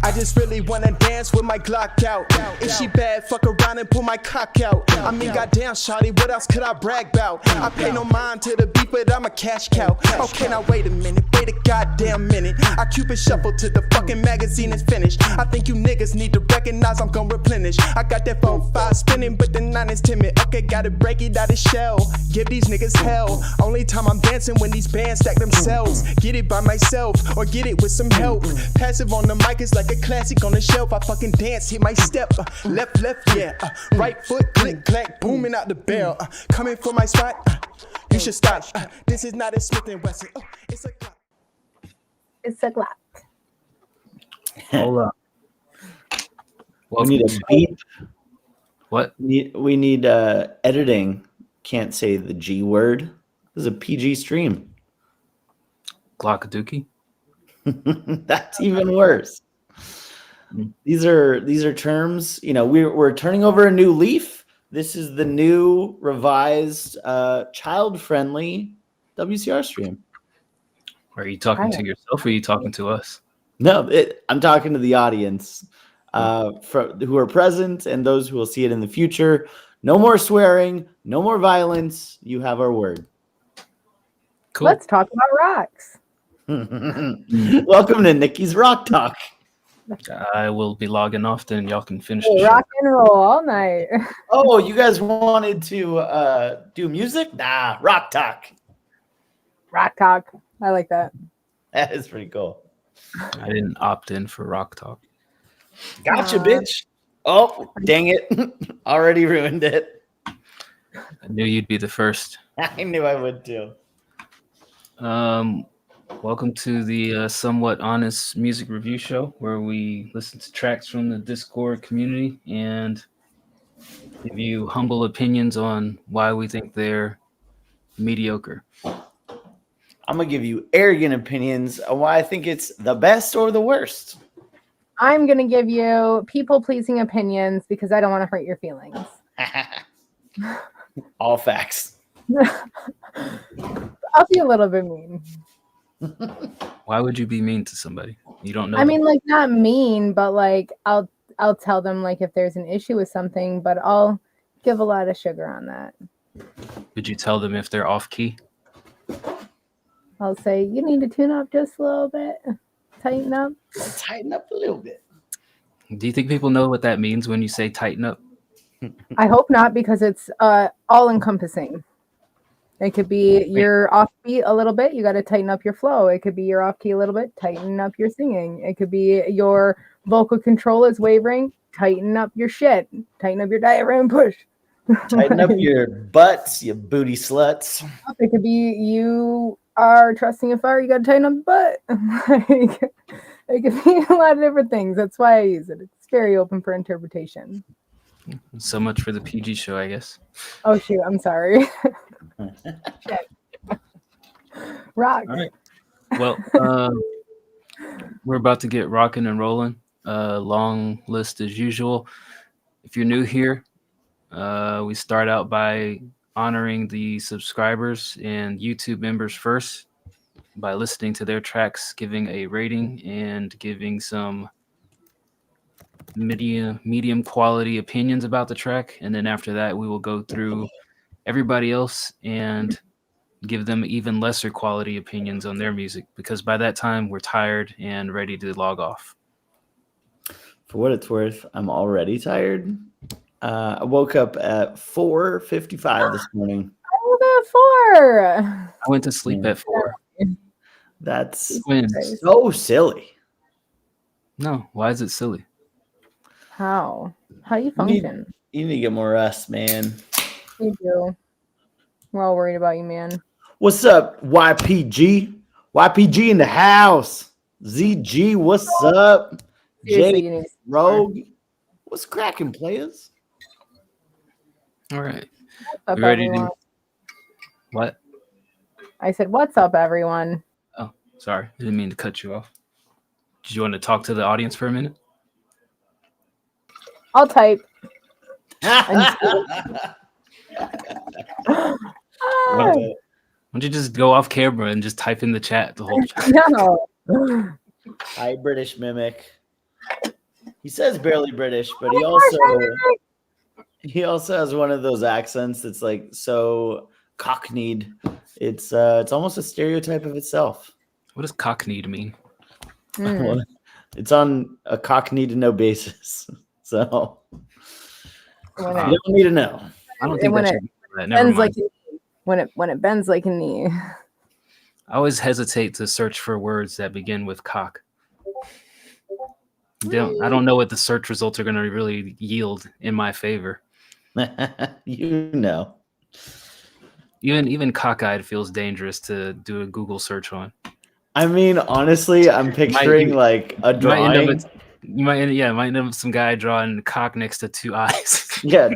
I just really wanna dance with my Glock out. If she bad, fuck around and pull my cock out. I mean, goddamn, shawty, what else could I brag about? I pay no mind to the beat, but I'm a cash cow. Okay, now wait a minute, wait a goddamn minute. I Cupid shuffle till the fucking magazine is finished. I think you niggas need to recognize I'm gon' replenish. I got that phone 5 spinning, but the 9 is timid. Okay, gotta break it out of shell. Give these niggas hell. Only time I'm dancing when these bands stack themselves. Get it by myself, or get it with some help. Passive on the mic is like a classic on the shelf. I fucking dance, hit my step, left, yeah, right foot, click, clack, booming out the barrel, coming for my spot, you should stop, this is not a Smith & Wesson, it's a Glock. It's a Glock. Hold up. We need a beep. What? We need editing. Can't say the G word. This is a PG stream. Glockaduki? That's even worse. These are terms, you know, we're turning over a new leaf. This is the new revised child-friendly WCR stream. Are you talking to yourself or are you talking to us? No, I'm talking to the audience who are present and those who will see it in the future. No more swearing, no more violence. You have our word. Cool. Let's talk about rocks. Welcome to Nikki's Rock Talk. I will be logging off, then y'all can finish Hey, the rock and roll all night. Oh, you guys wanted to do music? Nah, Rock Talk. Rock talk. I like that. That is pretty cool. I didn't opt in for Rock Talk. Gotcha, bitch. Oh, dang it. Already ruined it. I knew you'd be the first. I knew I would too. Welcome to the Somewhat Honest Music Review Show, where we listen to tracks from the Discord community and give you humble opinions on why we think they're mediocre. I'm going to give you arrogant opinions on why I think it's the best or the worst. I'm going to give you people-pleasing opinions because I don't want to hurt your feelings. All facts. I'll be a little bit mean. Why would you be mean to somebody? You don't know. I mean, like, not mean, but like I'll tell them like if there's an issue with something, but I'll give a lot of sugar on that. Would you tell them if they're off key? I'll say you need to tune up just a little bit, tighten up. Tighten up a little bit. Do you think people know what that means when you say tighten up? I hope not, because it's all encompassing. It could be you're off beat a little bit, you got to tighten up your flow. It could be you're off key a little bit, tighten up your singing. It could be your vocal control is wavering, tighten up your shit, tighten up your diaphragm push. Tighten up your butts, you booty sluts. It could be you are trusting a fire, you got to tighten up the butt. It could be a lot of different things. That's why I use it. It's very open for interpretation. So much for the PG show, I guess. Oh shoot, I'm sorry. Rock. All right. Well, we're about to get rocking and rolling. Long list as usual. If you're new here, we start out by honoring the subscribers and YouTube members first by listening to their tracks, giving a rating, and giving some medium quality opinions about the track. And then after that, we will go through everybody else and give them even lesser quality opinions on their music, because by that time we're tired and ready to log off. For what it's worth, I'm already tired. I woke up at 4:55 this morning. I woke up at 4. I went to sleep at 4. That's Twins. so silly. No, why is it silly? How you function? You need to get more rest, man. You do. We're all worried about you, man. What's up, YPG? YPG in the house. ZG, what's up? Seriously, you Jay need to Rogue, what's cracking, players? All right. What's up, You ready everyone? to... What? I said, "What's up, everyone?" Oh, sorry. I didn't mean to cut you off. Do you want to talk to the audience for a minute? I'll type. Why don't you just go off camera and just type in the chat the whole chat? No. Hi, British mimic. He says barely British, but he also has one of those accents that's like so cockneyed. It's almost a stereotype of itself. What does cockneyed mean? It's on a cockney to know basis. So you don't need to know. I don't think when that it should be that. Never bends mind. like when it bends like a knee. I always hesitate to search for words that begin with cock. I don't know what the search results are going to really yield in my favor. You know. Even cockeyed feels dangerous to do a Google search on. I mean, honestly, I'm picturing like a drawing. You might end up with some guy drawing cock next to two eyes. Yeah,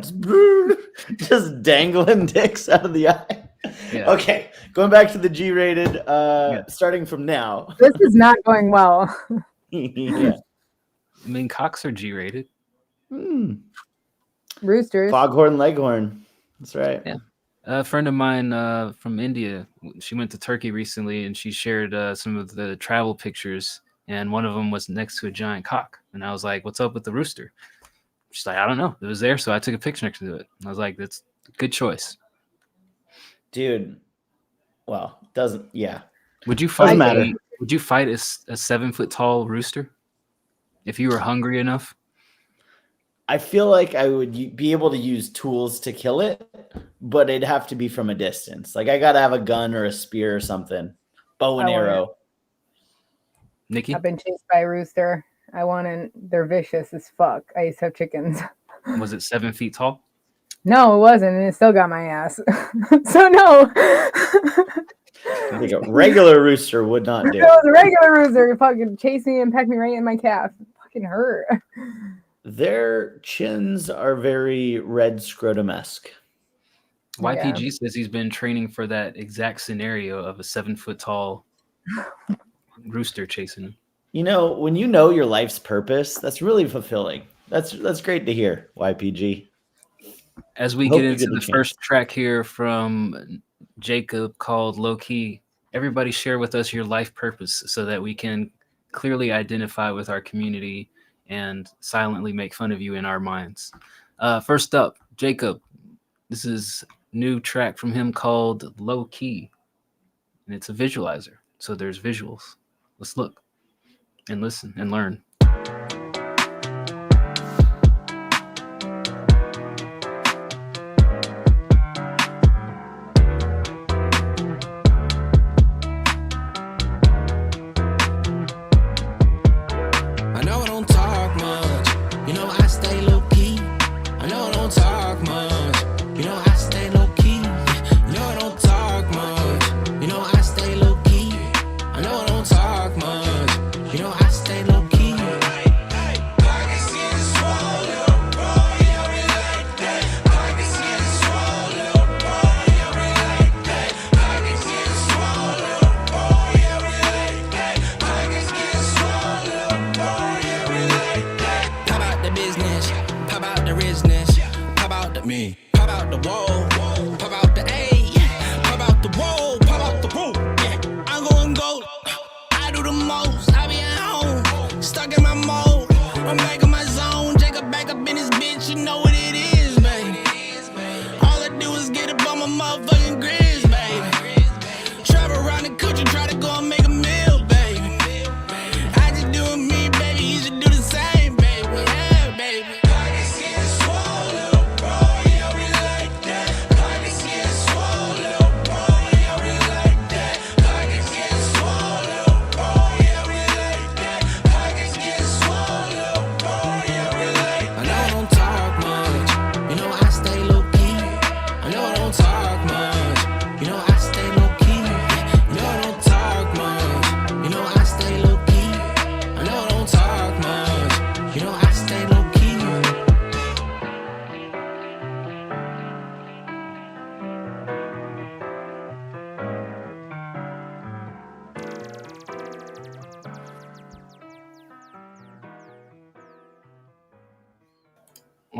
just dangling dicks out of the eye. Yeah. Okay, going back to the G-rated, starting from now. This is not going well. Yeah. I mean, cocks are G-rated. Roosters. Foghorn Leghorn. That's right. Yeah. A friend of mine from India, she went to Turkey recently, and she shared some of the travel pictures, and one of them was next to a giant cock. And I was like, "What's up with the rooster?" She's like, "I don't know. It was there, so I took a picture next to it." And I was like, "That's a good choice." Dude. Well, doesn't. Yeah. Would you fight? matter. Would you fight a 7 foot tall rooster if you were hungry enough? I feel like I would be able to use tools to kill it, but it'd have to be from a distance. Like I gotta have a gun or a spear or something, bow and arrow. Nikki, I've been chased by a rooster. They're vicious as fuck. I used to have chickens. was it 7 feet tall? No, it wasn't, and it still got my ass. So no. I think a regular rooster would not do. It was a regular rooster. It fucking chased me and pecked me right in my calf. It fucking hurt. Their chins are very red scrotum-esque. YPG says he's been training for that exact scenario of a 7 foot tall rooster chasing him. You know, when you know your life's purpose, that's really fulfilling. That's great to hear, YPG. As we get into the first track here from Jacob called Low Key, everybody share with us your life purpose so that we can clearly identify with our community and silently make fun of you in our minds. First up, Jacob. This is a new track from him called Low Key, and it's a visualizer, so there's visuals. Let's look and listen and learn.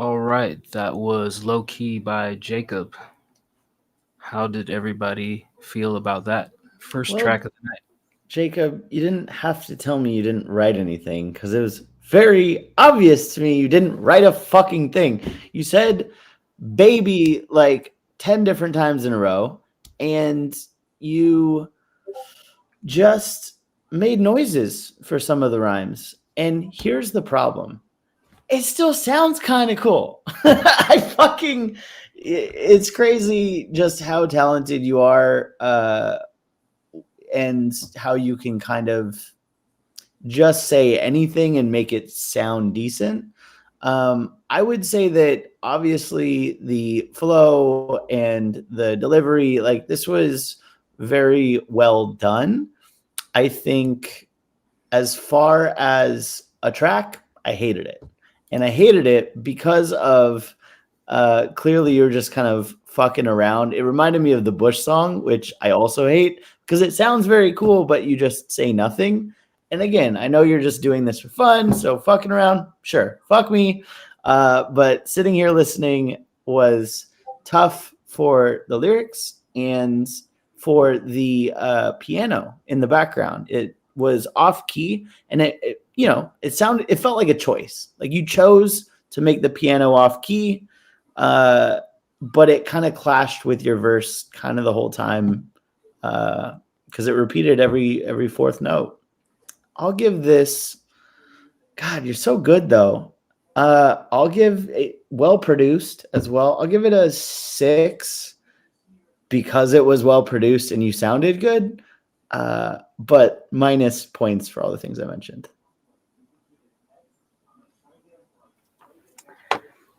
All right, that was Low Key by Jacob. How did everybody feel about that? First Well, track of the night. Jacob, you didn't have to tell me you didn't write anything because it was very obvious to me you didn't write a fucking thing. You said baby like 10 different times in a row, and you just made noises for some of the rhymes. And here's the problem. It still sounds kind of cool. It's crazy just how talented you are, and how you can kind of just say anything and make it sound decent. I would say that obviously the flow and the delivery, like this was very well done. I think as far as a track, I hated it. And I hated it because of clearly you're just kind of fucking around. It reminded me of the Bush song, which I also hate because it sounds very cool, but you just say nothing. And again, I know you're just doing this for fun, so fucking around, sure, fuck me. But sitting here listening was tough for the lyrics and for the piano in the background. It was off key, and it felt like a choice. Like you chose to make the piano off key, but it kind of clashed with your verse kind of the whole time, because it repeated every fourth note. I'll give this. God, you're so good though. I'll give it well produced as well. I'll give it a 6 because it was well produced and you sounded good. But minus points for all the things I mentioned.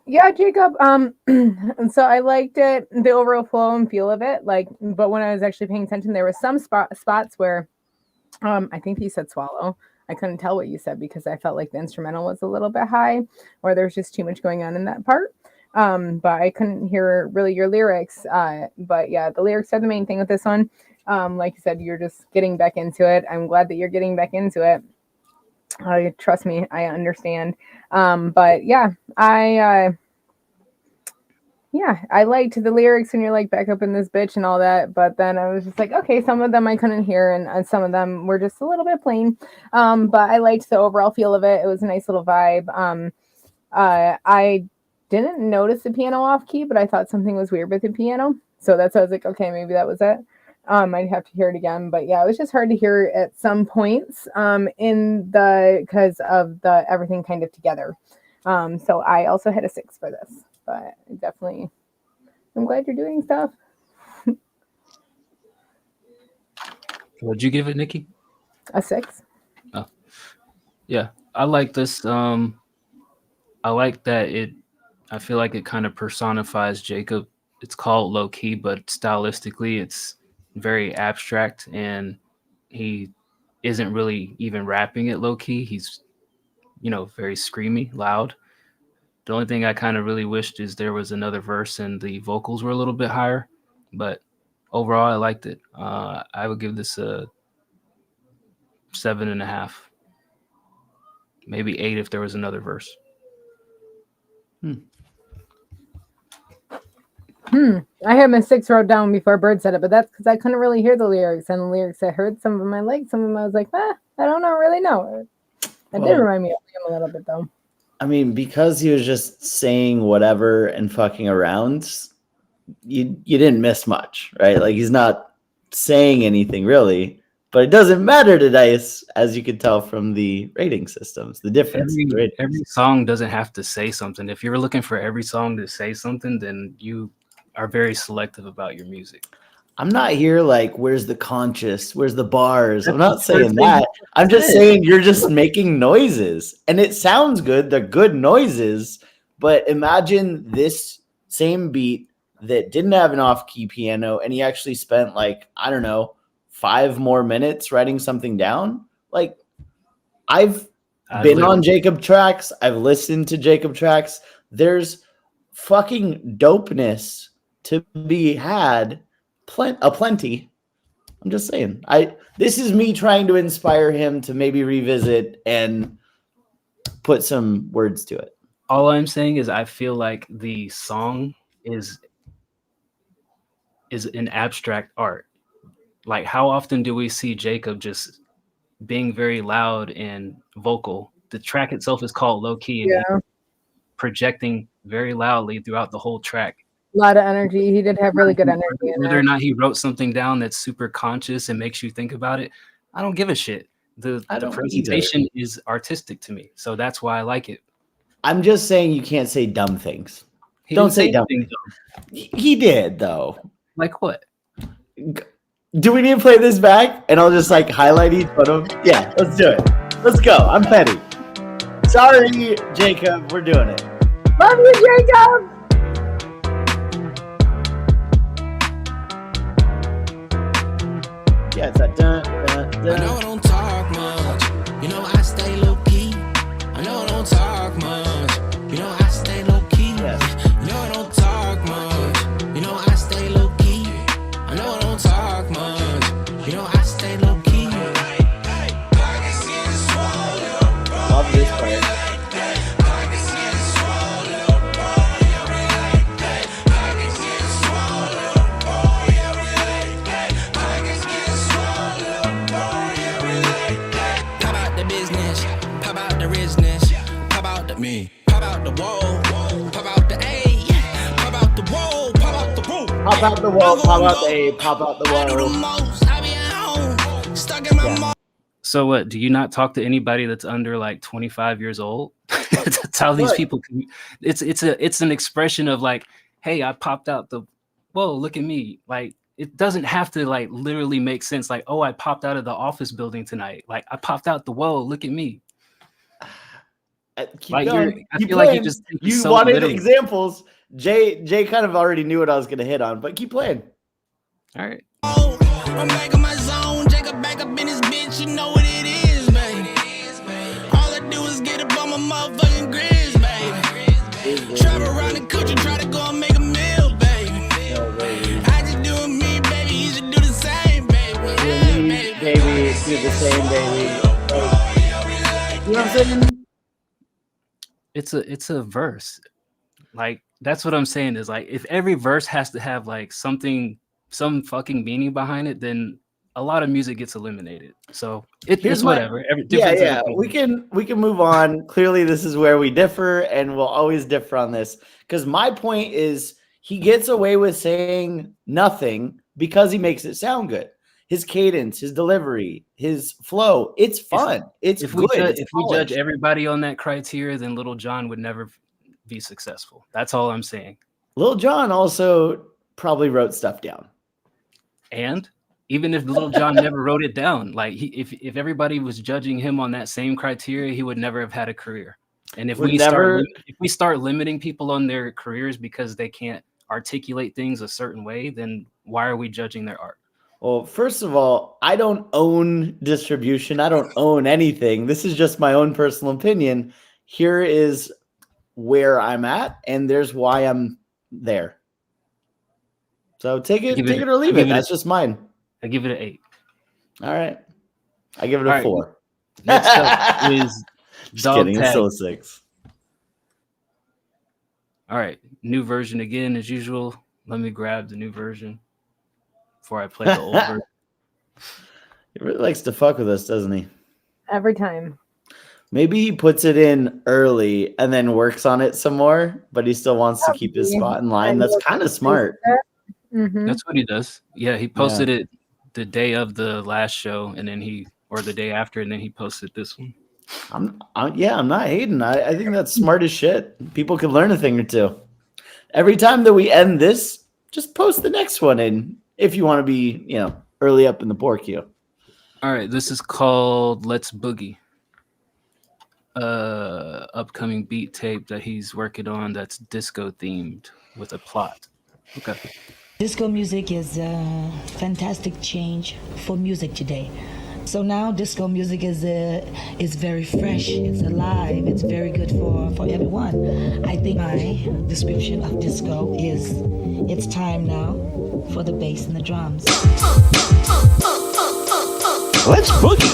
Yeah, Jacob. And so I liked it, the overall flow and feel of it. Like, but when I was actually paying attention, there were some spots where, I think you said swallow. I couldn't tell what you said because I felt like the instrumental was a little bit high, or there's just too much going on in that part. But I couldn't hear really your lyrics. But yeah, the lyrics are the main thing with this one. Like you said, you're just getting back into it. I'm glad that you're getting back into it. Trust me, I understand. But yeah, I liked the lyrics and you're like back up in this bitch and all that. But then I was just like, okay, some of them I couldn't hear and some of them were just a little bit plain. But I liked the overall feel of it. It was a nice little vibe. I didn't notice the piano off key, but I thought something was weird with the piano. So that's why I was like, okay, maybe that was it. I'd have to hear it again, but yeah, it was just hard to hear at some points because of the everything kind of together. So I also had a 6 for this, but definitely, I'm glad you're doing stuff. What'd you give it, Nikki? A 6. Oh, yeah, I like this. I like that I feel like it kind of personifies Jacob. It's called Low Key, but stylistically, it's very abstract, and he isn't really even rapping it low key. He's, very screamy, loud. The only thing I kind of really wished is there was another verse and the vocals were a little bit higher, but overall, I liked it. I would give this a 7.5, maybe 8 if there was another verse. I had my 6 wrote down before Bird said it, but that's because I couldn't really hear the lyrics. And the lyrics I heard, some of them I liked, some of them I was like, I don't really know. It did remind me of him a little bit, though. I mean, because he was just saying whatever and fucking around, you didn't miss much, right? Like he's not saying anything really, but it doesn't matter to Dice, as you could tell from the rating systems. The difference. Every song doesn't have to say something. If you're looking for every song to say something, then you are very selective about your music. I'm not here like, where's the conscious? Where's the bars? I'm not saying that. I'm just saying you're just making noises. And it sounds good. They're good noises. But imagine this same beat that didn't have an off-key piano, and he actually spent 5 more minutes writing something down. Like, I've been on Jacob tracks. I've listened to Jacob tracks. There's fucking dopeness to be had plenty. I'm just saying. This is me trying to inspire him to maybe revisit and put some words to it. All I'm saying is I feel like the song is an abstract art. Like, how often do we see Jacob just being very loud and vocal? The track itself is called Low Key, and he's Yeah, projecting very loudly throughout the whole track. a lot of energy. He did have really good energy in Whether or there. not he wrote something down that's super conscious and makes you think about it, I don't give a shit. The I don't presentation is artistic to me, so that's why I like it. I'm just saying you can't say dumb things. He Don't didn't say dumb anything things. He did, though. Like what? Do we need to play this back? And I'll just like highlight each one of them? Yeah, let's do it. Let's go. I'm petty. Sorry, Jacob. We're doing it. Love you, Jacob. Yeah, it's that dun, dun, I know dun. I don't talk much. You know I stay low key. I know I don't talk much. You know I stay low key. Yes. You know I don't talk much. You know I stay low key. I know I don't talk much. You know I stay low key. Love this part. Pop out the business, pop out the richness, pop out the me, pop out the wall, pop out the A, pop out the wall, pop out the wall. Pop out the wall, pop out the A, pop out the I do the wall. most, I be at home, stuck in my Yeah. So what? Do you not talk to anybody that's under like 25 years old? That's how these What? people can. It's an expression of like, hey, I popped out the. Whoa, look at me! Like, it doesn't have to like literally make sense. Like, oh, I popped out of the office building tonight. Like, I popped out the. Whoa, look at me! Keep Like, going. I Keep feel like you playing. just think You it's so wanted literal. examples. Jay kind of already knew what I was going to hit on, but keep playing. All right. I'm back in my zone, Jacob back up in his bitch, you know what it is, baby. All I do is get up on my motherfucking grizz, baby. Travel around the country, try to go and make a meal, baby. I just do me, baby, you should do the same, baby. Yeah, baby. Baby, do the same, baby. You know what I'm saying? It's a verse. Like, that's what I'm saying is like, if every verse has to have like something, some fucking meaning behind it, then a lot of music gets eliminated. So Here's it's my- whatever. Yeah. We can move on. Clearly, this is where we differ, and we'll always differ on this. Because my point is, he gets away with saying nothing because he makes it sound good. His cadence, his delivery, his flow. It's fun. It's If good. we judge everybody on that criteria, then Little John would never be successful. That's all I'm saying. Lil Jon also probably wrote stuff down. And even if Little John never wrote it down, like if everybody was judging him on that same criteria, he would never have had a career. And if we start limiting people on their careers because they can't articulate things a certain way, then why are we judging their art? Well, first of all, I don't own distribution. I don't own anything. This is just my own personal opinion. Here is where I'm at, and there's why I'm there. So take it or leave it. That's just mine. I give it an 8. All right. I give it a All right. 4. Next up is Just Dog kidding. It's Tag. still a 6. All right, new version again as usual. Let me grab the new version before I play the old version. He really likes to fuck with us, doesn't he? Every time. Maybe he puts it in early and then works on it some more, but he still wants to keep his spot in line. That's kind of smart. Mm-hmm. That's what he does. Yeah, he posted it the day of the last show, and then the day after, and then he posted this one. I'm not hating. I think that's smart as shit. People can learn a thing or two. Every time that we end this, just post the next one in if you want to be, early up in the poor queue. All right, this is called Let's Boogie. Upcoming beat tape that he's working on that's disco themed with a plot. Okay. Disco music is a fantastic change for music today. So now disco music is very fresh, it's alive, it's very good for everyone. I think my description of disco is it's time now for the bass and the drums. Let's boogie.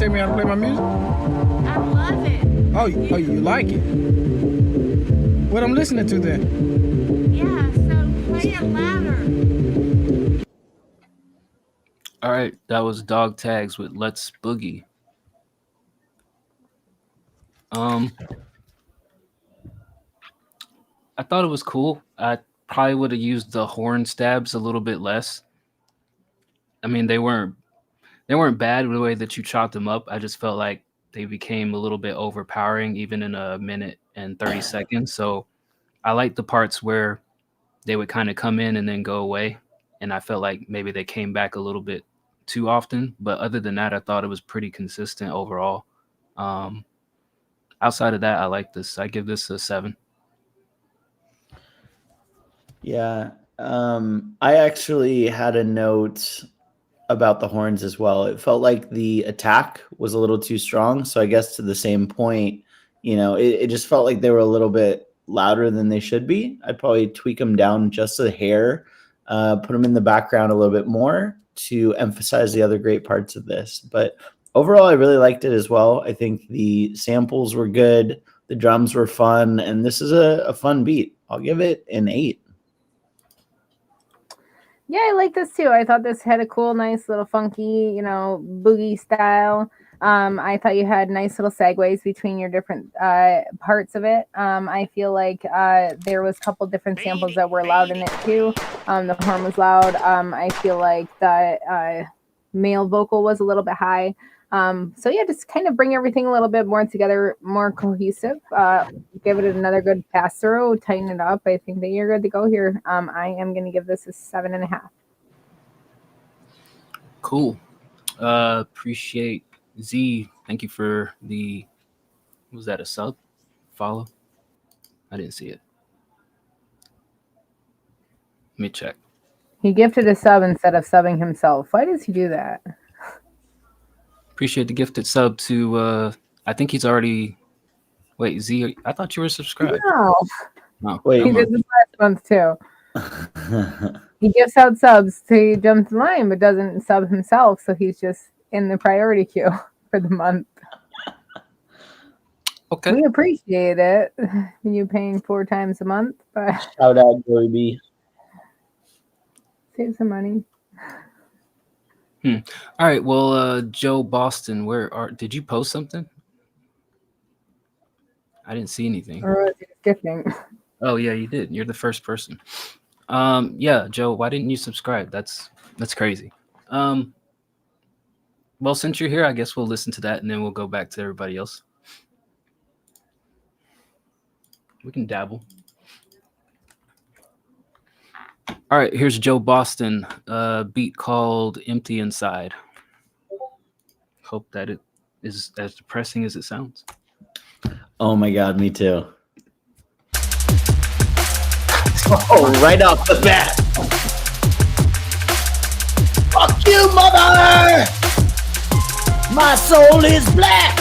tell me how to play my music? I love it. Oh, you like it? What I'm listening to then? Yeah, so play it louder. All right, that was Dog Tags with Let's Boogie. I thought it was cool. I probably would have used the horn stabs a little bit less. I mean, they weren't bad the way that you chopped them up. I just felt like they became a little bit overpowering even in a minute and 30 seconds. So I like the parts where they would kind of come in and then go away. And I felt like maybe they came back a little bit too often. But other than that, I thought it was pretty consistent overall. Outside of that, I like this. I give this a 7. Yeah. I actually had a note about the horns as well. It felt like the attack was a little too strong. So I guess to the same point, it just felt like they were a little bit louder than they should be. I'd probably tweak them down just a hair, put them in the background a little bit more to emphasize the other great parts of this. But overall, I really liked it as well. I think the samples were good. The drums were fun. And this is a fun beat. I'll give it an 8. Yeah, I like this too. I thought this had a cool, nice little funky, boogie style. I thought you had nice little segues between your different parts of it. I feel like there was a couple different samples that were loud in it too. The horn was loud. I feel like the male vocal was a little bit high. So yeah, just kind of bring everything a little bit more together, more cohesive. Give it another good pass through, tighten it up. I think that you're good to go here. I am going to give this a 7.5. Cool. Appreciate Z. Thank you for was that a sub? Follow? I didn't see it. Let me check. He gifted a sub instead of subbing himself. Why does he do that? Appreciate the gifted sub to, I think he's already, wait, Z, I thought you were subscribed. No. Wait, He did this last month too. He gives out subs to jump the line, but doesn't sub himself. So he's just in the priority queue for the month. Okay. We appreciate it. You paying 4 times a month, but Shout out, Joey B. save some money. All right. Well, Joe Boston, did you post something? I didn't see anything. Or was he just gifting? Oh yeah, you did. You're the first person. Yeah, Joe, why didn't you subscribe? That's crazy. Well, since you're here, I guess we'll listen to that and then we'll go back to everybody else. We can dabble. All right, here's Joe Boston, beat called Empty Inside. Hope that it is as depressing as it sounds. Oh my God, me too. Oh, right off the bat. Fuck you, mother! My soul is black!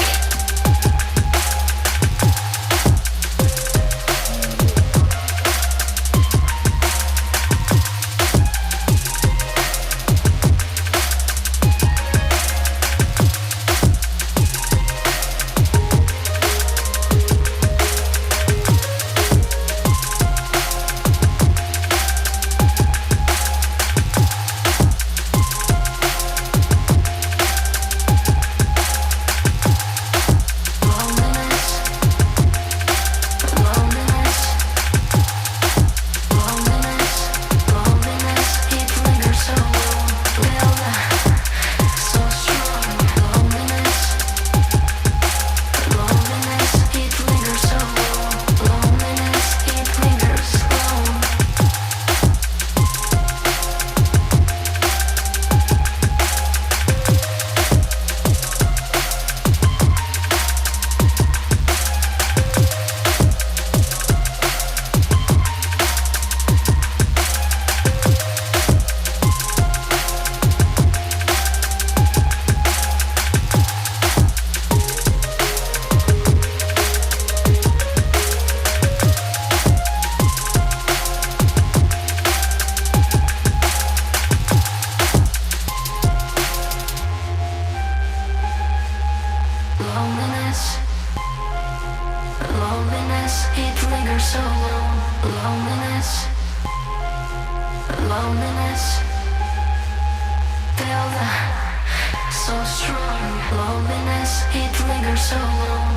so strong. Loneliness, it lingers so long.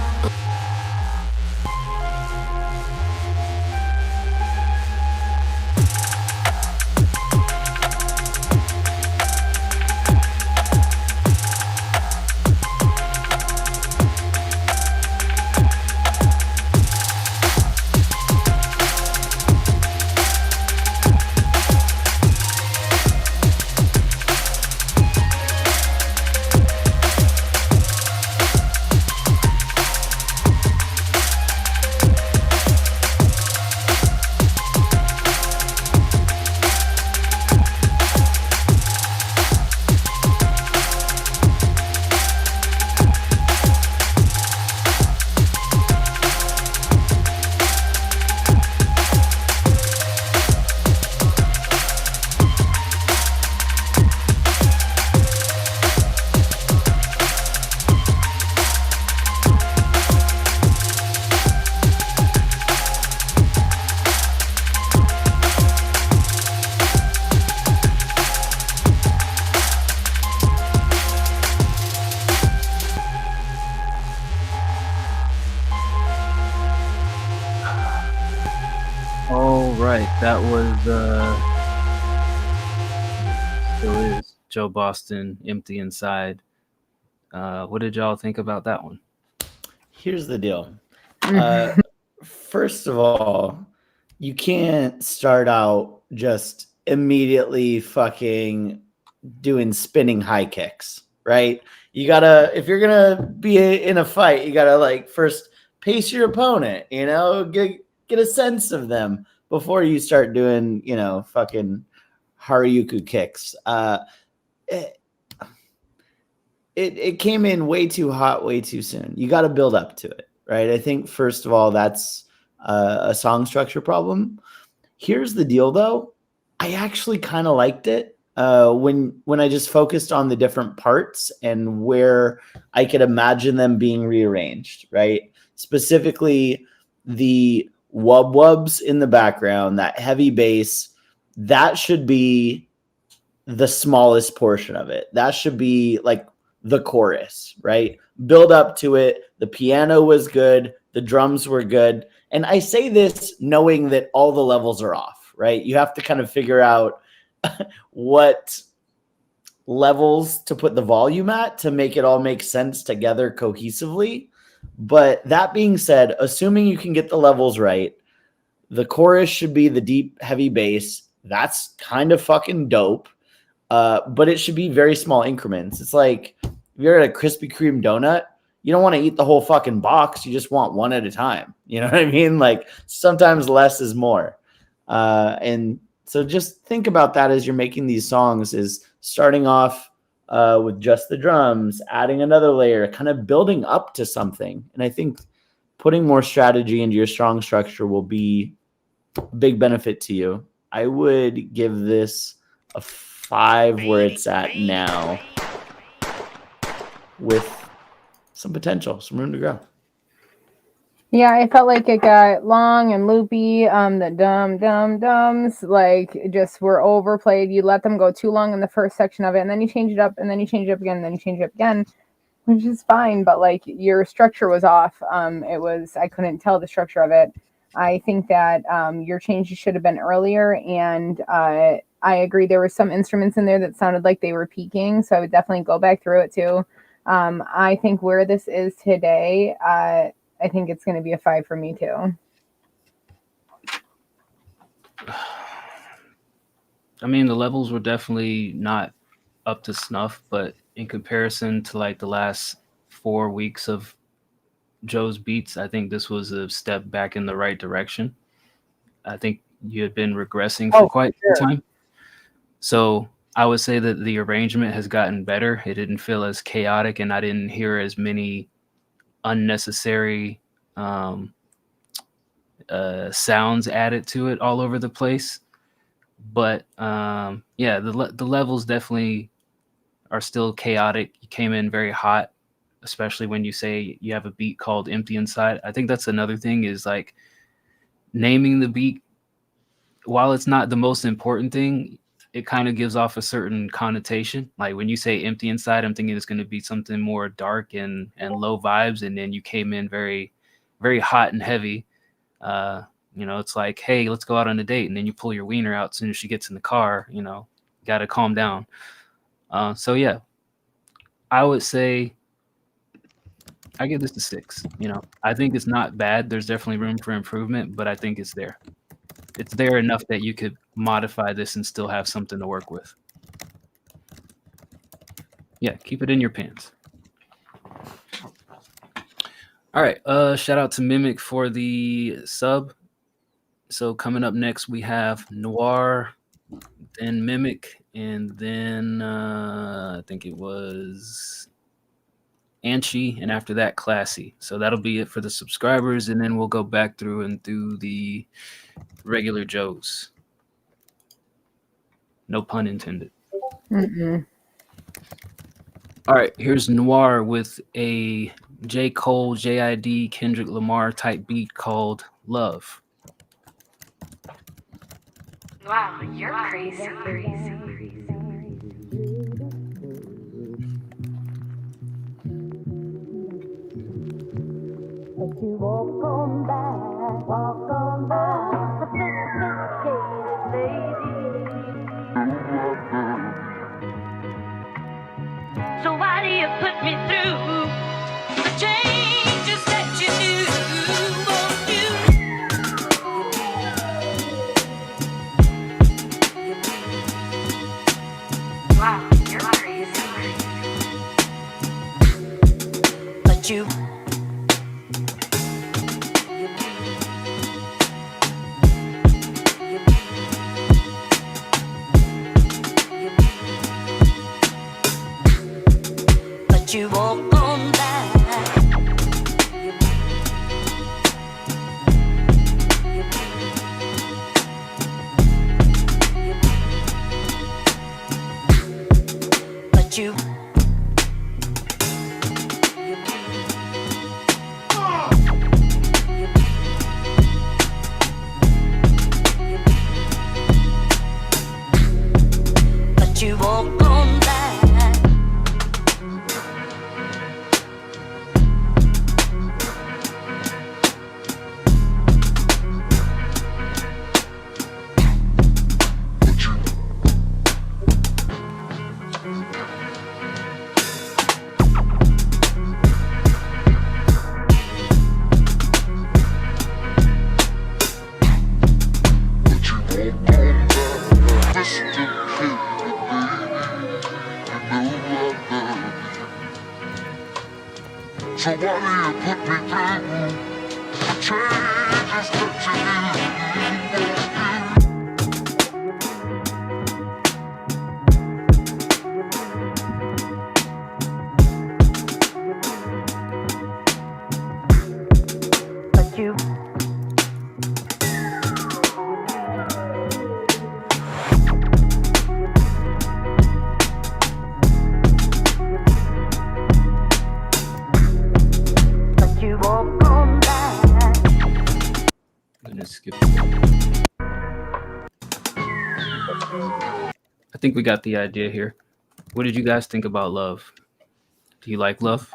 All right, that was still is Joe Boston, Empty Inside. What did y'all think about that one? Here's the deal. First of all, you can't start out just immediately fucking doing spinning high kicks, right? You gotta, if you're gonna be in a fight, you gotta like first pace your opponent, you know, get a sense of them before you start doing, you know, fucking Haryuku kicks. It came in way too hot, way too soon. You got to build up to it, right? I think first of all, that's a song structure problem. Here's the deal, though. I actually kind of liked it when I just focused on the different parts and where I could imagine them being rearranged, right? Specifically, the wub wubs in the background, that heavy bass, that should be the smallest portion of it. That should be like the chorus, right? Build up to it. The piano was good. The drums were good. And I say this knowing that all the levels are off, right? You have to kind of figure out what levels to put the volume at to make it all make sense together cohesively. But that being said, assuming you can get the levels right, the chorus should be the deep, heavy bass. That's kind of fucking dope. But it should be very small increments. It's like if you're at a Krispy Kreme donut, you don't want to eat the whole fucking box. You just want one at a time. You know what I mean? Like sometimes less is more. And so just think about that as you're making these songs, is starting off with just the drums, adding another layer, kind of building up to something. And I think putting more strategy into your song structure will be a big benefit to you. I would give this a 5 where it's at now, with some potential, some room to grow. Yeah, I felt like it got long and loopy. The dums like just were overplayed. You let them go too long in the first section of it, and then you change it up, and then you change it up again, and then you change it up again, which is fine. But like your structure was off. I couldn't tell the structure of it. I think that your changes should have been earlier, and I agree. There were some instruments in there that sounded like they were peaking, so I would definitely go back through it too. I think where this is today, I think it's going to be a 5 for me too. I mean, the levels were definitely not up to snuff, but in comparison to like the last 4 weeks of Joe's beats, I think this was a step back in the right direction. I think you had been regressing for quite some time. So I would say that the arrangement has gotten better. It didn't feel as chaotic, and I didn't hear as many unnecessary sounds added to it all over the place. But yeah, the levels definitely are still chaotic. You came in very hot, especially when you say you have a beat called Empty Inside. I think that's another thing, is like naming the beat. While it's not the most important thing, it kind of gives off a certain connotation. Like when you say empty inside, I'm thinking it's going to be something more dark and low vibes, and then you came in very, very hot and heavy. It's like, hey, let's go out on a date, and then you pull your wiener out as soon as she gets in the car. Got to calm down. So yeah, I would say I give this a 6. I think it's not bad. There's definitely room for improvement, but I think it's there. It's there enough that you could modify this and still have something to work with. Yeah, keep it in your pants. All right, shout out to Mimic for the sub. So coming up next, we have Noir, then Mimic, and then I think it was Anchi, and after that, Classy. So that'll be it for the subscribers, and then we'll go back through and do the regular Joes. No pun intended. Mm-mm. All right, here's Noir with a J. Cole, JID, Kendrick Lamar type beat called Love. Wow, you're crazy. So why do you put me through the changes that you do? Wow, you're crazy. But you walk on by. But you walk on by. So why do you put me through the changes that you do? Skip. I think we got the idea here. What did you guys think about Love? Do you like Love?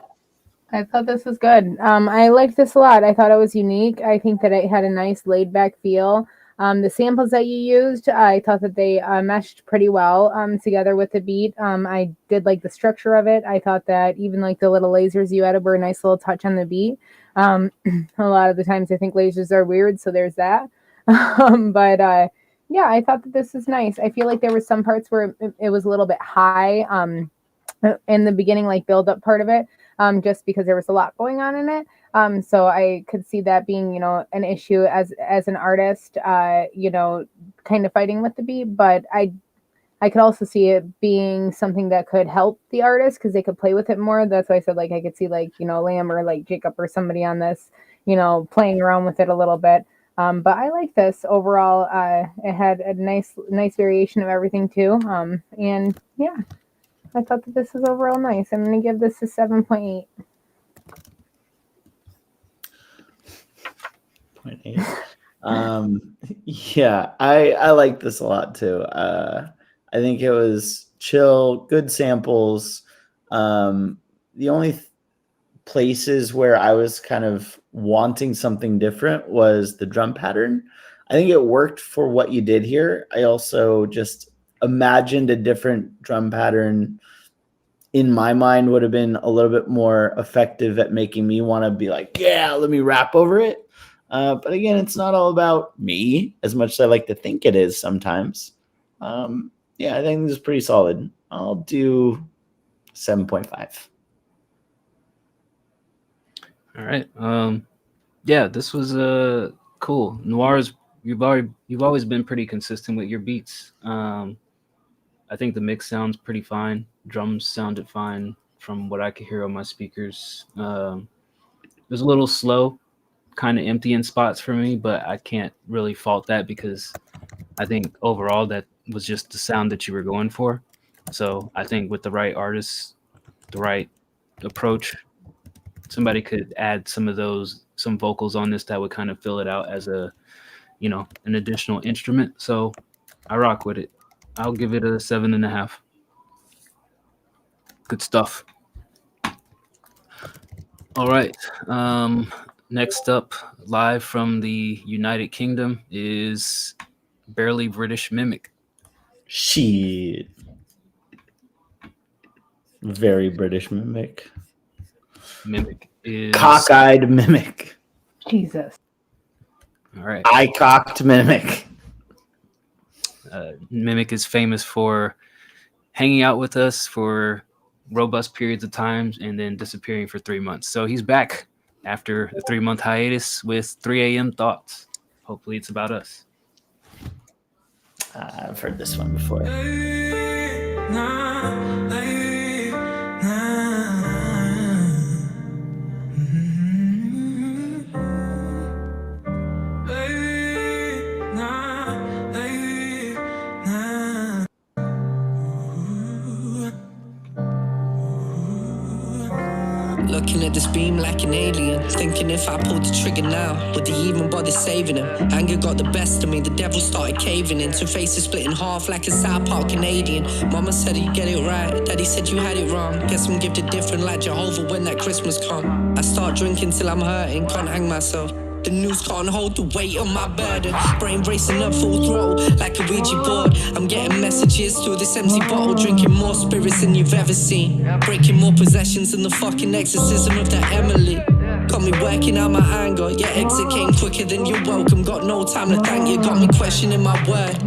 I thought this was good. I liked this a lot. I thought it was unique. I think that it had a nice laid back feel. The samples that you used, I thought that they meshed pretty well together with the beat. I did like the structure of it. I thought that even like the little lasers you added were a nice little touch on the beat. A lot of the times I think lasers are weird, so there's that. But yeah, I thought that this was nice. I feel like there were some parts where it was a little bit high in the beginning, like build up part of it, just because there was a lot going on in it. So I could see that being, an issue as an artist, kind of fighting with the beat. But I could also see it being something that could help the artist because they could play with it more. That's why I said like I could see like Lamb or like Jacob or somebody on this, playing around with it a little bit. But I like this overall. It had a nice variation of everything too. And yeah, I thought that this was overall nice. I'm going to give this a 7.8. 0.8. Yeah, I like this a lot too. I think it was chill, good samples. The only places where I was kind of wanting something different was the drum pattern. I think it worked for what you did here. I also just imagined a different drum pattern in my mind would have been a little bit more effective at making me want to be like, yeah, let me rap over it. But again, it's not all about me as much as I like to think it is sometimes. Yeah, I think this is pretty solid. I'll do 7.5. All right. Yeah, this was cool. Noirs, you've always been pretty consistent with your beats. I think the mix sounds pretty fine. Drums sounded fine from what I could hear on my speakers. It was a little slow, kind of empty in spots for me, but I can't really fault that because I think overall that was just the sound that you were going for. So I think with the right artists, the right approach, somebody could add some vocals on this that would kind of fill it out as an additional instrument. So I rock with it. I'll give it a 7.5. Good stuff. All right. Next up, live from the United Kingdom, is Barely British Mimic. Shit. Very British Mimic. Mimic is cockeyed Mimic. Jesus. All right. Eye-cocked Mimic. Mimic is famous for hanging out with us for robust periods of time and then disappearing for 3 months. So he's back after a 3-month hiatus with 3 a.m. Thoughts. Hopefully it's about us. I've heard this one before. Looking at this beam like an alien, thinking if I pulled the trigger now, would they even bother saving him? Anger got the best of me, the devil started caving in. Two faces split in half like a South Park Canadian. Mama said you get it right, daddy said you had it wrong. Guess I'm gifted different like Jehovah when that Christmas come. I start drinking till I'm hurting, can't hang myself. The news can't hold the weight of my burden. Brain racing up full throttle like a Ouija board. I'm getting messages through this empty bottle, drinking more spirits than you've ever seen, breaking more possessions than the fucking exorcism of that Emily. Got me working out my anger. Your exit came quicker than you're welcome. Got no time to thank you. Got me questioning my word.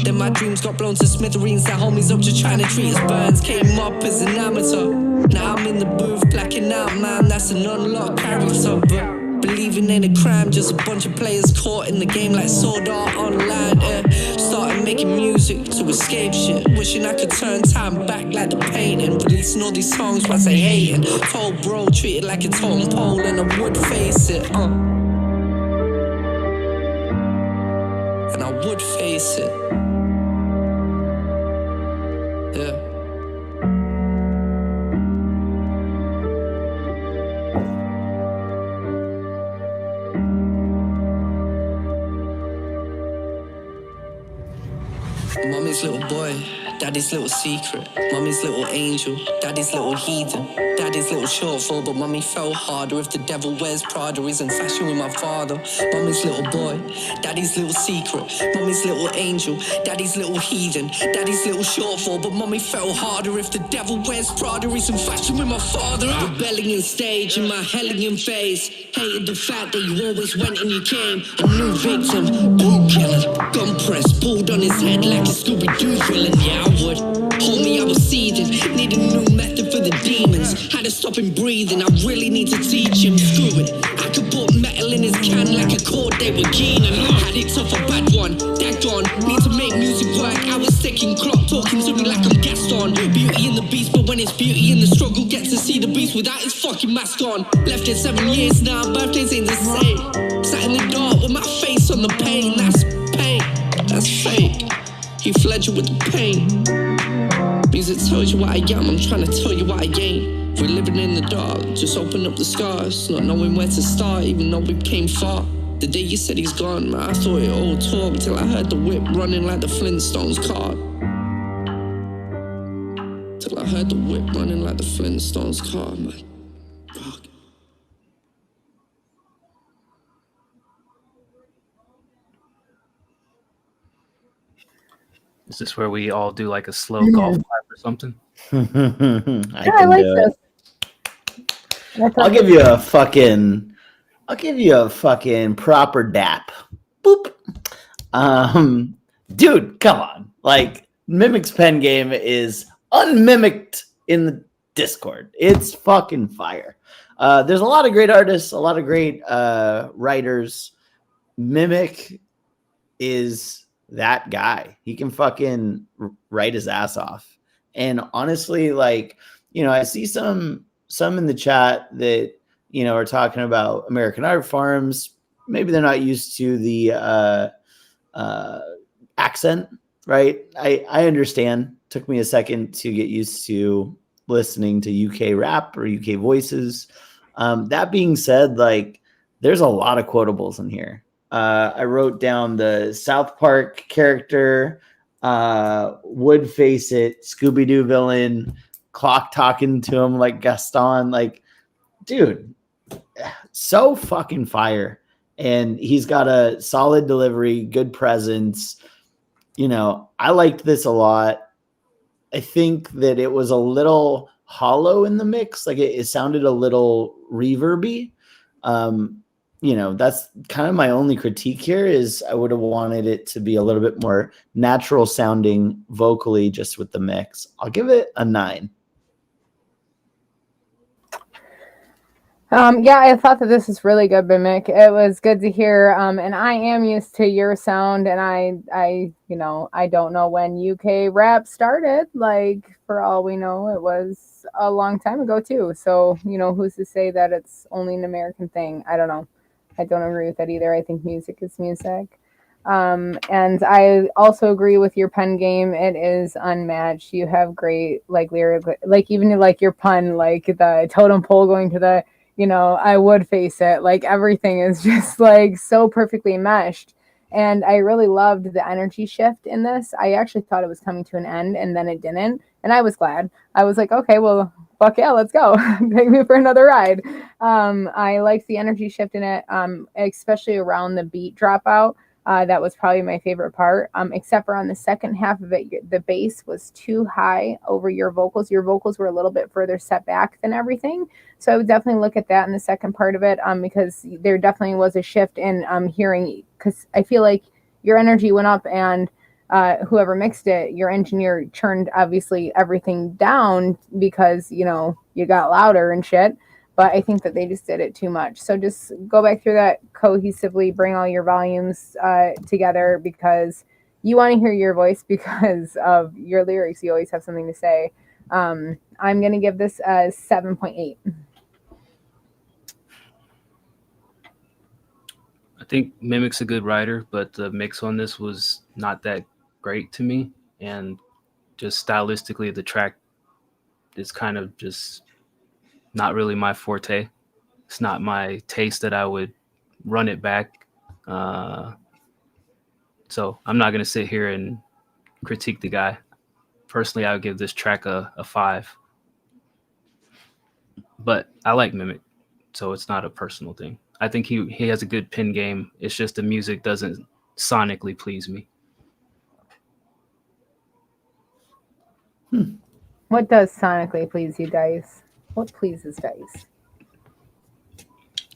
Then my dreams got blown to smithereens. That homies up just trying to treat us burns. Came up as an amateur. Now I'm in the booth blacking out, man. That's an unlocked character. But believing ain't a crime, just a bunch of players caught in the game like Sword Art Online. Started making music to escape shit. Wishing I could turn time back like the painting. Releasing all these songs whilst they hating. Told bro, treated like a totem pole, and I would face it. And I would face it. Yeah. Mommy's little boy, daddy's little secret. Mommy's little angel, daddy's little heathen. Daddy's little shortfall, but mommy fell harder. If the devil wears Prada, he's in fashion with my father. Mommy's little boy, daddy's little secret. Mommy's little angel, daddy's little heathen. Daddy's little shortfall, but mommy fell harder. If the devil wears Prada, he's in fashion with my father. Rebelling in stage in my hellion phase. Hated the fact that you always went and you came. A new victim, boot killer. Gun press, pulled on his head like a Scooby-Doo villain. Yeah, I would. Homie, I was seething. Need a new method for the demons. Had to stop him breathing. I really need to teach him. Screw it. I could put metal in his can like a cord they were keen. And had it tough, a bad one. Daggone. Need to make music work. I was ticking clock, talking to me like I'm Gaston. Beauty in the beast, but when it's beauty in the struggle, get to see the beast without his fucking mask on. Left it 7 years now. Birthdays ain't the same. Sat in the dark with my face on the pain. That's pain. That's fake. He fled you with the pain. Music tells you what I am, I'm trying to tell you what I ain't. We're living in the dark, just open up the scars. Not knowing where to start, even though we came far. The day you said he's gone, man, I thought it all talked till I heard the whip running like the Flintstones car. heard the whip running like the Flintstones car. I'm like, fuck. Is this where we all do like a slow golf clap or something? I I can like do this. it. I'll give you a fucking proper dap. Boop. Dude, come on. Like, Mimic's pen game is unmimicked in the Discord. It's fucking fire. There's a lot of great artists, a lot of great writers. Mimic is that guy. He can fucking write his ass off. And honestly, like, you know, I see some in the chat that, you know, are talking about American art farms. Maybe they're not used to the accent, right? I understand. Took me a second to get used to listening to UK rap or UK voices. That being said, like, there's a lot of quotables in here. I wrote down the South Park character, would face it, Scooby-Doo villain, clock talking to him like Gaston. Like, dude, so fucking fire. And he's got a solid delivery, good presence. You know, I liked this a lot. I think that it was a little hollow in the mix. Like, it sounded a little reverby. You know, that's kind of my only critique here is I would have wanted it to be a little bit more natural sounding vocally just with the mix. I'll give it a 9. Yeah, I thought that this was really good, Mimic. It was good to hear. And I am used to your sound, and I, you know, I don't know when UK rap started. Like, for all we know, it was a long time ago too. So, you know, who's to say that it's only an American thing? I don't know. I don't agree with that either. I think music is music. And I also agree with your pen game. It is unmatched. You have great, like, lyric, like, even like your pun, like the totem pole going to the, you know, I would face it. Like, everything is just like so perfectly meshed. And I really loved the energy shift in this. I actually thought it was coming to an end, and then it didn't. And I was glad. I was like, okay, well, fuck yeah, let's go. Take me for another ride. I liked the energy shift in it, especially around the beat dropout. That was probably my favorite part, except for on the second half of it, the bass was too high over your vocals. Your vocals were a little bit further set back than everything. So I would definitely look at that in the second part of it, because there definitely was a shift in hearing, because I feel like your energy went up, and whoever mixed it, your engineer turned obviously everything down because, you know, you got louder and shit. But I think that they just did it too much. So just go back through that cohesively, bring all your volumes together, because you want to hear your voice because of your lyrics. You always have something to say. I'm going to give this a 7.8. I think Mimic's a good writer, but the mix on this was not that great to me. And just stylistically, the track is kind of just not really my forte. It's not my taste that I would run it back. So I'm not going to sit here and critique the guy. Personally, I would give this track a 5. But I like Mimic, so it's not a personal thing. I think he has a good pen game. It's just the music doesn't sonically please me. What does sonically please you, Dice? What pleases Dice?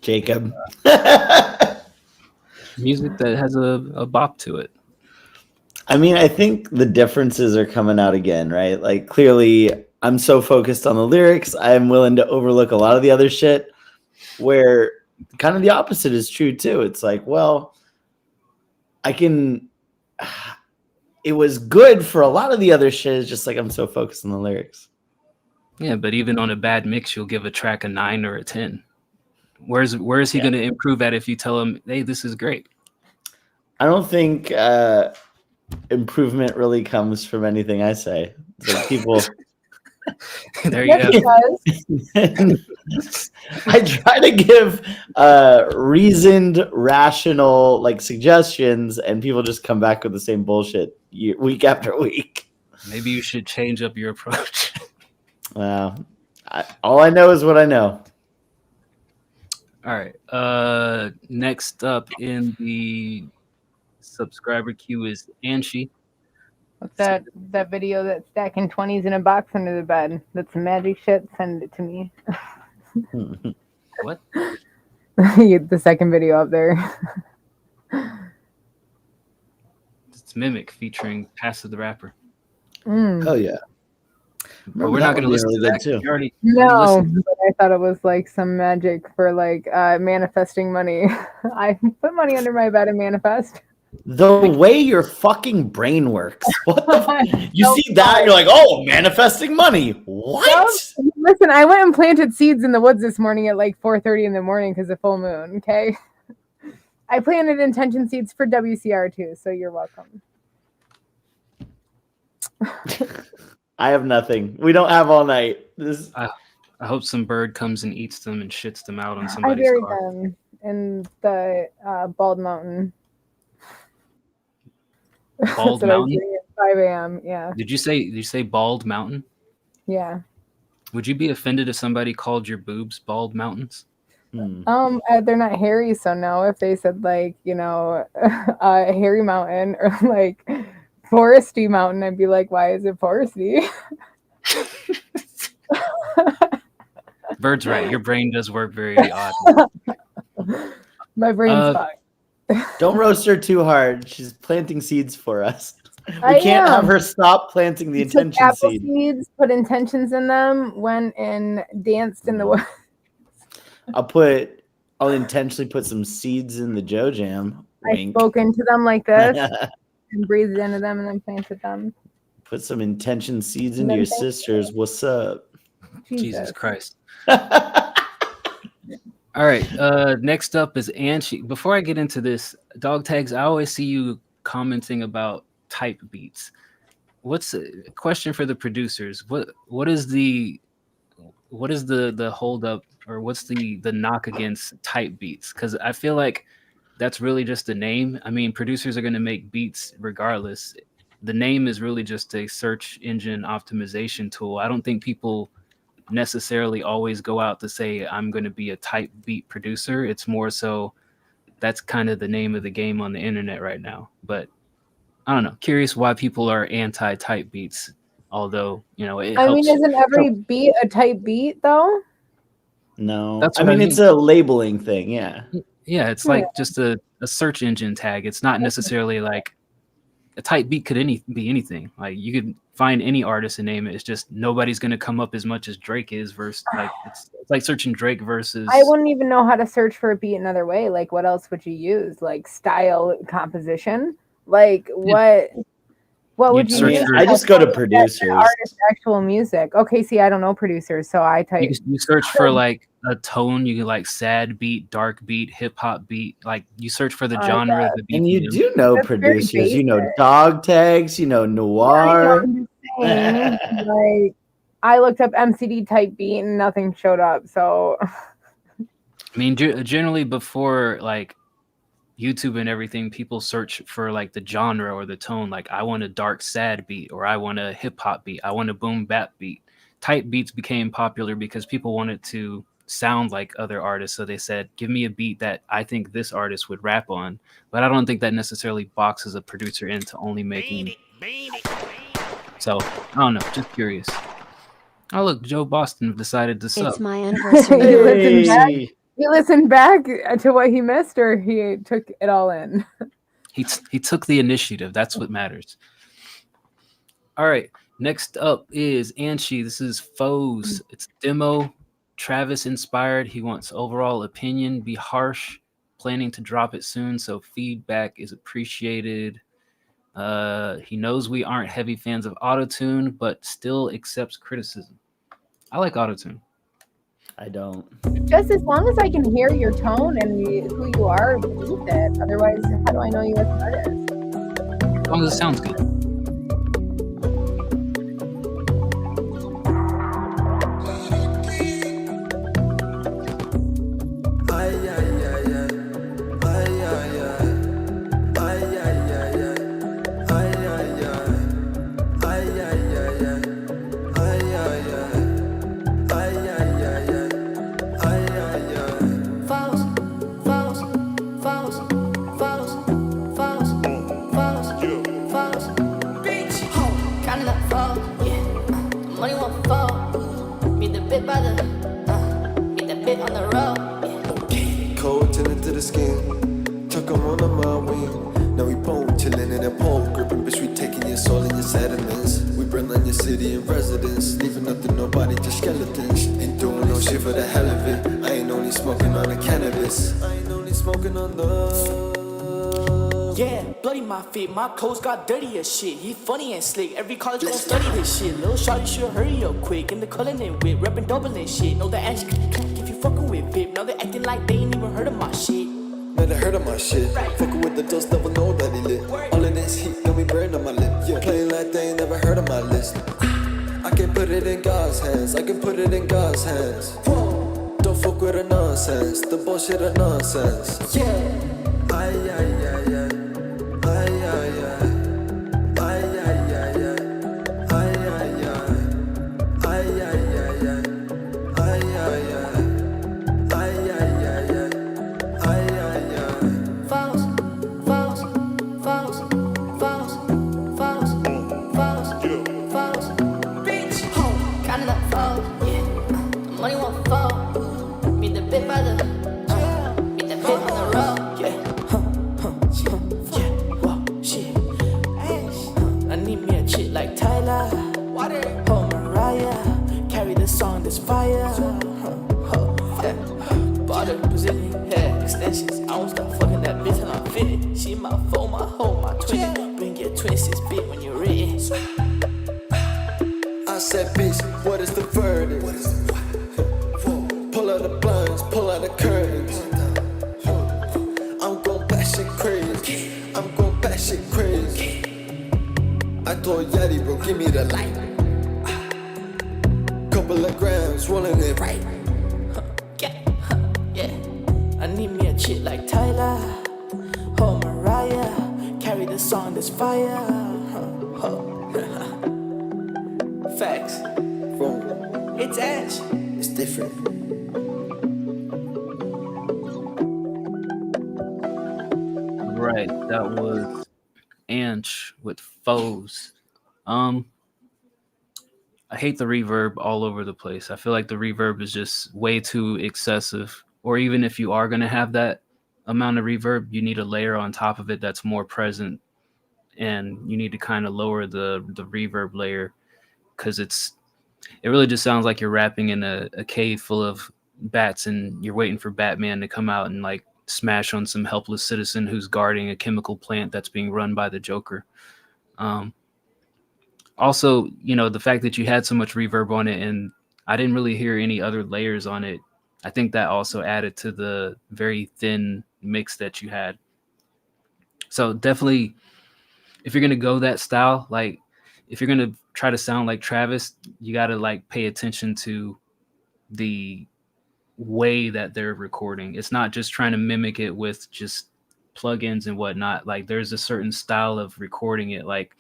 Jacob. Music that has a bop to it. I mean, I think the differences are coming out again, right? Like, clearly, I'm so focused on the lyrics, I'm willing to overlook a lot of the other shit, where kind of the opposite is true too. It's like, well, it was good for a lot of the other shit. It's just like, I'm so focused on the lyrics. Yeah, but even on a bad mix, you'll give a track a 9 or a 10. Where is he going to improve at if you tell him, hey, this is great? I don't think improvement really comes from anything I say. It's like people... There you go. I try to give reasoned, rational, like, suggestions, and people just come back with the same bullshit week after week. Maybe you should change up your approach. All I know is what I know. All right. Next up in the subscriber queue is Anshi. What's that video that's stacking 20s in a box under the bed? That's some magic shit. Send it to me. What? The second video up there. It's Mimic featuring Passive the Rapper. Oh yeah. But we're not going to listen to that. Too. No, but I thought it was like some magic for like manifesting money. I put money under my bed and manifest. The way your fucking brain works. What the you see that, you're like, oh, manifesting money. What? Listen, I went and planted seeds in the woods this morning at like 4:30 in the morning because of full moon. Okay. I planted intention seeds for WCR too, so you're welcome. I have nothing. We don't have all night. I hope some bird comes and eats them and shits them out on I somebody's buried car. them in the Bald Mountain. Bald That's what I was Mountain? doing at 5 a.m. Yeah. Did you say Bald Mountain? Yeah. Would you be offended if somebody called your boobs Bald Mountains? They're not hairy, so no. If they said like, you know, a hairy mountain or like foresty mountain, I'd be like, why is it foresty? Bird's right. Your brain does work very odd. My brain's fucked. Don't roast her too hard. She's planting seeds for us. I We can't have am. her stop planting the We took intention apple seed. seeds, put intentions in them, went and danced in the woods. I'll intentionally put some seeds in the Joe Jam. I Wink. spoke into them like this and breathed into them and then planted them. Put some intention seeds And into then your thank sisters. What's up? Jesus Christ. All right. Next up is Anshi. Before I get into this, dog tags, I always see you commenting about type beats. What's a question for the producers? What is the hold up, or what's the knock against type beats? Because I feel like that's really just a name. I mean, producers are going to make beats regardless. The name is really just a search engine optimization tool. I don't think people necessarily always go out to say I'm going to be a type beat producer. It's more so that's kind of the name of the game on the internet right now. But I don't know, curious why people are anti type beats, although, you know, it I helps. mean, isn't every beat a type beat though? No. That's I what I mean, it's mean. a labeling thing. Yeah. Yeah, it's like just a search engine tag. It's not necessarily like a type beat could be anything. Like you could find any artist and name it. It's just nobody's going to come up as much as Drake is versus like it's like searching Drake versus. I wouldn't even know how to search for a beat another way. Like, what else would you use? Like style, composition. Like what would You'd you search use? for- I just go to That producers. artist actual music. Okay, see, I don't know producers, so I type. You search for like a tone. You can like sad beat, dark beat, hip hop beat. Like you search for the genre of the beat. And you do know That's very producers. You know basic. dog tags. You know noir. I'm just saying, like, I looked up MCD type beat and nothing showed up. So I mean, generally before like YouTube and everything, people search for like the genre or the tone. Like I want a dark sad beat, or I want a hip hop beat, I want a boom bap beat. Type beats became popular because people wanted to sound like other artists. So they said, give me a beat that I think this artist would rap on. But I don't think that necessarily boxes a producer into only making. So I don't know, just curious. Oh look, Joe Boston decided to sub. It's my anniversary. He listened back to what he missed, or he took it all in. He took the initiative. That's what matters. All right. Next up is Anshi. This is Foes. It's demo. Travis inspired. He wants overall opinion. Be harsh. Planning to drop it soon, so feedback is appreciated. He knows we aren't heavy fans of autotune, but still accepts criticism. I like autotune. I don't. Just as long as I can hear your tone and who you are beneath it. Otherwise, how do I know you as an artist? As long as it sounds good. pit on the road. Cold chillin' to the skin. Tuck 'em on my wing. Now we bone chillin' in a pole. Gripping, bitch, we taking your soul and your sediments. We burn on your city in residence. Leaving nothing, nobody, just skeletons. Ain't doing no shit for the hell of it. I ain't only smoking on the cannabis. I ain't only smoking on the. Yeah, bloody my feet, my clothes got dirty as shit. He funny and slick, every college gon' study this shit. Little shawty should hurry up quick, in the culinary whip, reppin' double and shit. Know the action if you fucking with Pip. Now they acting like they ain't even heard of my shit. Never heard of my shit. Fucking with the dust, devil know that he lit. All of this heat got me burning on my lip. Yeah, playing like they ain't never heard of my list. I can put it in God's hands. I can put it in God's hands. Don't fuck with the nonsense. The bullshit of nonsense. Yeah. Ay, ay, ay, ay. Ay, ay, ay. Ay, ay, ay, ay. Ay, ay, ay. Ay, ay, ay, ay. Ay, ay, ay. Ay, ay, ay, ay. Ay, ay, ay. False, false, false, false, false, false, false. Bitch, counting up false, yeah. The money won't fall. Meet the bit by the, meet the pit on the road. I need me a chick like Tyler. Oh, Mariah. Carry the song that's fire. Bought a Brazilian hair extensions. I won't stop fucking that bitch till I'm fitted. She my phone, my hoe, my 20. Bring your 26 bit when you're ready. I said, bitch, what is the verdict? Pull out the blinds, pull out the curtains. I'm gon' batshit crazy. I'm gon' batshit crazy. I told Yachty, bro, give me the light. Couple of grams, rolling it right. Yeah, I need me a chick like Tyler. Oh, Mariah. Carry the song that's fire. Facts. Bro, It's Ash. it's different. Right, that was Anch with Foes. I hate the reverb all over the place. I feel like the reverb is just way too excessive. Or even if you are going to have that amount of reverb, you need a layer on top of it that's more present, and you need to kind of lower the reverb layer, because it really just sounds like you're rapping in a cave full of bats and you're waiting for Batman to come out and like smash on some helpless citizen who's guarding a chemical plant that's being run by the Joker. Also, you know, the fact that you had so much reverb on it and I didn't really hear any other layers on it, I think that also added to the very thin mix that you had. So definitely, if you're going to go that style, like if you're going to try to sound like Travis, you got to like pay attention to the way that they're recording. It's not just trying to mimic it with just plugins and whatnot. Like there's a certain style of recording it. Like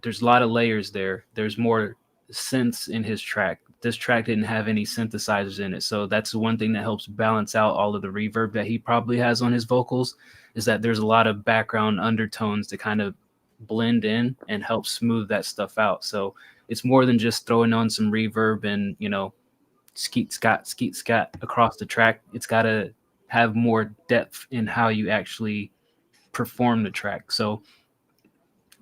there's a lot of layers there. There's more synths in his track. This track didn't have any synthesizers in it. So that's one thing that helps balance out all of the reverb that he probably has on his vocals, is that there's a lot of background undertones to kind of blend in and help smooth that stuff out. So it's more than just throwing on some reverb and, you know, skeet scat across the track. It's got to have more depth in how you actually perform the track. So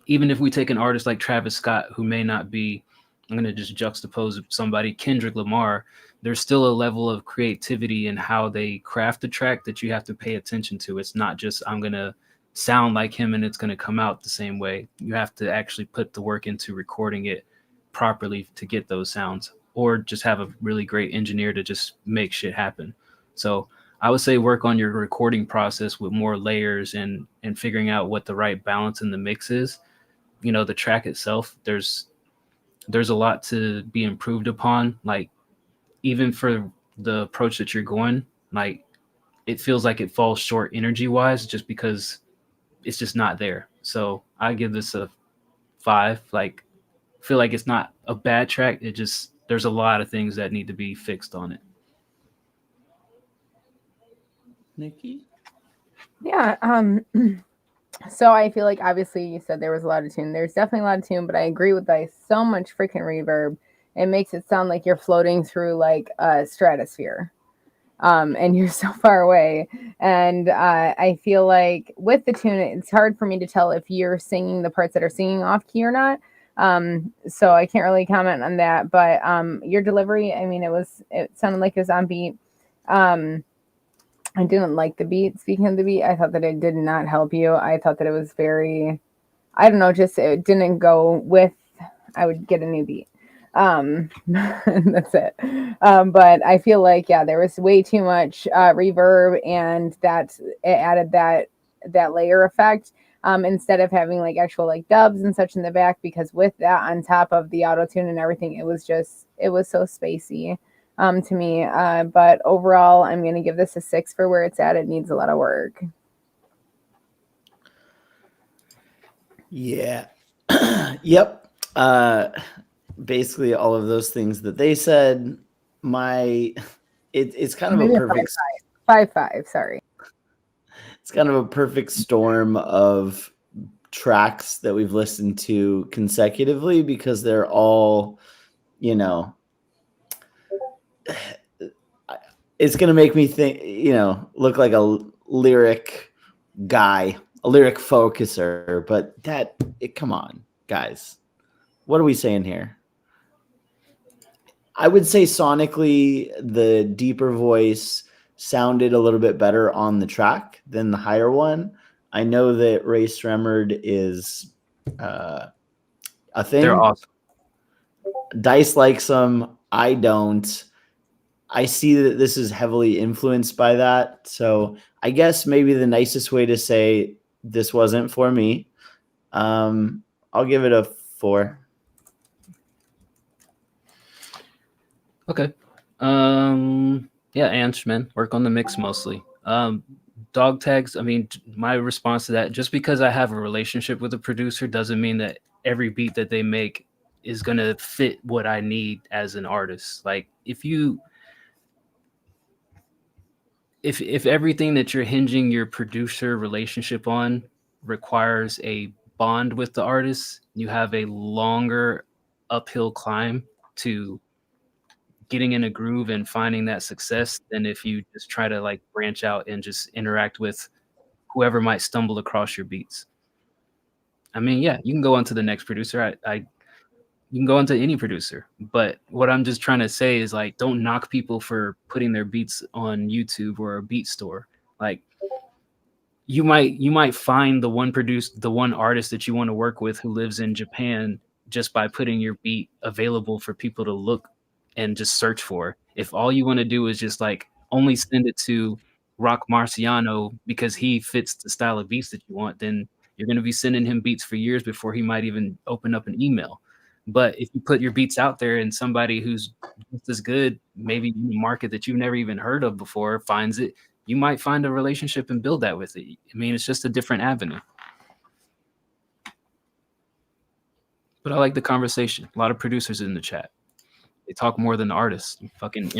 even if we take an artist like Travis Scott, who may not be, I'm going to just juxtapose somebody, Kendrick Lamar, there's still a level of creativity in how they craft the track that you have to pay attention to. It's not just, I'm going to sound like him and it's going to come out the same way. You have to actually put the work into recording it properly to get those sounds, or just have a really great engineer to just make shit happen. So I would say work on your recording process with more layers and figuring out what the right balance in the mix is. You know, the track itself, there's a lot to be improved upon. Like even for the approach that you're going, like it feels like it falls short energy wise just because it's just not there. So I give this a 5. Like feel like it's not a bad track. It just, there's a lot of things that need to be fixed on it. Nikki? Yeah. So I feel like obviously you said there was a lot of tune. There's definitely a lot of tune, but I agree with like so much freaking reverb. it makes it sound like you're floating through like a stratosphere. And you're so far away. And I feel like with the tune, it's hard for me to tell if you're singing the parts that are singing off key or not. So I can't really comment on that. But your delivery, I mean, it sounded like it was on beat. I didn't like the beat. Speaking of the beat, I thought that it did not help you. I thought that it was very, I don't know, just it didn't go with. I would get a new beat. That's it. But I feel like, yeah, there was way too much reverb, and that it added that layer effect instead of having like actual like dubs and such in the back, because with that on top of the auto tune and everything, it was so spacey to me. But overall, I'm going to give this a 6 for where it's at. It needs a lot of work. Yeah. Yep. Basically all of those things that they said. It's kind of Maybe a perfect 5.5. Sorry. It's kind of a perfect storm of tracks that we've listened to consecutively, because they're all, you know, it's going to make me think, look like a lyric guy, a lyric focuser, but come on, guys. What are we saying here? I would say sonically, the deeper voice sounded a little bit better on the track than the higher one. I know that Ray Stremmerd is a thing. They're awesome. Dice likes them. I don't. I see that this is heavily influenced by that. So I guess maybe the nicest way to say this wasn't for me, I'll give it a 4. Okay. Yeah, Anchman, work on the mix mostly. Dog tags, I mean, my response to that, just because I have a relationship with a producer doesn't mean that every beat that they make is going to fit what I need as an artist. Like if everything that you're hinging your producer relationship on requires a bond with the artist, you have a longer uphill climb to getting in a groove and finding that success than if you just try to like branch out and just interact with whoever might stumble across your beats. I mean, yeah, you can go on to the next producer. You can go into any producer, but what I'm just trying to say is like, don't knock people for putting their beats on YouTube or a beat store. Like you might find the one artist that you want to work with who lives in Japan just by putting your beat available for people to look and just search for. If all you want to do is just like only send it to Rock Marciano because he fits the style of beats that you want, then you're going to be sending him beats for years before he might even open up an email. But if you put your beats out there and somebody who's just as good, maybe in a market that you've never even heard of before, finds it, you might find a relationship and build that with it. I mean, it's just a different avenue. But I like the conversation. A lot of producers in the chat. They talk more than the artists. Fucking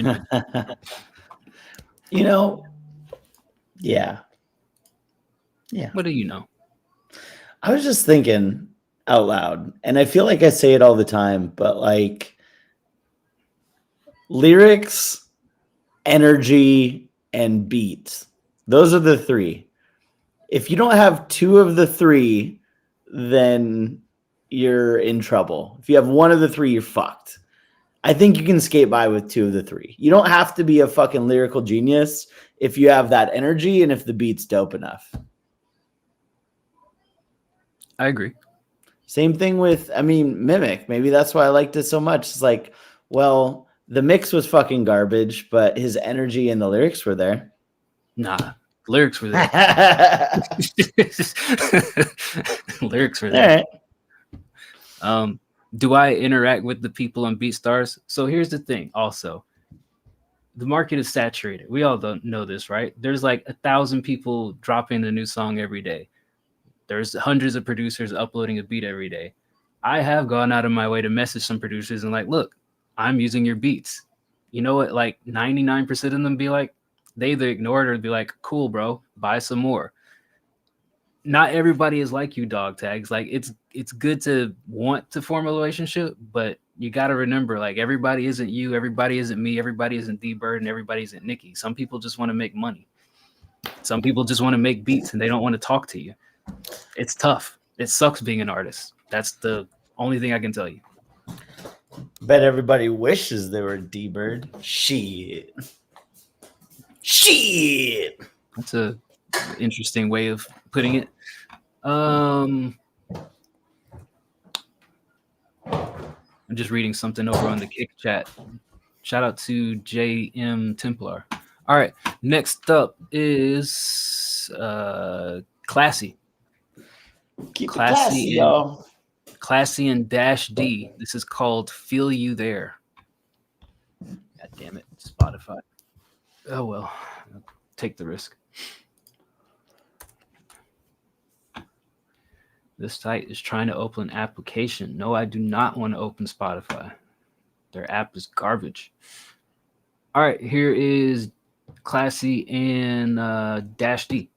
Yeah. What do you know? I was just thinking out loud, and I feel like I say it all the time, but like lyrics, energy, and beat. Those are the 3. If you don't have 2 of the 3, then you're in trouble. If you have 1 of the 3, you're fucked. I think you can skate by with 2 of the 3. You don't have to be a fucking lyrical genius if you have that energy and if the beat's dope enough. I agree. Same thing with, Mimic. Maybe that's why I liked it so much. It's like, well, the mix was fucking garbage, but his energy and the lyrics were there. Nah, lyrics were there. Lyrics were there. All right. Do I interact with the people on BeatStars? So here's the thing. Also, the market is saturated. We all don't know this, right? There's like 1,000 people dropping a new song every day. There's hundreds of producers uploading a beat every day. I have gone out of my way to message some producers and like, look, I'm using your beats. You know what? Like 99% of them be like, they either ignore it or be like, cool, bro, buy some more. Not everybody is like you, dog tags. Like it's good to want to form a relationship, but you got to remember, like, everybody isn't you, everybody isn't me, everybody isn't D Bird, and everybody isn't Nikki. Some people just want to make money. Some people just want to make beats and they don't want to talk to you. It's tough. It sucks being an artist. That's the only thing I can tell you. Bet everybody wishes they were D Bird. Shit. That's a interesting way of putting it. I'm just reading something over on the Kick chat. Shout out to JM Templar. All right, next up is Classy. Keep classy, y'all. Classy and Dash D. This is called Feel You There. God damn it, Spotify. Oh well, I'll take the risk. This site is trying to open an application. No, I do not want to open Spotify. Their app is garbage. All right, here is Classy and Dash D.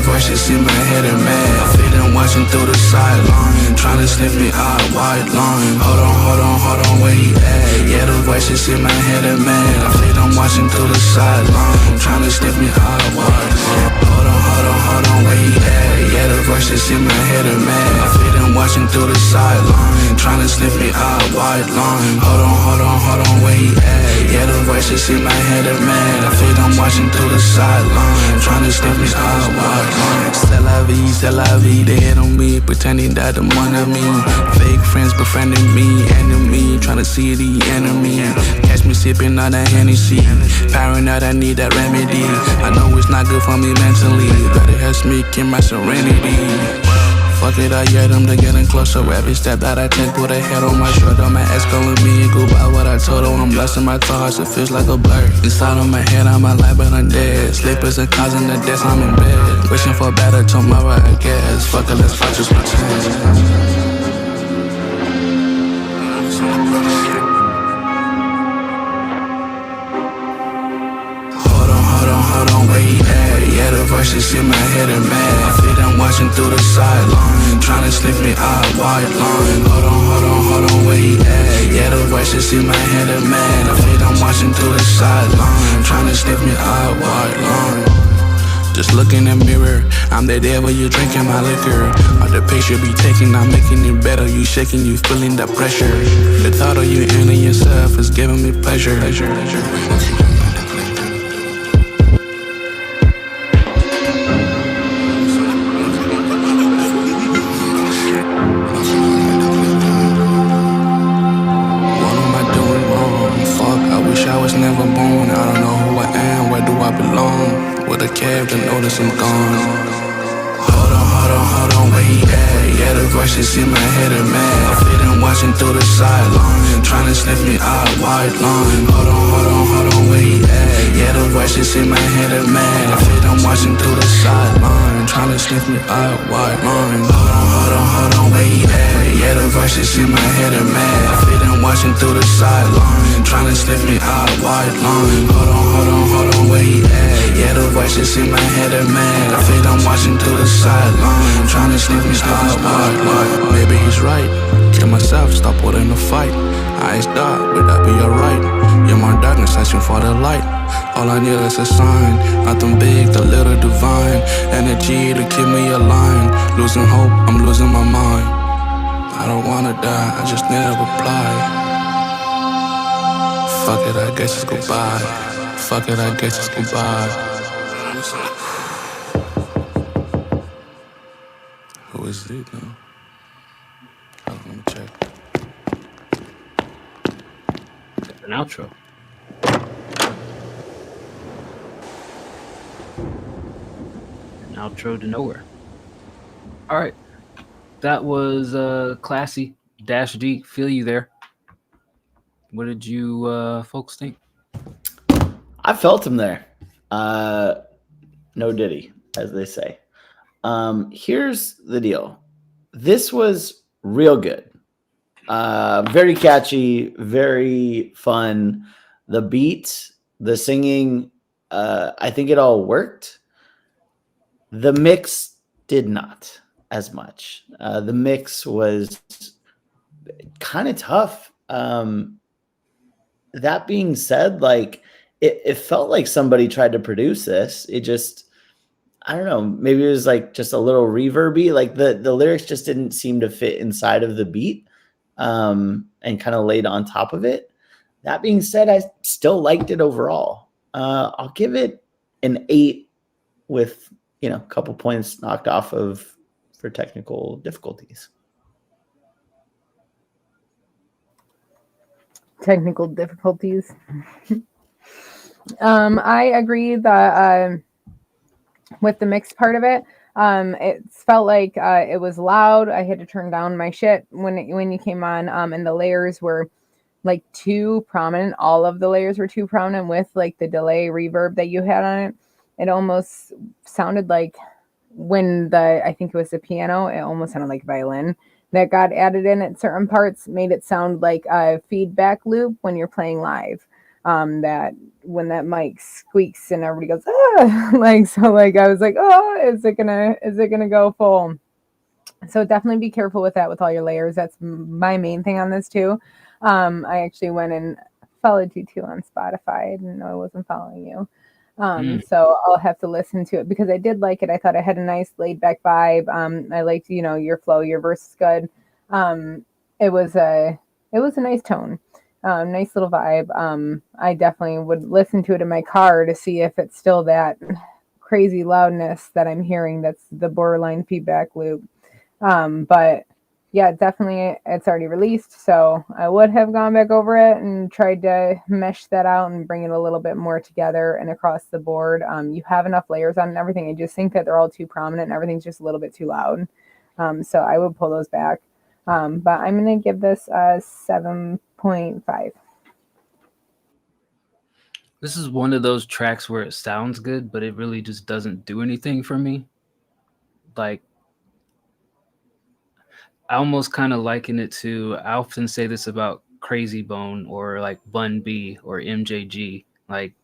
Voices in my head are mad. I feel them watching through the sideline, trying to sniff me out, white line. Hold on, where he at? Yeah, the voices in my head are mad. I feel them watching through the sideline, trying to sniff me out, white line. Hold on, where he at? Yeah, the voices in my head are mad. I feel them watching through the sideline, trying to sniff me out, white line. Hold on, where he at? Yeah, the voices in my head are mad. I feel them watching through the sideline, trying to sniff me out, white line. C'est la vie, they hate on me, pretending that the one of me. Fake friends befriending me, enemy, trying to see the enemy. Catch me sipping on that Hennessy, paranoid, I need that remedy. I know it's not good for me mentally, but it helps me keep my serenity. Fuck it, I get them, they getting closer. Every step that I take, put a head on my shoulder. My ex calling me and goodbye what I told her. I'm blessing my thoughts, it feels like a blur. Inside of my head, I'm alive but I'm dead. Sleepers are causing the death, I'm in bed. Wishing for better tomorrow, I guess. Fuck it, let's fight, just pretend. Hold on, where he at? Yeah, the voices in my head are mad. I feel them watching through the sideline, trying to sniff me out, white line. Hold on, where he at? Yeah, the voices in my head are mad. I feel them watching through the sideline, trying to sniff me out, white line. Just look in the mirror, I'm the devil, you drinking my liquor. All the pace you be taking, I'm making it better. You shaking, you feeling the pressure. The thought of you ending yourself is giving me pleasure. Never born, I don't know who I am, where do I belong? With a cab to notice I'm gone. Hold on, where he at? Yeah, the voices in my head are mad. I feel them watching through the sideline, trying to sniff me out, white line. Hold on, where he at? Yeah, the voices in my head are mad. I feel them watching through the sideline, trying to sniff me out, white line. Hold on, where he at? Yeah, the voices in my head are mad. I feel them watching through the sideline, trying to sniff me out, white line. Hold on, where he at? Yeah, the voices in my head are mad. I feel them watching through the sideline, trying to sniff me out, white line. Maybe he's right, kill myself, stop putting the fight. Eyes dark, but that be alright. You're my darkness, searching for the light. All I need is a sign, nothing big, the little divine. Energy to keep me aligned. Losing hope, I'm losing my mind. I don't wanna die, I just need a reply. Fuck it, I guess it's goodbye. Fuck it, I guess it's goodbye. Who is it now? Let me check. An outro. An outro to nowhere. All right. That was Classy Dash D. Feel You There. What did you folks think? I felt him there. No diddy, as they say. Here's the deal. This was real good. Very catchy, very fun. The beat, the singing, I think it all worked. The mix did not as much. The mix was kind of tough. That being said, like it felt like somebody tried to produce this. It just, I don't know, maybe it was like just a little reverby. Like the lyrics just didn't seem to fit inside of the beat, and kind of laid on top of it. That being said, I still liked it overall. I'll give it an 8 with, a couple points knocked off of for technical difficulties. Technical difficulties. I agree that with the mixed part of it, it felt like it was loud. I had to turn down my shit when you came on, and the layers were like too prominent. All of the layers were too prominent with like the delay reverb that you had on it. It almost sounded like when I think it was the piano, it almost sounded like violin that got added in at certain parts, made it sound like a feedback loop when you're playing live. That when that mic squeaks and everybody goes, ah, like, so like, I was like, oh, is it gonna go full? So definitely be careful with that with all your layers. That's my main thing on this too. I actually went and followed you too on Spotify. I didn't know I wasn't following you. So I'll have to listen to it because I did like it. I thought it had a nice laid back vibe. I liked, your flow, your verse is good. It was a nice tone, nice little vibe. I definitely would listen to it in my car to see if it's still that crazy loudness that I'm hearing. That's the borderline feedback loop. But yeah, definitely it's already released. So I would have gone back over it and tried to mesh that out and bring it a little bit more together and across the board. You have enough layers on and everything. I just think that they're all too prominent and everything's just a little bit too loud. So I would pull those back. But I'm going to give this a 7.5. This is one of those tracks where it sounds good, but it really just doesn't do anything for me. Like, I almost kind of liken it to, I often say this about Crazy Bone or like Bun B or MJG. Like,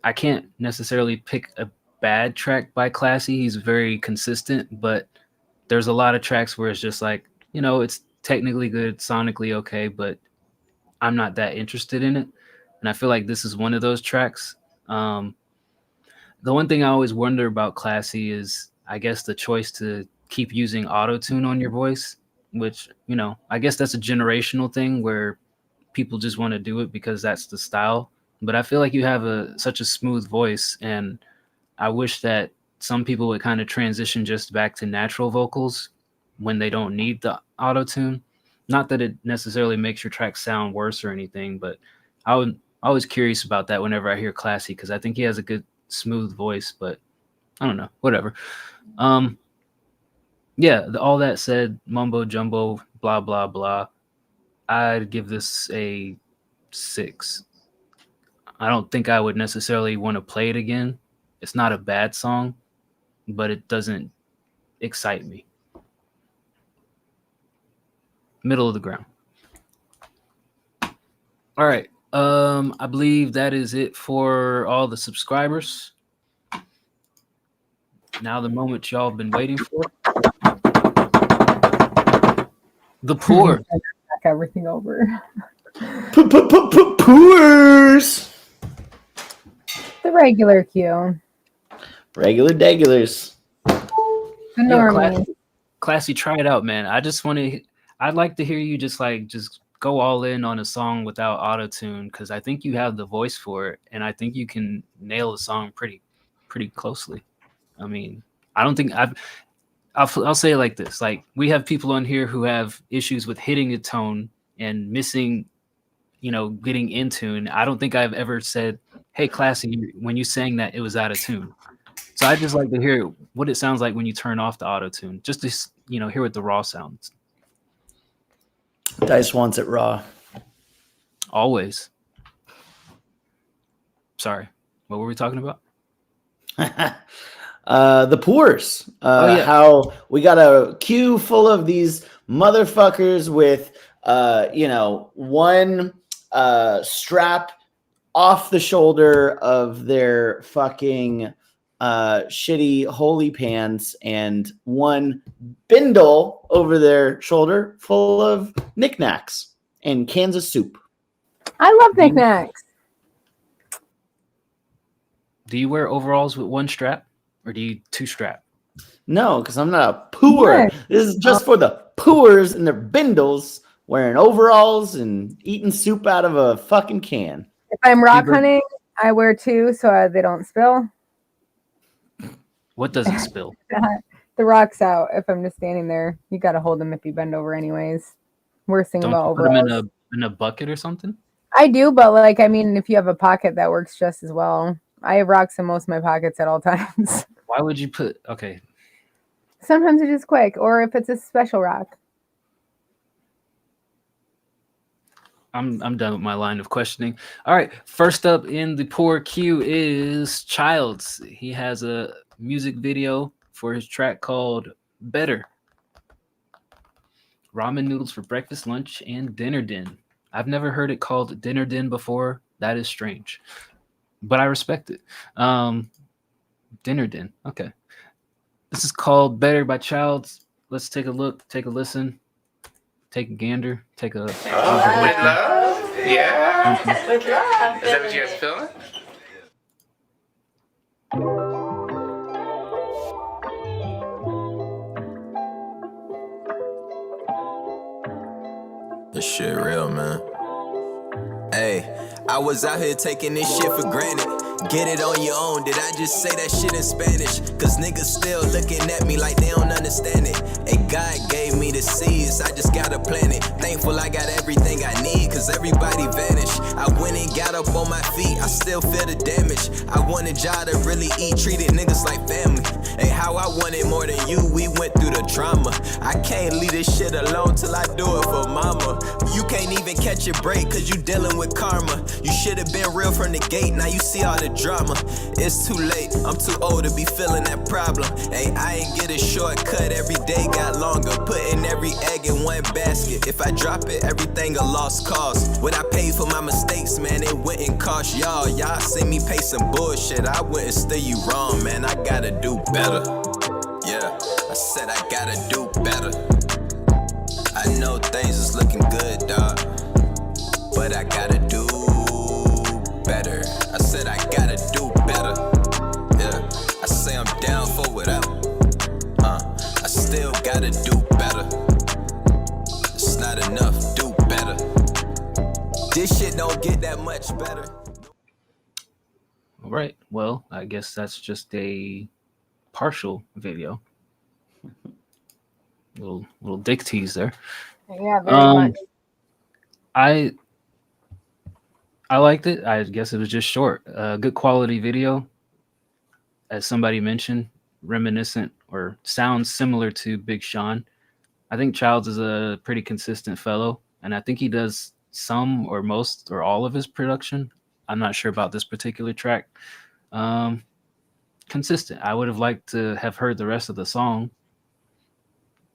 I can't necessarily pick a bad track by Classy. He's very consistent, but there's a lot of tracks where it's just like, it's technically good, sonically okay, but I'm not that interested in it. And I feel like this is one of those tracks. The one thing I always wonder about Classy is, I guess, the choice to keep using auto-tune on your voice, which, I guess that's a generational thing where people just want to do it because that's the style. But I feel like you have such a smooth voice, and I wish that some people would kind of transition just back to natural vocals when they don't need the auto-tune. Not that it necessarily makes your track sound worse or anything, but I was curious about that whenever I hear Classy, because I think he has a good smooth voice, but I don't know, whatever. Yeah, all that said, mumbo jumbo, blah, blah, blah. I'd give this a 6. I don't think I would necessarily want to play it again. It's not a bad song, but it doesn't excite me. Middle of the ground. All right. I believe that is it for all the subscribers. Now the moment y'all have been waiting for. The pour. Back everything over. Pours. The regular queue. Regular degulars. The normies. Classy, try it out, man. I'd like to hear you just go all in on a song without auto-tune, because I think you have the voice for it, and I think you can nail the song pretty closely. I mean, I don't think I'll say it like this. Like, we have people on here who have issues with hitting a tone and missing, getting in tune. I don't think I've ever said, hey, Classy, when you sang that, it was out of tune. So I'd just like to hear what it sounds like when you turn off the auto-tune, just to, hear what the raw sounds. Dice wants it raw. Always. Sorry, what were we talking about? The Poors. Oh, yeah. How we got a queue full of these motherfuckers with, one strap off the shoulder of their fucking shitty holy pants and one bindle over their shoulder full of knickknacks and cans of soup. I love knickknacks. Do you wear overalls with one strap, or do you two strap? No, because I'm not a poor. This is just for the poors and their bindles wearing overalls and eating soup out of a fucking can. If I'm rock hunting, I wear two so they don't spill. What doesn't spill? The rock's out. If I'm just standing there, you got to hold them if you bend over anyways. Worst thing Don't about you put them overalls. in a bucket or something? I do, but if you have a pocket, that works just as well. I have rocks in most of my pockets at all times. Why would you put? Okay. Sometimes it's just quick, or if it's a special rock. I'm done with my line of questioning. All right, first up in the poor queue is Childs. He has a music video for his track called Better. Ramen noodles for breakfast, lunch, and dinner din. I've never heard it called dinner din before. That is strange, but I respect it. Dinner din. Okay. This is called Better by Childs. Let's take a look, take a listen, take a gander, take a... with love? Yeah. With love. Is that what you guys feeling? This shit real, man. Hey, I was out here taking this shit for granted. Get it on your own, did I just say that shit in Spanish? Cause niggas still looking at me like they don't understand it. Hey, God gave me the seeds, I just gotta plant it. Thankful I got everything I need, cause everybody vanished. I went and got up on my feet, I still feel the damage. I wanted y'all to really eat, treated niggas like family. Hey, how I wanted more than you, we went through the trauma. I can't leave this shit alone till I do it for mama. You can't even catch a break, cause you dealing with karma. You should've been real from the gate, now you see all the drama. It's too late, I'm too old to be feeling that problem. Hey, I ain't get a shortcut, every day got longer. Putting every egg in one basket. If I drop it, everything a lost cause. What I paid for my mistakes, man, it wouldn't cost y'all. Y'all see me pay some bullshit, I wouldn't steer you wrong, man. I gotta do better. Yeah, I said I gotta do better. I know things is looking good, dog, but I gotta do better. I said I gotta do better. Yeah, I say I'm down for whatever. I still gotta do better. It's not enough, do better. This shit don't get that much better. All right, well, I guess that's just a partial video. Little dick tease there. Yeah, very much. I liked it. I guess it was just short. Good quality video. As somebody mentioned, reminiscent or sounds similar to Big Sean. I think Childs is a pretty consistent fellow, and I think he does some or most or all of his production. I'm not sure about this particular track. Consistent. I would have liked to have heard the rest of the song.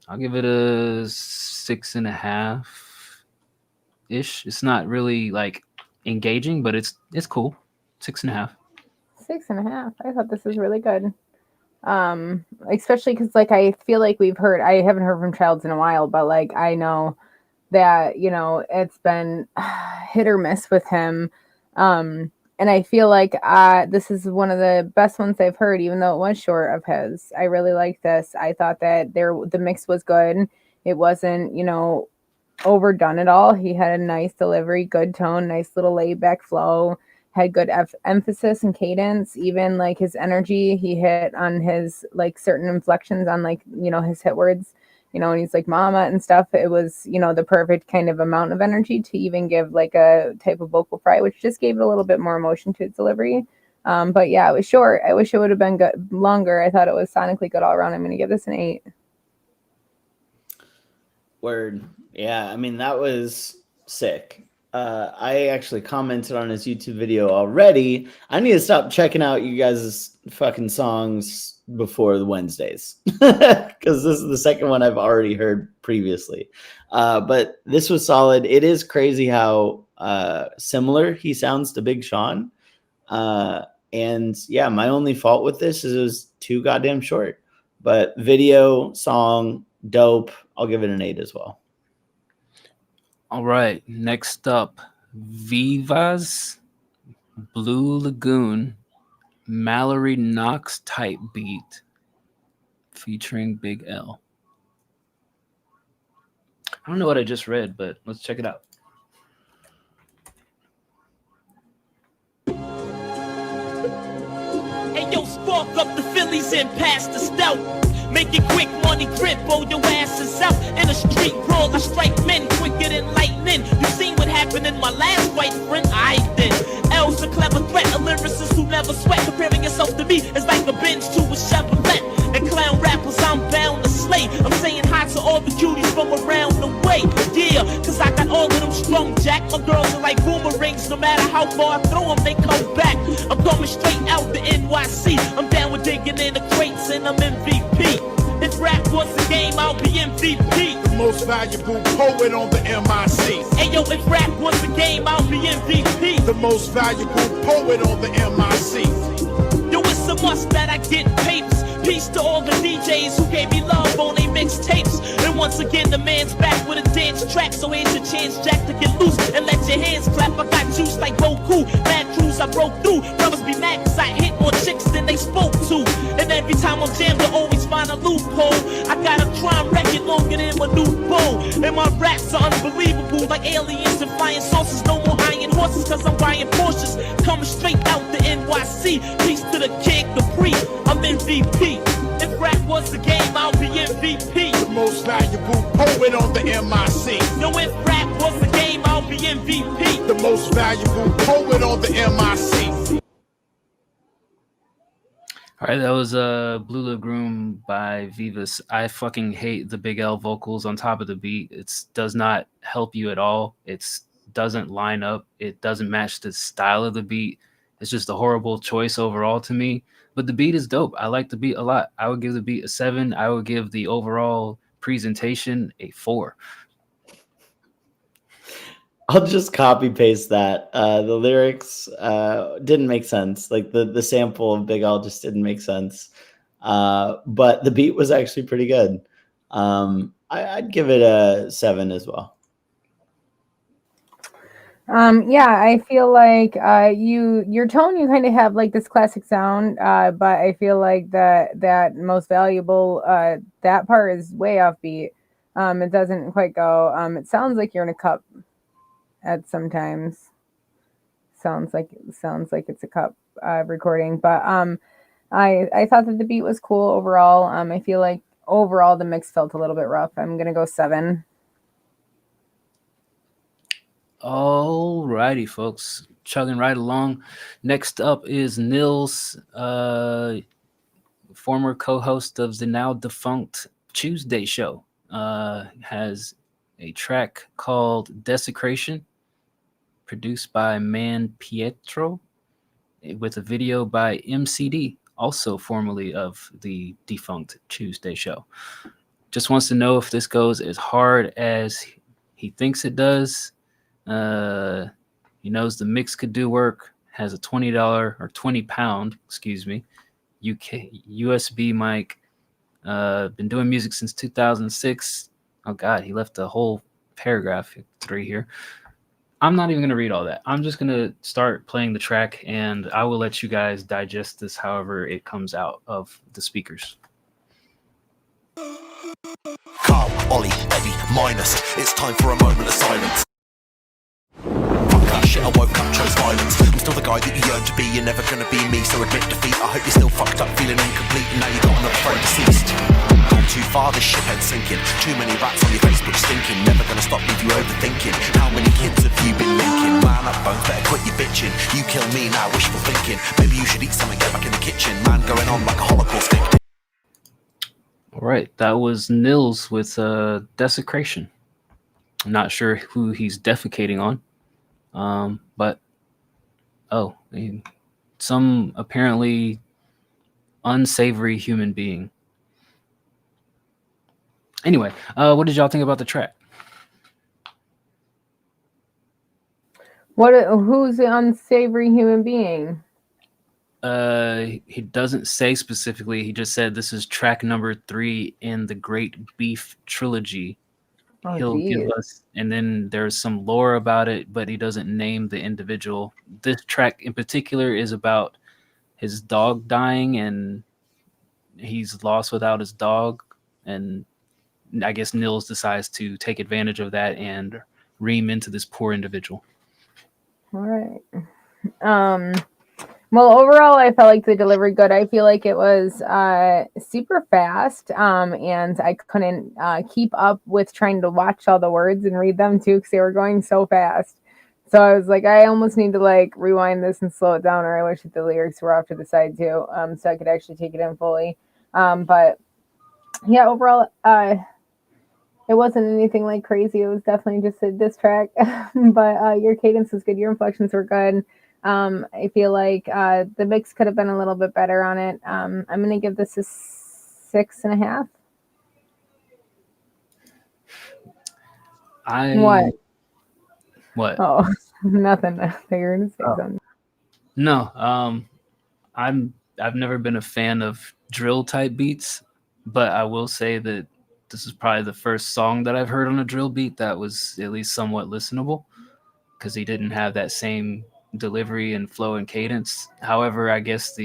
I'll give it a 6.5 ish. It's not really like engaging, but it's cool. 6.5. 6.5. I thought this was really good. Especially because I feel like I haven't heard from Childs in a while, but I know that it's been hit or miss with him. And I feel like this is one of the best ones I've heard, even though it was short of his. I really like this. I thought that the mix was good. It wasn't, overdone at all. He had a nice delivery, good tone, nice little laid back flow, had good emphasis and cadence. Even his energy, he hit on his certain inflections on his hit words. And he's like mama and stuff. It was, the perfect kind of amount of energy to even give a type of vocal fry, which just gave it a little bit more emotion to its delivery. But yeah, it was short. I wish it would have been good longer. I thought it was sonically good all around. I'm going to give this an 8. Word. Yeah, I mean, that was sick. I actually commented on his YouTube video already. I need to stop checking out you guys' fucking songs before the Wednesdays because this is the second one I've already heard previously. But this was solid. It is crazy how similar he sounds to Big Sean. And yeah, my only fault with this is it was too goddamn short. But video, song, dope. I'll give it an 8 as well. All right, next up, Viva's Blue Lagoon Mallory Knox type beat featuring Big L. I don't know what I just read, but let's check it out. Hey yo, spark up the Phillies and pass the stout. Make it quick, money grip, blow your asses out. In a street brawl, I strike men quicker than lightning. You seen what happened in my last white friend? I did. L's a clever threat, a lyricist who never sweat. Comparing yourself to me is like a bench to a Chevrolet. And clown rappers, I'm bound to slay. I'm saying hi to all the cuties from around the way. Yeah, cause I got all of them strung, Jack. My girls are like boomerangs, no matter how far I throw them, they come back. I'm coming straight out the NYC. I'm down with digging in the crates and I'm MVP. If rap was a game, I'll be MVP. The most valuable poet on the MIC. Hey yo, if rap was a game, I'll be MVP. The most valuable poet on the MIC. Yo, it's a must that I get papers. Peace to all the DJs who gave me love on their mixtapes. And once again, the man's back with a dance track. So here's your chance, Jack, to get loose and let your hands clap. I got juice like Goku. Mad crews I broke through. Brothers be mad cause I hit more chicks than they spoke to. And every time I'm jammed, I always find a loophole. I got a crime record longer than my new bow. And my raps are unbelievable, like aliens and flying saucers. No more iron horses cause I'm buying Porsches. Coming straight out the NYC. Peace to the Kid Capri. I'm MVP. If rap was a game, I'll be MVP. The most valuable poet on the MIC. No, if rap was a game, I'll be MVP. The most valuable poet on the MIC. All right, that was Blue Lagoon by Vivas. I fucking hate the Big L vocals on top of the beat. It does not help you at all. It doesn't line up. It doesn't match the style of the beat. It's just a horrible choice overall to me. But the beat is dope. I like the beat a lot. I would give the beat a 7. I would give the overall presentation a 4. I'll just copy paste that. The lyrics didn't make sense. Like the sample of Big L just didn't make sense. But the beat was actually pretty good. I'd give it a 7 as well. Yeah, I feel like your tone, you kind of have like this classic sound, but I feel like that most valuable, that part is way offbeat. It doesn't quite go. It sounds like you're in a cup at sometimes. Sounds like it's a cup recording, but I thought that the beat was cool overall. I feel like overall the mix felt a little bit rough. I'm gonna go 7. All righty, folks. Chugging right along. Next up is Nils, former co-host of the now defunct Tuesday show. Has a track called Desecration, produced by Man Pietro, with a video by MCD, also formerly of the defunct Tuesday show. Just wants to know if this goes as hard as he thinks it does. He knows the mix could do work, has a $20 or 20 pound, excuse me, UK USB mic, been doing music since 2006. Oh God, he left a whole paragraph 3 here. I'm not even going to read all that. I'm just going to start playing the track and I will let you guys digest this however it comes out of the speakers. Carl, Ollie, Eddie, Minus. It's time for a moment of silence. Shit, I woke up, chose violence. I'm still the guy that you yearn to be. You're never gonna be me, so admit defeat. I hope you're still fucked up, feeling incomplete. And now you got another friend deceased. Gone too far, this shiphead sinking. Too many rats on your Facebook stinking. Never gonna stop, leave you overthinking. How many kids have you been linking? Man up, bones, better quit your bitching. You kill me, now wishful thinking. Maybe you should eat something, get back in the kitchen. Man going on like a Holocaust victim. All right, that was Nils with Desecration. I'm not sure who he's defecating on. But some apparently unsavory human being. Anyway, what did y'all think about the track? Who's the unsavory human being? He doesn't say specifically. He just said this is track number 3 in the Great Beef trilogy. Oh, He'll give geez. us, and then there's some lore about it, but he doesn't name the individual. This track in particular is about his dog dying, and he's lost without his dog, and I guess Nils decides to take advantage of that and ream into this poor individual. All right. Well, overall, I felt like the delivery good. I feel like it was super fast, and I couldn't keep up with trying to watch all the words and read them too because they were going so fast. So I was like, I almost need to like rewind this and slow it down, or I wish that the lyrics were off to the side too, so I could actually take it in fully. But yeah, overall, it wasn't anything like crazy. It was definitely just a diss track. But your cadence was good. Your inflections were good. I feel like the mix could have been a little bit better on it. I'm going to give this a 6.5. What? Oh, nothing. You're going to say something. No, I've never been a fan of drill type beats, but I will say that this is probably the first song that I've heard on a drill beat that was at least somewhat listenable, because he didn't have that same delivery and flow and cadence. However, I guess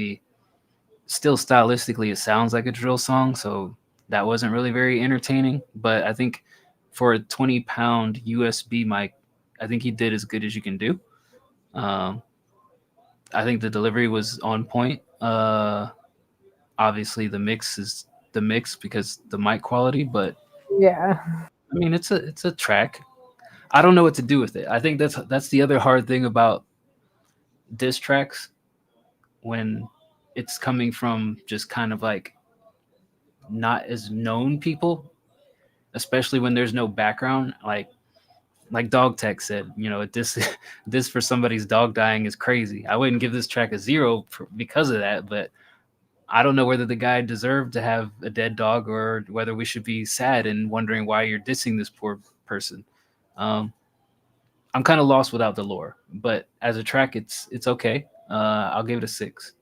still stylistically it sounds like a drill song, so that wasn't really very entertaining. But I think for a 20-pound USB mic, I think he did as good as you can do. I think the delivery was on point. Obviously the mix is the mix because the mic quality, but yeah, I mean it's a track. I don't know what to do with it. I think that's the other hard thing about diss tracks, when it's coming from just kind of like not as known people, especially when there's no background. Like Dog Tech said, this this for somebody's dog dying is crazy. I wouldn't give this track a 0 because of that, but I don't know whether the guy deserved to have a dead dog or whether we should be sad and wondering why you're dissing this poor person. I'm kind of lost without the lore, but as a track, it's okay. I'll give it a 6.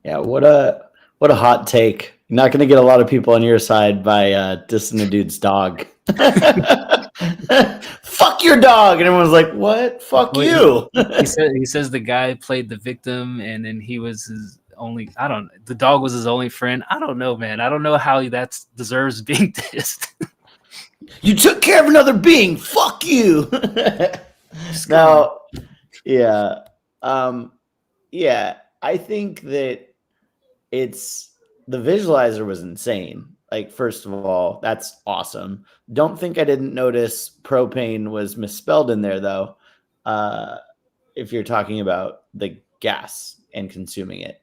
Yeah, what a hot take. You're not going to get a lot of people on your side by dissing a dude's dog. Fuck your dog, and everyone's like, "What? Fuck you." He says the guy played the victim, and then he was his only. I don't. The dog was his only friend. I don't know, man. I don't know how that deserves being dissed. You took care of another being. Fuck you. Now, yeah, yeah. I think that it's the visualizer was insane. Like, first of all, that's awesome. Don't think I didn't notice propane was misspelled in there, though. If you're talking about the gas and consuming it,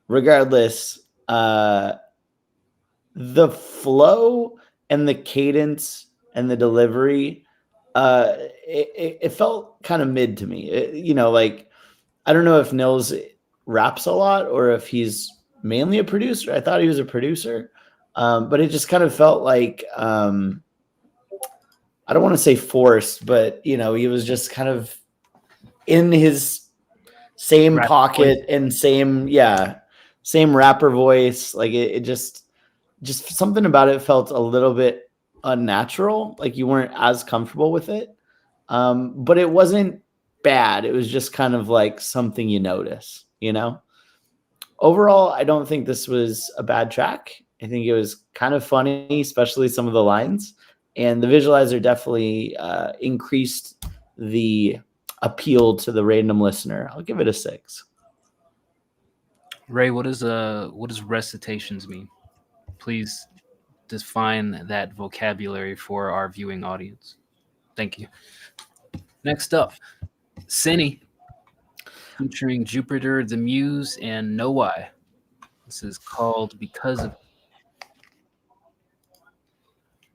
regardless, the flow and the cadence and the delivery, it felt kind of mid to me. Like, I don't know if Nils raps a lot or if he's mainly a producer. I thought he was a producer, but it just kind of felt like, I don't want to say forced, but he was just kind of in his same rap pocket voice. And same rapper voice. Like it just something about it felt a little bit unnatural. Like you weren't as comfortable with it. But it wasn't bad. It was just kind of like something you notice, Overall, I don't think this was a bad track. I think it was kind of funny, especially some of the lines. And the visualizer definitely increased the appeal to the random listener. I'll give it a 6. Ray, what does recitations mean? Please define that vocabulary for our viewing audience. Thank you. Next up, Cinny, featuring Jupiter the Muse and Know Why. This is called Because of...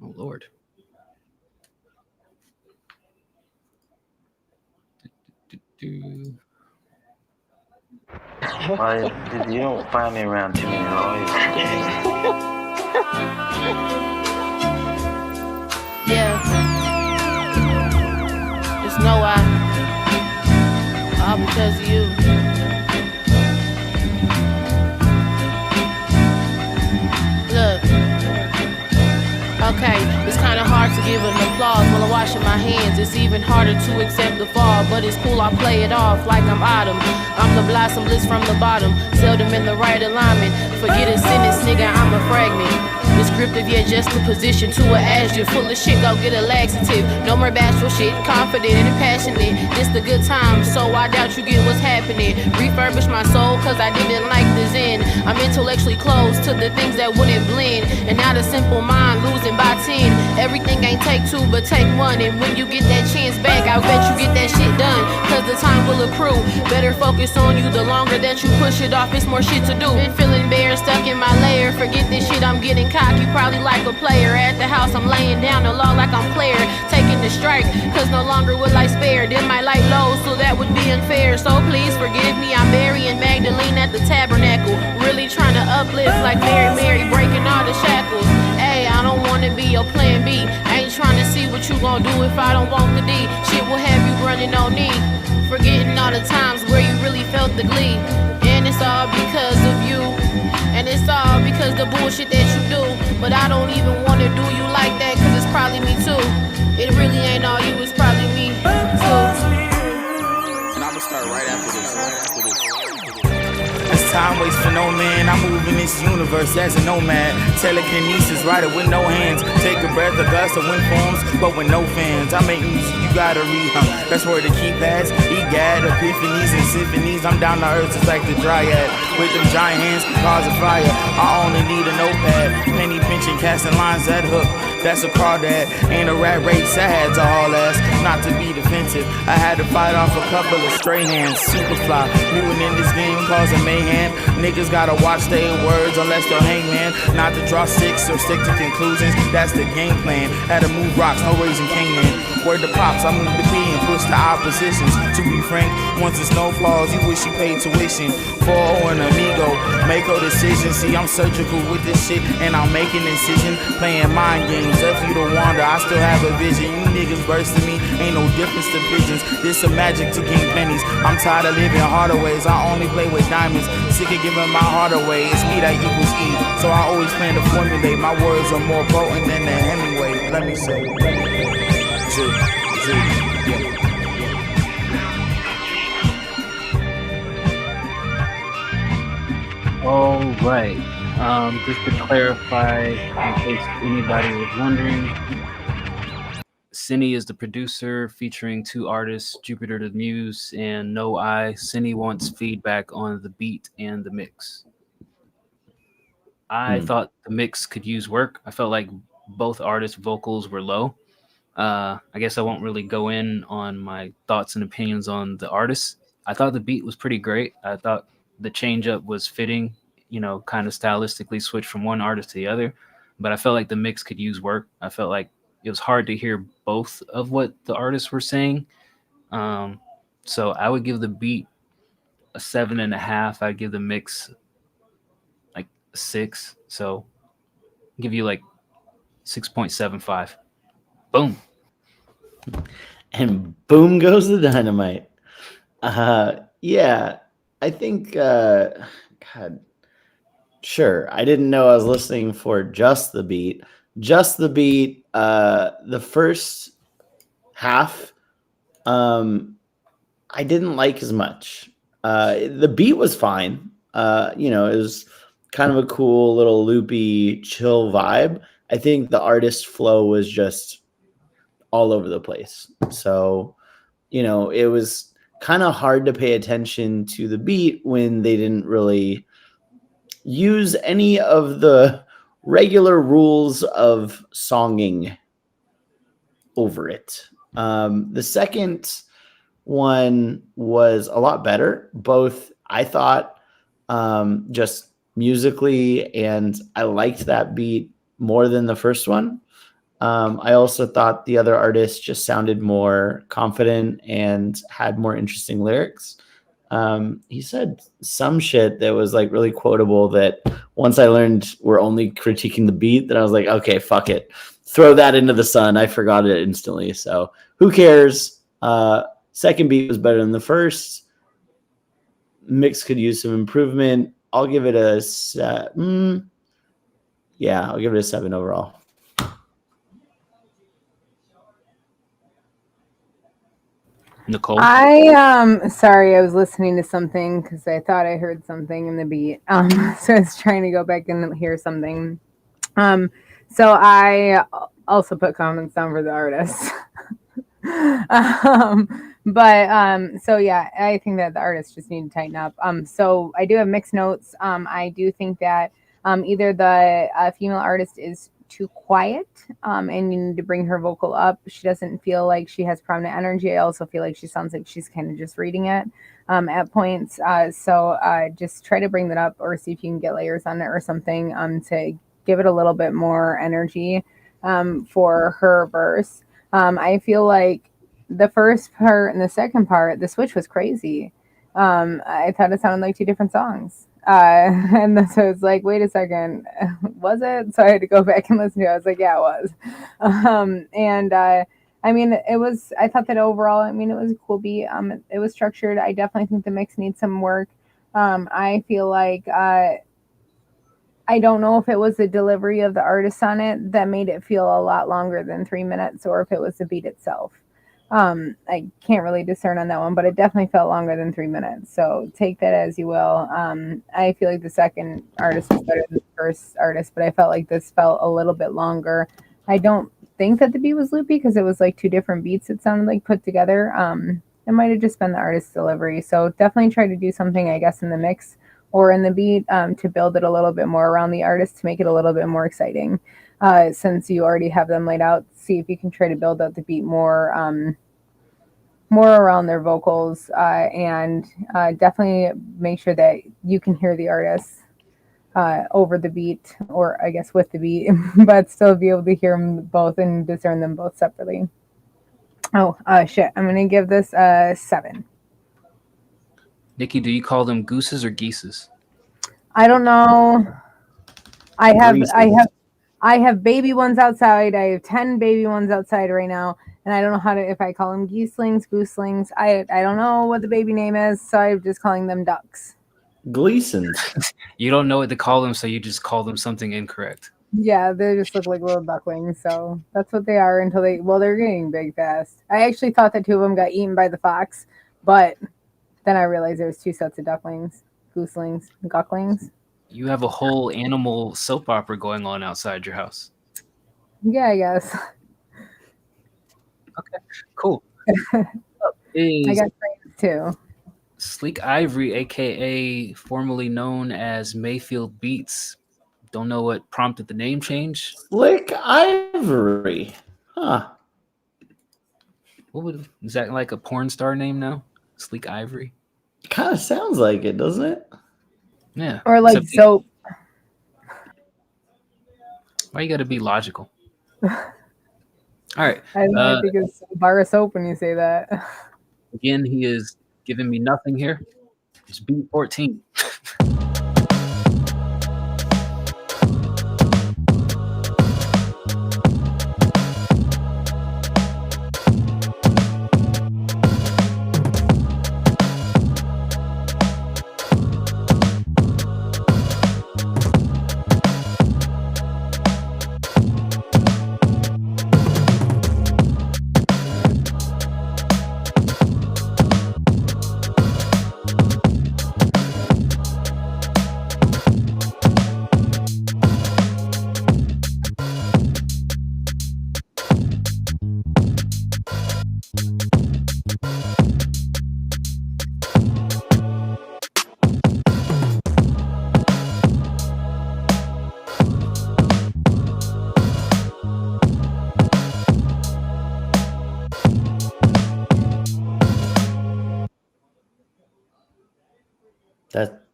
Oh, Lord. Why you don't find me around too many noise? Yeah. Just know all because of you. Look. Okay, it's kinda hard to give an applause while I'm washing my hands. It's even harder to accept the fall, but it's cool, I play it off like I'm autumn. I'm the blossom bliss from the bottom, seldom in the right alignment. Forget a sentence, nigga, I'm a fragment. Descriptive, yeah, just a position to an adjective. Full of shit, go get a laxative. No more bashful shit, confident and passionate. This the good time, so I doubt you get what's happening. Refurbish my soul, cause I didn't like the zen. I'm intellectually close to the things that wouldn't blend. And now the simple mind losing by 10. Everything ain't take two, but take one. And when you get that chance back, I bet you get that shit done. Cause the time will accrue. Better focus on you the longer that you push it off. It's more shit to do. Been feeling bare, stuck in my lair. Forget this shit, I'm getting caught. You probably like a player. At the house, I'm laying down the law like I'm Claire. Taking the strike, cause no longer will I spare. Then my light low, so that would be unfair. So please forgive me, I'm Mary and Magdalene at the tabernacle. Really trying to uplift like Mary, breaking all the shackles. Hey, I don't wanna be your plan B. I ain't trying to see what you gon' do if I don't want the D. Shit will have you running on me. Forgetting all the times where you really felt the glee. And it's all because of you. And it's all because the bullshit that you do. But I don't even wanna do you like that, cause it's probably me too. It really ain't all you, it's probably me too. And I'ma start right after this. It's time waits for no man. I move in this universe as a nomad. Telekinesis, rider with no hands. Take a breath, a gust of wind forms, but with no fans. I make music, you gotta read. That's where the keypads, egad, epiphanies and symphonies. I'm down to earth just like the dryad. With them giant hands, cause of fire. I only need a notepad. Penny pinching, casting lines that hook. That's a crawdad. Ain't a rat race, I had to haul ass. Not to be defensive, I had to fight off a couple of stray hands. Superfly, mutant in this game, causing mayhem. Niggas gotta watch their words unless they're hangman. Not to draw six or stick to conclusions, that's the game plan. Had to move rocks, no raising Canaan. Word to pops, I moved the P and pushed the oppositions. To be frank, once the snow falls, you wish you paid tuition. 4-0 and amigo, make a decision. See, I'm surgical with this shit, and I'll make an incision. Playing mind games, left you to wander, I still have a vision. You niggas bursting me, ain't no difference to pigeons. This some magic to gain pennies. I'm tired of living harder ways, I only play with diamonds. Sick of giving my heart away, it's me that equals E. So I always plan to formulate, my words are more potent than the Hemingway. Let me say, All right. Just to clarify, in case anybody was wondering, Cinny is the producer featuring two artists, Jupiter the Muse and No I. Cinny wants feedback on the beat and the mix. I thought the mix could use work. I felt like both artists' vocals were low. I guess I won't really go in on my thoughts and opinions on the artists. I thought the beat was pretty great. I thought the change up was fitting, you know, kind of stylistically switch from one artist to the other. But I felt like the mix could use work. I felt like it was hard to hear both of what the artists were saying. So I would give the beat a 7.5. I'd give the mix like a 6. So I'll give you like 6.75. Boom. And boom goes the dynamite. Yeah, I think, God, sure. I didn't know I was listening for just the beat. Just the beat. The first half, I didn't like as much. The beat was fine. You know, it was kind of a cool little loopy, chill vibe. I think the artist flow was just all over the place. So, you know, it was kind of hard to pay attention to the beat when they didn't really use any of the regular rules of songing over it. The second one was a lot better, both I thought just musically, and I liked that beat more than the first one. I also thought the other artists just sounded more confident and had more interesting lyrics. He said some shit that was like really quotable that once I learned we're only critiquing the beat, then I was like, okay, fuck it. Throw that into the sun. I forgot it instantly. So who cares? Second beat was better than the first. Mix could use some improvement. I'll give it a I'll give it a 7 overall. Nicole? Sorry, I was listening to something because I thought I heard something in the beat. So I was trying to go back and hear something. So I also put comments down for the artists. So yeah, I think that the artists just need to tighten up. So I do have mixed notes. I do think that either the female artist is too quiet, and you need to bring her vocal up. She doesn't feel like she has prominent energy. I also feel like she sounds like she's kind of just reading it at points. So just try to bring that up, or see if you can get layers on it or something to give it a little bit more energy for her verse. I feel like the first part and the second part, the switch was crazy. I thought it sounded like two different songs. And then, so it's like, wait a second, was it? So I had to go back and listen to it. I was like, yeah, it was. I mean, I thought that overall, I mean, it was a cool beat. It was structured. I definitely think the mix needs some work. I feel like, I don't know if it was the delivery of the artist on it that made it feel a lot longer than 3 minutes, or if it was the beat itself. I can't really discern on that one, but it definitely felt longer than 3 minutes. So take that as you will. I feel like the second artist was better than the first artist, but I felt like this felt a little bit longer. I don't think that the beat was loopy because it was like two different beats, it sounded like, put together. It might have just been the artist's delivery. So definitely try to do something, I guess, in the mix or in the beat to build it a little bit more around the artist, to make it a little bit more exciting. Since you already have them laid out, see if you can try to build out the beat more around their vocals, and definitely make sure that you can hear the artist over the beat, or I guess with the beat, but still be able to hear them both and discern them both separately. Oh, shit. I'm going to give this a 7. Nikki, do you call them gooses or geeses? I don't know. I have baby ones outside. I have 10 baby ones outside right now, and I don't know if I call them geeslings, gooselings. I don't know what the baby name is, so I'm just calling them ducks. Gleasons. You don't know what to call them, so you just call them something incorrect. Yeah, they just look like little ducklings, so that's what they are until they're getting big fast. I actually thought that 2 of them got eaten by the fox, but then I realized there was 2 sets of ducklings, gooselings, gucklings. You have a whole animal soap opera going on outside your house. Yeah, I guess. Okay, cool. I got friends too. Sleek Ivory, aka formerly known as Mayfield Beats. Don't know what prompted the name change. Slick Ivory. Huh. Is that like a porn star name now? Sleek Ivory? Kind of sounds like it, doesn't it? Yeah. Or like soap. Why you gotta be logical? All right. I think it's bar of soap when you say that. Again, he is giving me nothing here. It's beat 14.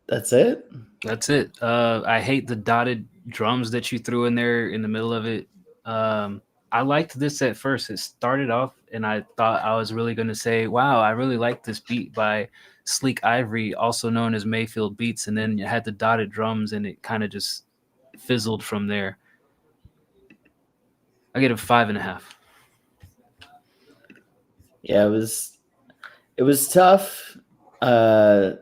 That's it? That's it. I hate the dotted drums that you threw in there in the middle of it. I liked this at first. It started off, and I thought I was really going to say, wow, I really like this beat by Sleek Ivory, also known as Mayfield Beats. And then you had the dotted drums, and it kind of just fizzled from there. I get a 5.5. Yeah, it was tough. I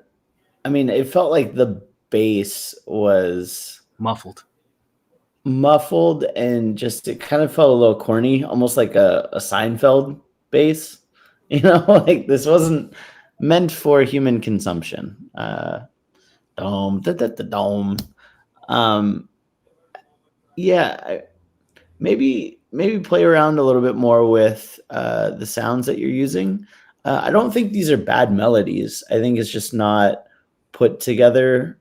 mean, it felt like the bass was muffled, and just it kind of felt a little corny, almost like a Seinfeld bass. You know, like this wasn't meant for human consumption. Dome, dome. Yeah, maybe play around a little bit more with the sounds that you're using. I don't think these are bad melodies. I think it's just not put together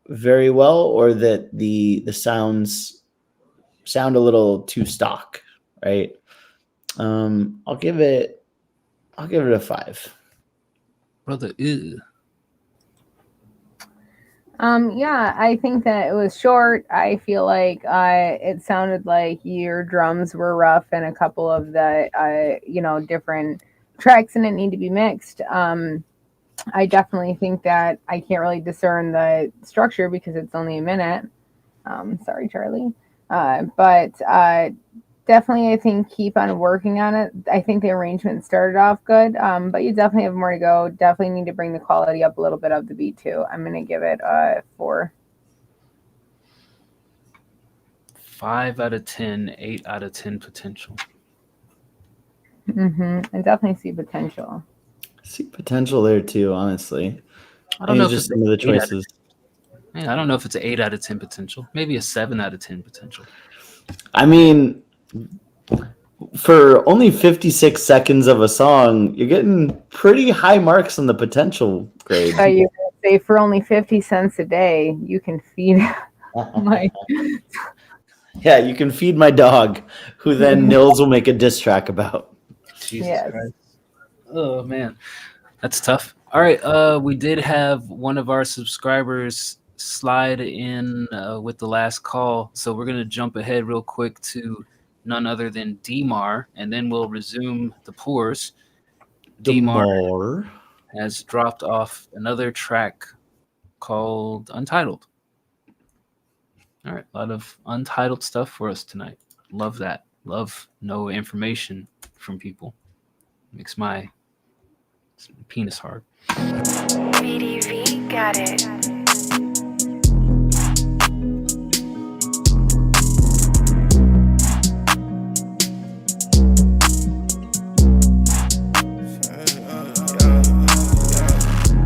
very well, or that the sounds sound a little too stock, right? I'll give it a 5. Brother, ew. Yeah, I think that it was short. I feel like it sounded like your drums were rough and a couple of the different tracks in it need to be mixed. I definitely think that I can't really discern the structure because it's only a minute. Sorry, Charlie. But definitely, I think keep on working on it. I think the arrangement started off good, but you definitely have more to go. Definitely need to bring the quality up a little bit of the beat too. I'm going to give it a 4. 5 out of 10, 8 out of 10 potential. I definitely see potential. See potential there too, honestly. I don't know if just some of the choices. I don't know if it's an 8 out of 10 potential. Maybe a 7 out of 10 potential. I mean, for only 56 seconds of a song, you're getting pretty high marks on the potential grade. So you say for only 50 cents a day, you can feed my... Yeah, you can feed my dog, who then Nils will make a diss track about. Jesus Christ. Oh, man. That's tough. All right. We did have one of our subscribers slide in with the last call. So we're going to jump ahead real quick to none other than Demar, and then we'll resume the pours. Demar has dropped off another track called Untitled. All right. A lot of untitled stuff for us tonight. Love that. Love no information from people. Makes my penis hard. BDV got it.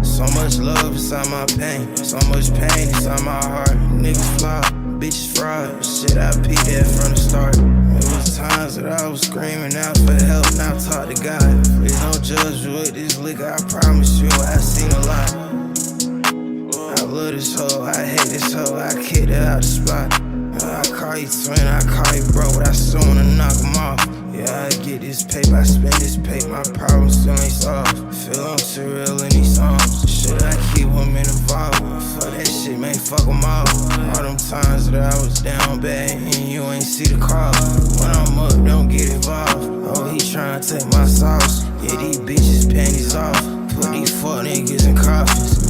So much love inside my pain, so much pain inside my heart. Niggas fly, bitches fraud. Shit, I peeped that from the start. It was times that I was screaming out for help, now talk to God. Please don't judge me with this liquor, I promise you I seen a lot. I love this hoe, I hate this hoe, I kicked her out the spot. I call you twin, I call you bro, but I still wanna knock him off. Yeah, I get this paper, I spend this paper, my problems still ain't solved. Feel I'm surreal in these songs. Shit, I keep women involved. Fuck that shit, man, fuck them all. All them times that I was down bad and you ain't see the call. When I'm up, don't get involved. Oh, he tryna take my sauce. Yeah, these bitches panties off. Put these fuck niggas in coffins.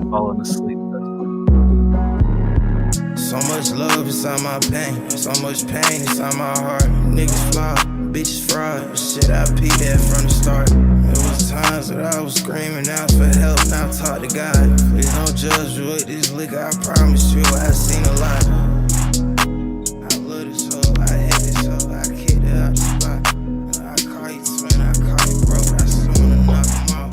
Falling asleep. So much love inside my pain, so much pain inside my heart. Niggas fly, bitches fraud. Shit, I peeped that from the start. There was times that I was screaming out for help, now talk to God. Please don't judge me with this liquor, I promise you I seen a lot. I love this hoe, I hate this hoe, I kicked her out the spot. I call you twin, I call you bro, but I still wanna knock him off.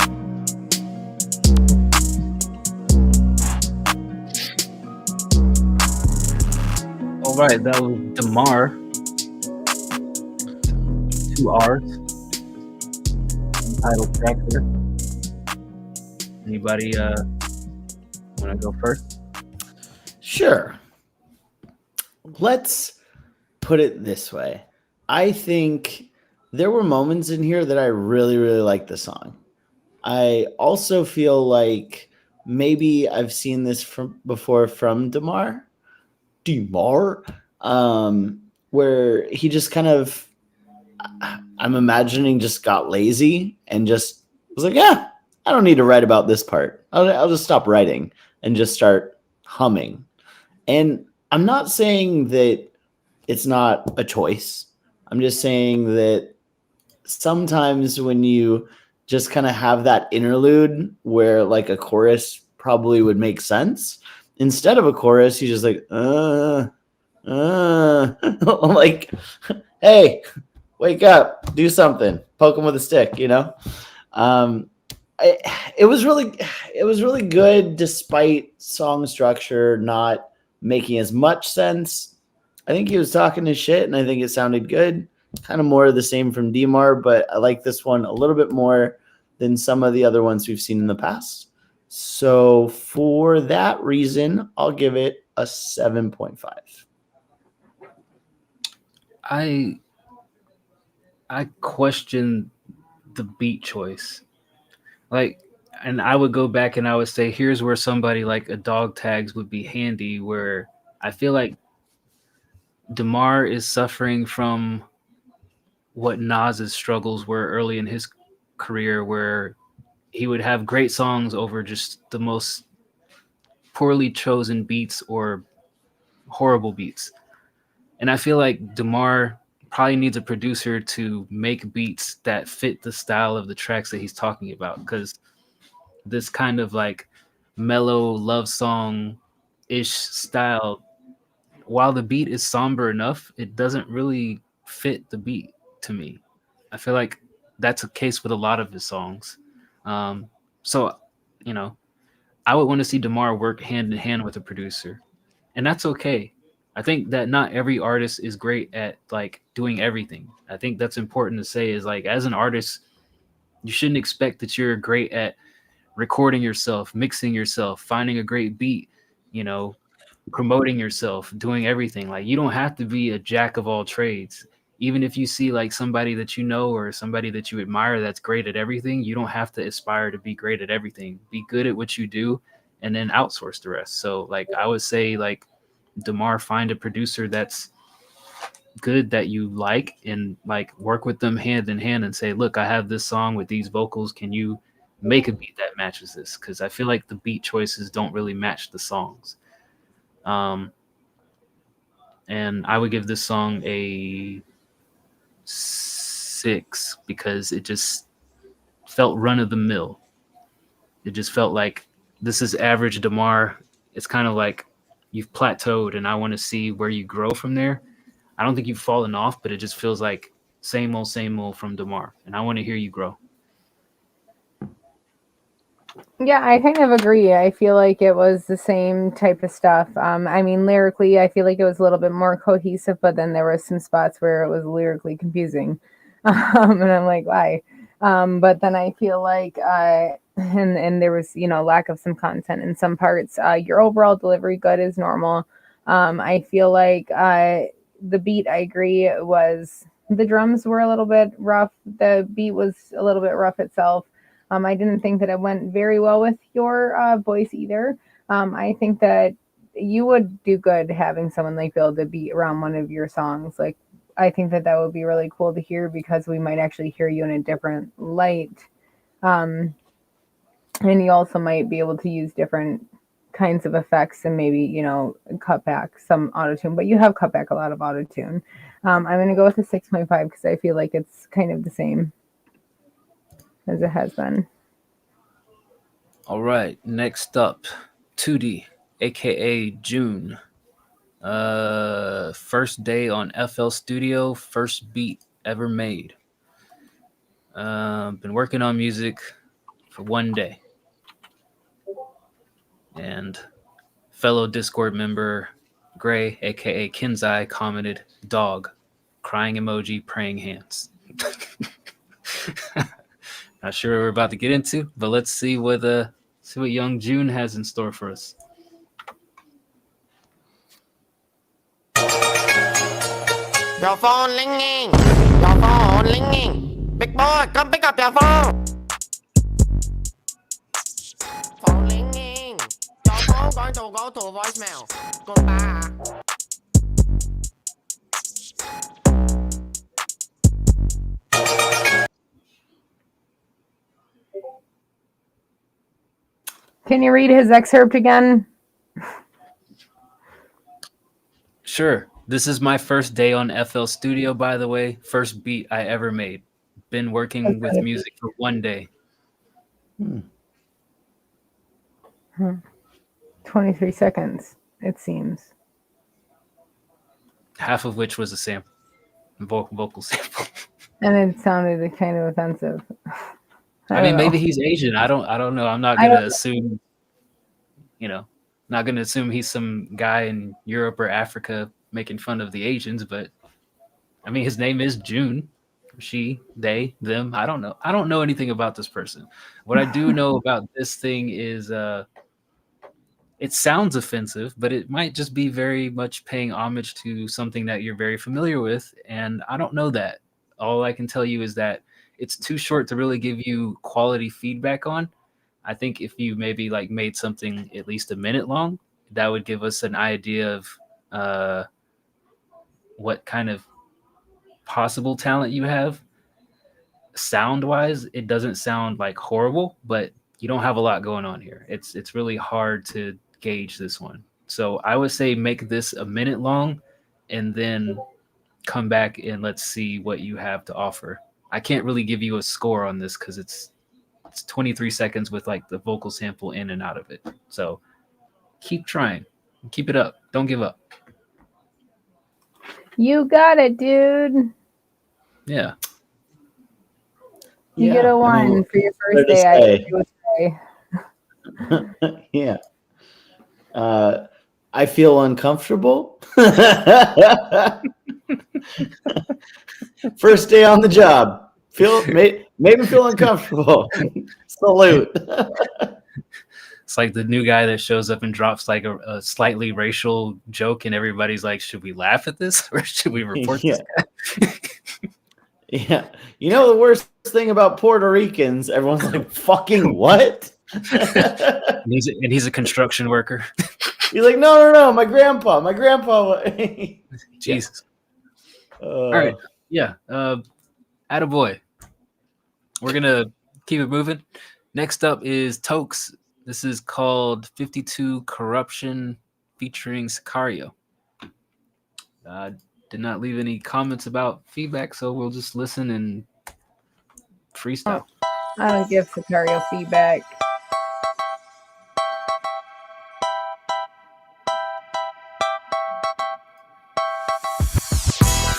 All right, that was Demar. 2 R's. Untitled track there. Anybody want to go first? Sure. Let's put it this way. I think there were moments in here that I really, really liked the song. I also feel like maybe I've seen this from before from Demar, where he just kind of, I'm imagining, just got lazy and just was like, yeah, I don't need to write about this part. I'll just stop writing and just start humming. And I'm not saying that it's not a choice. I'm just saying that sometimes when you just kind of have that interlude where like a chorus probably would make sense, instead of a chorus, you just like, like, hey, wake up, do something, poke him with a stick, you know? Um, it was really good despite song structure not making as much sense. I think he was talking his shit and I think it sounded good. Kind of more of the same from Demar, but I like this one a little bit more than some of the other ones we've seen in the past. So for that reason, I'll give it a 7.5. I question the beat choice. Like, and I would go back and I would say, here's where somebody like a Dog Tags would be handy, where I feel like DeMar is suffering from what Nas's struggles were early in his career, where he would have great songs over just the most poorly chosen beats or horrible beats. And I feel like DeMar probably needs a producer to make beats that fit the style of the tracks that he's talking about, because this kind of like mellow love song ish style, while the beat is somber enough, it doesn't really fit the beat to me. I feel like that's a case with a lot of his songs. So, you know, I would want to see DeMar work hand in hand with a producer, and that's okay. I think that not every artist is great at like doing everything. I think that's important to say, is like, as an artist, you shouldn't expect that you're great at recording yourself, mixing yourself, finding a great beat, you know, promoting yourself, doing everything. Like, you don't have to be a jack of all trades. Even if you see like somebody that you know or somebody that you admire that's great at everything, you don't have to aspire to be great at everything. Be good at what you do and then outsource the rest. So like, I would say like, DeMar, find a producer that's good that you like, and like work with them hand in hand and say, look, I have this song with these vocals, can you make a beat that matches this? Because I feel like the beat choices don't really match the songs. And I would give this song a 6 because it just felt run of the mill. It just felt like this is average DeMar. It's kind of like you've plateaued and I want to see where you grow from there. I don't think you've fallen off, but it just feels like same old from DeMar, and I want to hear you grow. Yeah, I kind of agree. I feel like it was the same type of stuff. I mean, lyrically, I feel like it was a little bit more cohesive, but then there was some spots where it was lyrically confusing. And I'm like, why? But then I feel like, and there was, lack of some content in some parts. Your overall delivery good is normal. I feel like the beat, I agree, the drums were a little bit rough. The beat was a little bit rough itself. I didn't think that it went very well with your voice either. I think that you would do good having someone like build a beat around one of your songs. Like, I think that would be really cool to hear, because we might actually hear you in a different light. And you also might be able to use different kinds of effects and maybe, cut back some autotune, but you have cut back a lot of autotune. I'm going to go with a 6.5 because I feel like it's kind of the same as it has been. All right, next up, 2D, aka June. First day on FL Studio, first beat ever made. Been working on music for one day. And fellow Discord member Gray, aka Kenzai, commented, "Dog, crying emoji, praying hands." Not sure what we're about to get into, but let's see what young June has in store for us. Your phone ringing, your phone ringing. Big boy, come pick up your phone. Phone ringing. Your phone going to go to voicemail. Goodbye. Can you read his excerpt again? Sure. This is my first day on FL Studio, by the way. First beat I ever made. Been working with music for 1 day. 23 seconds, it seems. Half of which was a sample, vocal sample. And it sounded kind of offensive. I mean, maybe he's Asian. I don't know. I'm not gonna assume. Not gonna assume he's some guy in Europe or Africa making fun of the Asians. But I mean, his name is June. She, they, them. I don't know. I don't know anything about this person. What I do know about this thing is, it sounds offensive, but it might just be very much paying homage to something that you're very familiar with. And I don't know that. All I can tell you is that it's too short to really give you quality feedback on. I think if you maybe like made something at least a minute long, that would give us an idea of what kind of possible talent you have. Sound wise, it doesn't sound like horrible, but you don't have a lot going on here. It's really hard to gauge this one. So I would say make this a minute long and then come back and let's see what you have to offer. I can't really give you a score on this because it's 23 seconds with like the vocal sample in and out of it. So keep trying. Keep it up. Don't give up. You got it, dude. Yeah. You get a 1 for your first day. Yeah. I feel uncomfortable. First day on the job. Made me feel uncomfortable. Salute. It's like the new guy that shows up and drops like a slightly racial joke, and everybody's like, should we laugh at this or should we report this guy? Yeah. You know the worst thing about Puerto Ricans? Everyone's like, fucking what? and he's a construction worker. He's like, no, my grandpa. Jesus. All right. Yeah. Attaboy. We're going to keep it moving. Next up is Tokes. This is called 52 Corruption featuring Sicario. Did not leave any comments about feedback, so we'll just listen and freestyle. I don't give Sicario feedback.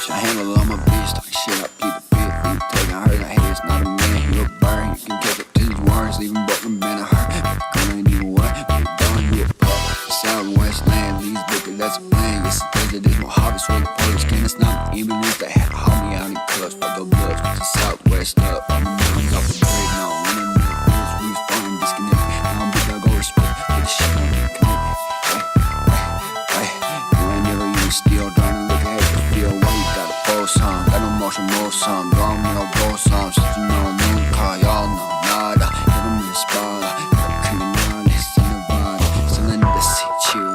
I handle on my bitch, talking shit, I plead the fifth. You taking her, like, hey, it's not a man, you a bird. You can catch up to his words, leaving broken, been a hurt. Girl ain't even what, you done, you a pup. Southwest land, these bitches, that's a plan. Yes, there's no harvest for the police, can it's not even if they had to haul me out in cuffs. Fuck the bloods, with the Southwest up. I'm the millions off the grid, now running in the hills, we was falling disconnect. Now I'm big, I go respect, get the shit on the connect. Hey, you ain't never even steal, trying to look at the field, why you got a full song, got no motion, more some, draw me no both songs, just you know, new car, y'all know, nada, hit them in the spot, got a criminalist in Nevada, still I need to see you,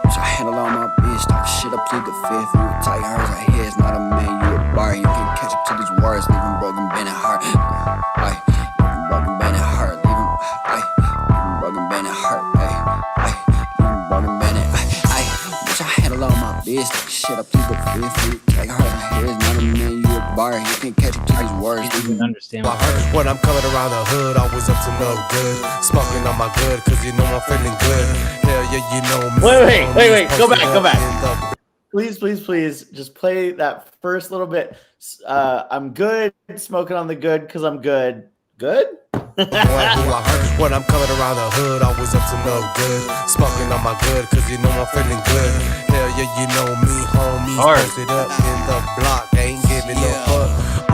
bitch, I handle all my bitch, talk shit, I plead the fifth, you a tight hers, I hear it's not a man, you a bar, you can catch up to these words, leaving broken, been a heart, leaving broken, been a heart, leaving broken, been a heart, leaving broken, been a bitch, I handle all my bitch, talk shit, I plead the fifth, you tight hers, I hear it's not a man, you a bar, you can catch up to these words, leaving understand when I'm coming around the hood, always up to no good. Smoking on my good, cause you know I'm feeling good. Hell yeah, you know me. Wait. Go back. Please. Just play that first little bit. I'm good, smoking on the good, cause I'm good. Good? When I'm coming around the hood, always up to no good. Smoking on my good, cause you know I'm feeling good. Hell yeah, you know me, homies. Posted up in the block, ain't giving no fuck.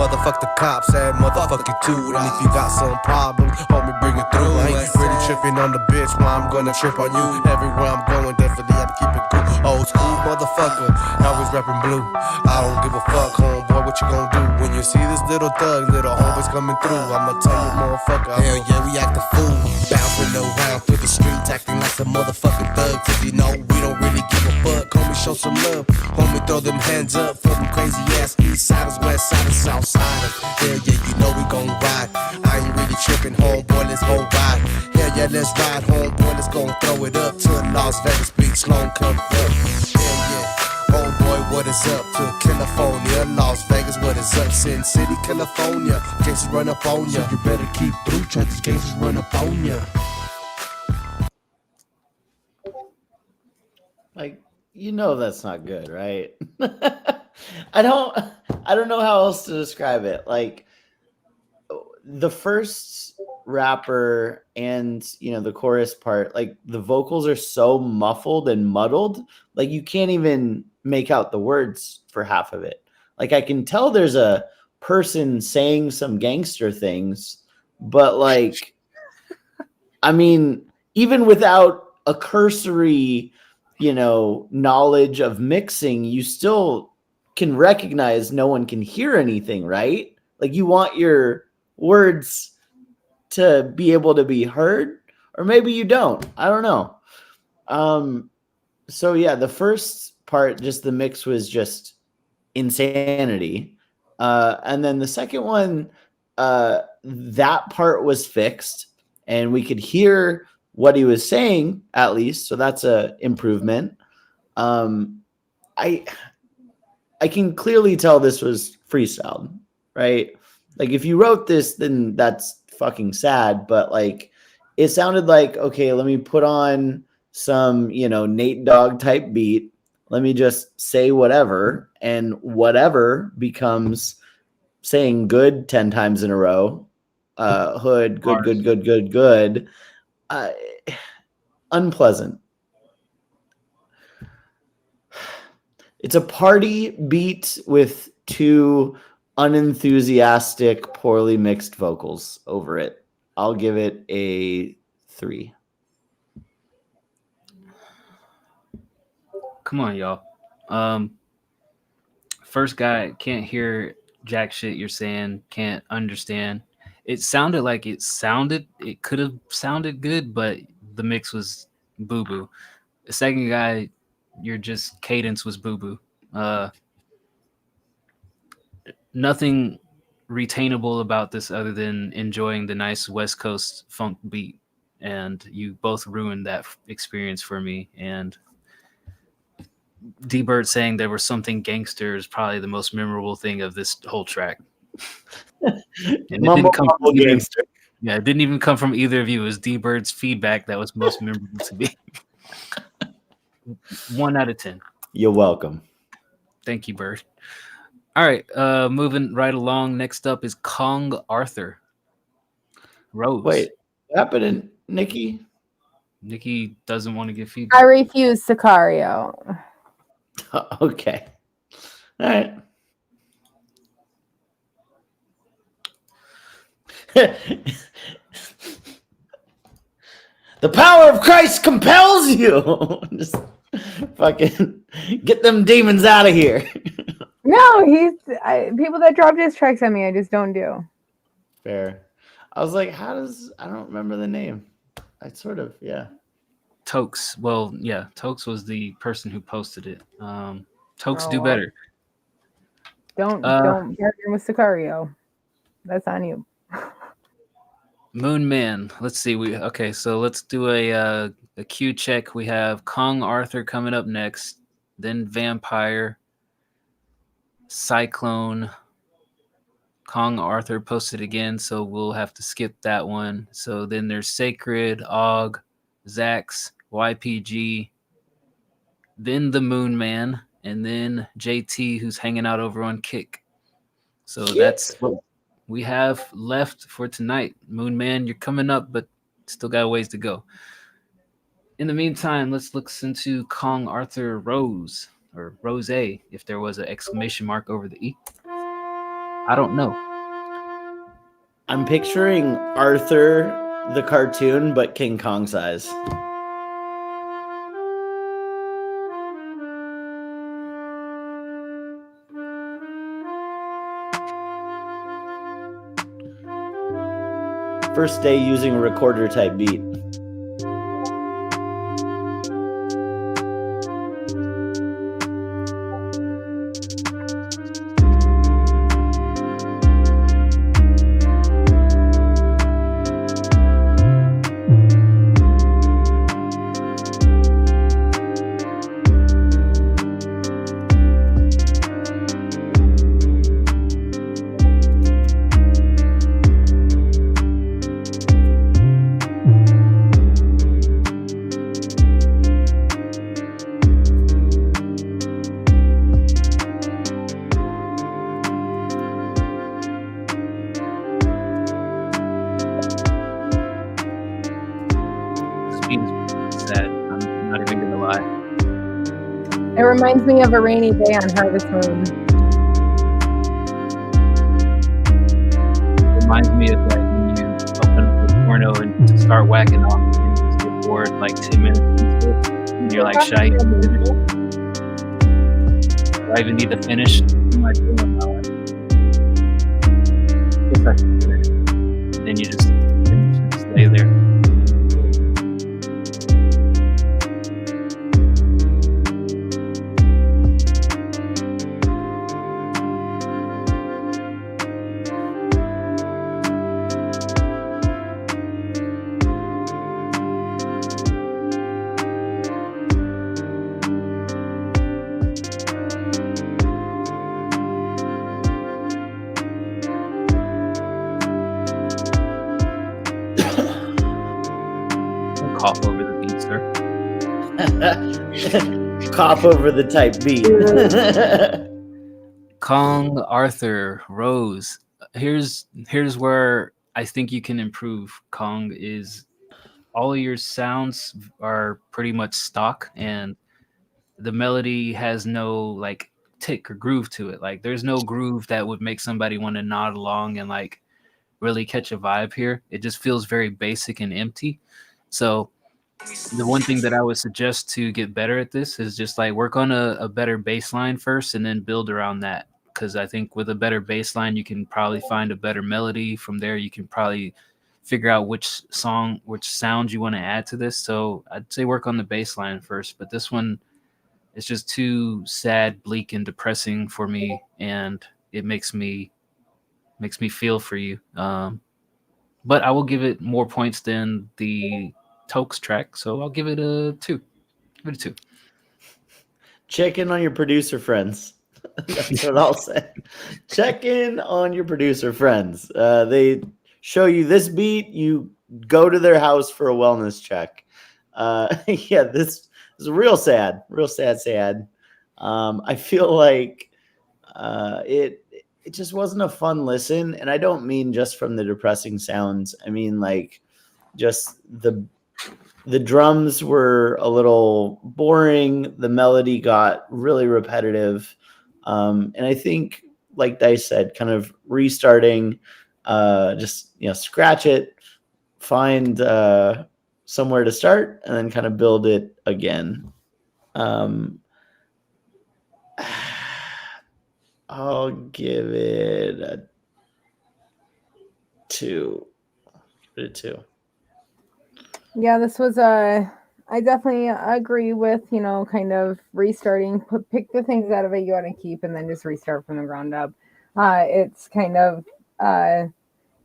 motherfuck the cops and motherfuck you too. And if you got some problems, homie, bring it through. I ain't really tripping on the bitch, why I'm gonna trip on you. Everywhere I'm going, definitely I'm keeping cool. Old school motherfucker, always rapping blue. I don't give a fuck, homeboy, what you gonna do when you see this little thug, little homies coming through? I'ma tell you, motherfucker, hell yeah, we act a fool. Bouncing around through the streets, acting like some motherfucking thug. Cause you know we don't really give a fuck. Homie, show some love. Homie, throw them hands up for them crazy ass east siders, west siders, south siders. Hell yeah, you know we gon' ride. I ain't really tripping, homeboy, let's go ride. Hell yeah, let's ride, homeboy, let's go throw it up to Las Vegas Beach, long come up. Hell yeah. Homeboy, what is up to California, Las Vegas, what is up, Sin City, California. Gangsters run up on ya, so you better keep through, try these gangsters run up on ya. Like, you know that's not good, right? I don't know how else to describe it. Like, the first rapper and the chorus part, like the vocals are so muffled and muddled, like you can't even make out the words for half of it. Like I can tell there's a person saying some gangster things, but like I mean, even without a cursory knowledge of mixing, you still can recognize no one can hear anything, right? Like you want your words to be able to be heard, or maybe you don't. I don't know. So yeah, the first part, just the mix was just insanity. And then the second one, that part was fixed and we could hear what he was saying at least. So that's a improvement. I can clearly tell this was freestyled, right? Like if you wrote this, then that's fucking sad. But like, it sounded like, okay, let me put on some, Nate Dogg type beat. Let me just say whatever, and whatever becomes saying good 10 times in a row. Hood, good, good, good, good, good. Unpleasant. It's a party beat with two unenthusiastic, poorly mixed vocals over it. I'll give it a 3. Come on, y'all. First guy can't hear jack shit you're saying, can't understand. It sounded like it could have sounded good, but the mix was boo-boo. The second guy, your just cadence was boo-boo. Nothing retainable about this other than enjoying the nice West Coast funk beat, and you both ruined that experience for me. And D-Bird saying there was something gangster is probably the most memorable thing of this whole track. And it didn't come from gangster. Yeah, it didn't even come from either of you. It was D-Bird's feedback that was most memorable to me. 1 out of 10. You're welcome. Thank you, Bird. All right, moving right along. Next up is Kong Arthur. Rose. Wait, what happened to Nikki? Nikki doesn't want to give feedback. I refuse Sicario. Okay. All right. The power of Christ compels you. Just fucking get them demons out of here. No, people that drop diss tracks on me, I just don't do. Fair. I was like, I don't remember the name. I sort of, yeah. Tokes. Well, yeah, Tokes was the person who posted it. Tokes do better. Don't partner with Sicario. That's on you. Moon Man. Let's see. So let's do a cue check. We have Kong Arthur coming up next, then Vampire, Cyclone. Kong Arthur posted again, so we'll have to skip that one. So then there's Sacred, Og, Zax, YPG, then the Moon Man, and then JT, who's hanging out over on Kick. So that's what we have left for tonight. Moon Man, you're coming up, but still got a ways to go. In the meantime, let's look into Kong Arthur Rose, or Rose, if there was an exclamation mark over the E. I don't know. I'm picturing Arthur the cartoon, but King Kong size. First day using a recorder type beat. This beat is sad. I'm not even gonna lie. It reminds me of a rainy day on Harvest Moon. It reminds me of like when you open up the porno and just start whacking off and you just get bored like 10 minutes into it. And you're like, should I even finish? Do I even need to finish? What am I doing with my life? Guess I should finish. And then you just finish and just lay there. Cough over the beat, sir. Cough over the type beat. Kong, Arthur, Rose. Here's where I think you can improve. Kong is all of your sounds are pretty much stock, and the melody has no like tick or groove to it. Like there's no groove that would make somebody want to nod along and like really catch a vibe here. It just feels very basic and empty. So the one thing that I would suggest to get better at this is just like work on a better bass line first and then build around that. Because I think with a better bass line, you can probably find a better melody. From there, you can probably figure out which sound you want to add to this. So I'd say work on the bass line first. But this one is just too sad, bleak, and depressing for me, and it makes me feel for you. But I will give it more points than the Tokes track, so I'll give it a 2. Give it a 2. Check in on your producer friends. That's what I'll say. Check in on your producer friends. They show you this beat, you go to their house for a wellness check. Yeah, this is real sad. Real sad. I feel like it just wasn't a fun listen, and I don't mean just from the depressing sounds. I mean like just the drums were a little boring. The melody got really repetitive. And I think, like Dice said, kind of restarting, just, scratch it, find somewhere to start, and then kind of build it again. I'll give it a 2. Give it a 2. Yeah, this was I definitely agree with, kind of restarting, pick the things out of it you want to keep and then just restart from the ground up. It's kind of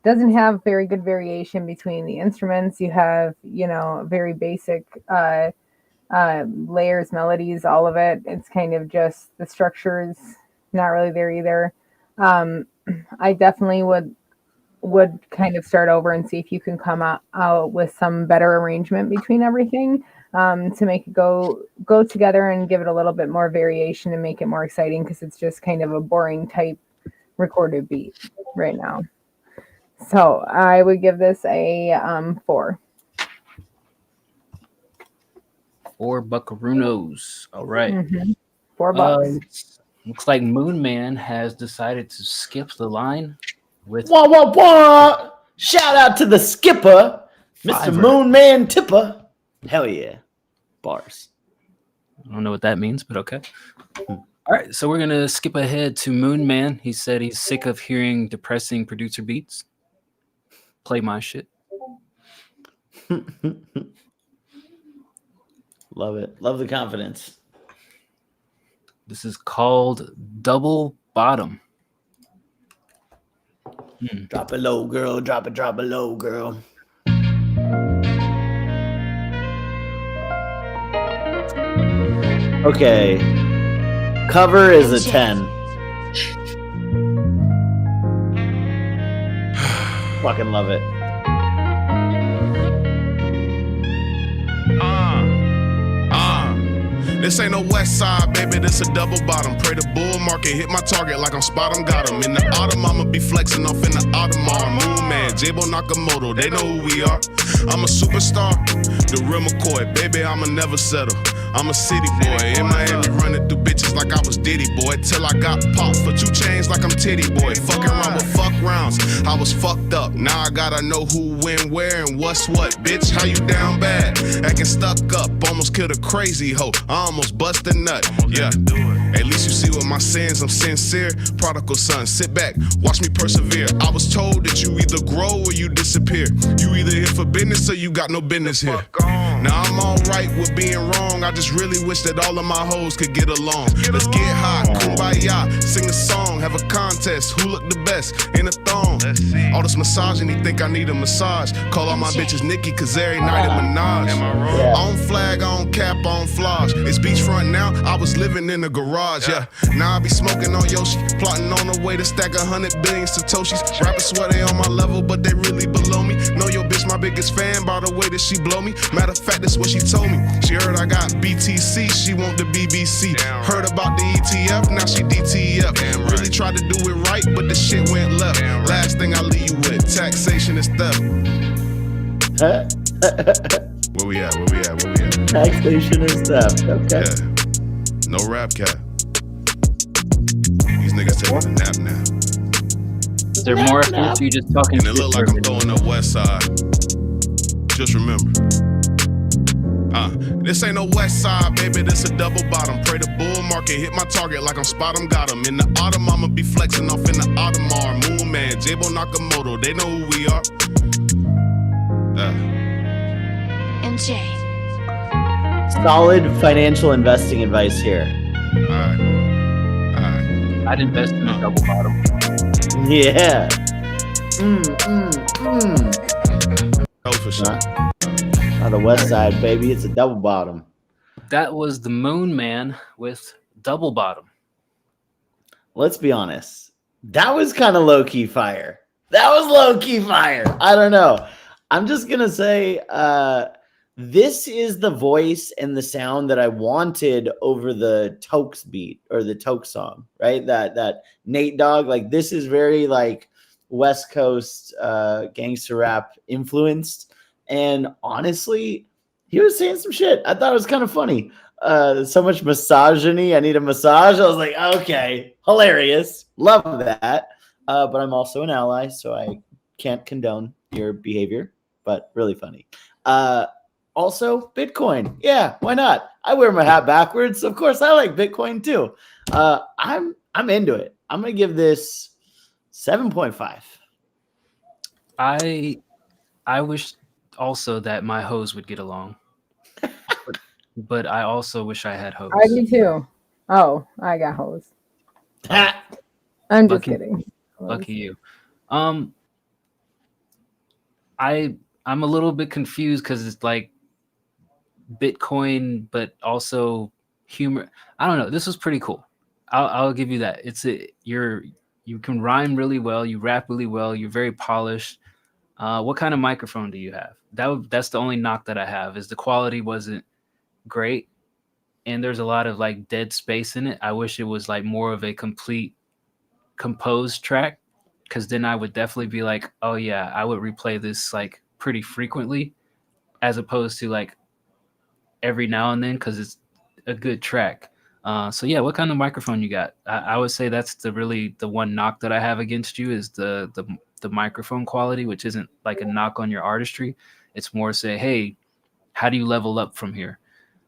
doesn't have very good variation between the instruments. You have, very basic layers, melodies, all of it. It's kind of just the structure's not really there either. I definitely would kind of start over and see if you can come out with some better arrangement between everything, to make it go together and give it a little bit more variation and make it more exciting, because it's just kind of a boring type recorded beat right now. So I would give this a 4. 4 buckaroos. All right. Mm-hmm. $4. Looks like Moon Man has decided to skip the line with Wah, wah, wah. Shout out to the skipper, Mr. Fiverr. Moon Man Tipper. Hell yeah. Bars. I don't know what that means, but okay. All right, so we're going to skip ahead to Moon Man. He said he's sick of hearing depressing producer beats. Play my shit. Love it. Love the confidence. This is called Double Bottom. Drop it low, girl. Drop it low, girl. Okay. Cover is a 10. Fucking love it. This ain't no west side, baby, this a double bottom. Pray the bull market, hit my target like I'm spot 'em, got 'em. In the autumn, I'ma be flexing off in the Audemars. Moon Man, J-Bo Nakamoto, they know who we are. I'm a superstar, the real McCoy, baby, I'ma never settle. I'm a city boy, in Miami running through bitches like I was Diddy boy. Till I got popped for 2 chains like I'm Titty boy. Fucking around with fuck rounds, I was fucked up. Now I gotta know who, when, where, and what's what. Bitch, how you down bad? Acting stuck up, almost killed a crazy hoe. I almost bust a nut, yeah. At least you see what my sins, I'm sincere. Prodigal son, sit back, watch me persevere. I was told that you either grow or you disappear. You either here for business or you got no business here. Now I'm alright with being wrong. I just really wish that all of my hoes could get along. Let's get high, kumbaya, sing a song, have a contest. Who look the best in a thong? All this misogyny, think I need a massage. Call all my bitches Nikki, cause every night a Minaj. I don't flag, I don't cap, I don't floss. It's beachfront now, I was living in a garage, yeah. Now I be smoking on Yoshi, plotting on a way to stack 100 billion Satoshis. Rappers swear they on my level, but they really below me. Know your bitch my biggest fan by the way that she blow me. Matter of fact, that's what she told me. She heard I got BTC, she want the BBC. Heard about the ETF, now she DTF. Really tried to do it right, but the shit went left. Last thing I leave you with, taxation is theft. Where we at? Taxation is theft, okay. Yeah. No rap cap. These niggas taking a nap now. Is there more offense you just talking And it look like I'm throwing up west side. Just remember. This ain't no west side, baby, this a double bottom. Pray the bull market, hit my target like I'm spot 'em, got 'em. In the autumn, I'ma be flexing off in the Audemars. Moon Man, J-Bo Nakamoto, they know who we are. MJ. Solid financial investing advice here. Alright. I'd invest in a double bottom. Yeah. Oh, for sure. On the west side, baby, it's a double bottom. That was the Moon Man with Double Bottom. Let's be honest. That was kind of low-key fire. I don't know. I'm just going to say this is the voice and the sound that I wanted over the Tokes beat or the Toke song, right? That Nate Dogg, like this is very like West Coast gangster rap influenced. And honestly, he was saying some shit. I thought it was kind of funny. So much misogyny. I need a massage. I was like, okay, hilarious. Love that. But I'm also an ally, so I can't condone your behavior, but really funny. Also, Bitcoin. Yeah, why not? I wear my hat backwards. Of course, I like Bitcoin too. I'm into it. I'm going to give this 7.5. I wish also that my hose would get along. But I also wish I had hose. I do too. Oh, I got hose. I'm just kidding. Lucky you. I'm a little bit confused because it's like Bitcoin, but also humor. I don't know. This was pretty cool. I'll give you that. You can rhyme really well. You rap really well. You're very polished. What kind of microphone do you have? That's the only knock that I have is the quality wasn't great. And there's a lot of like dead space in it. I wish it was like more of a complete composed track. Cause then I would definitely be like, oh yeah, I would replay this like pretty frequently as opposed to like every now and then. Cause it's a good track. So yeah, what kind of microphone you got? I would say that's the one knock that I have against you is the microphone quality, which isn't like a knock on your artistry. It's more say, hey, how do you level up from here?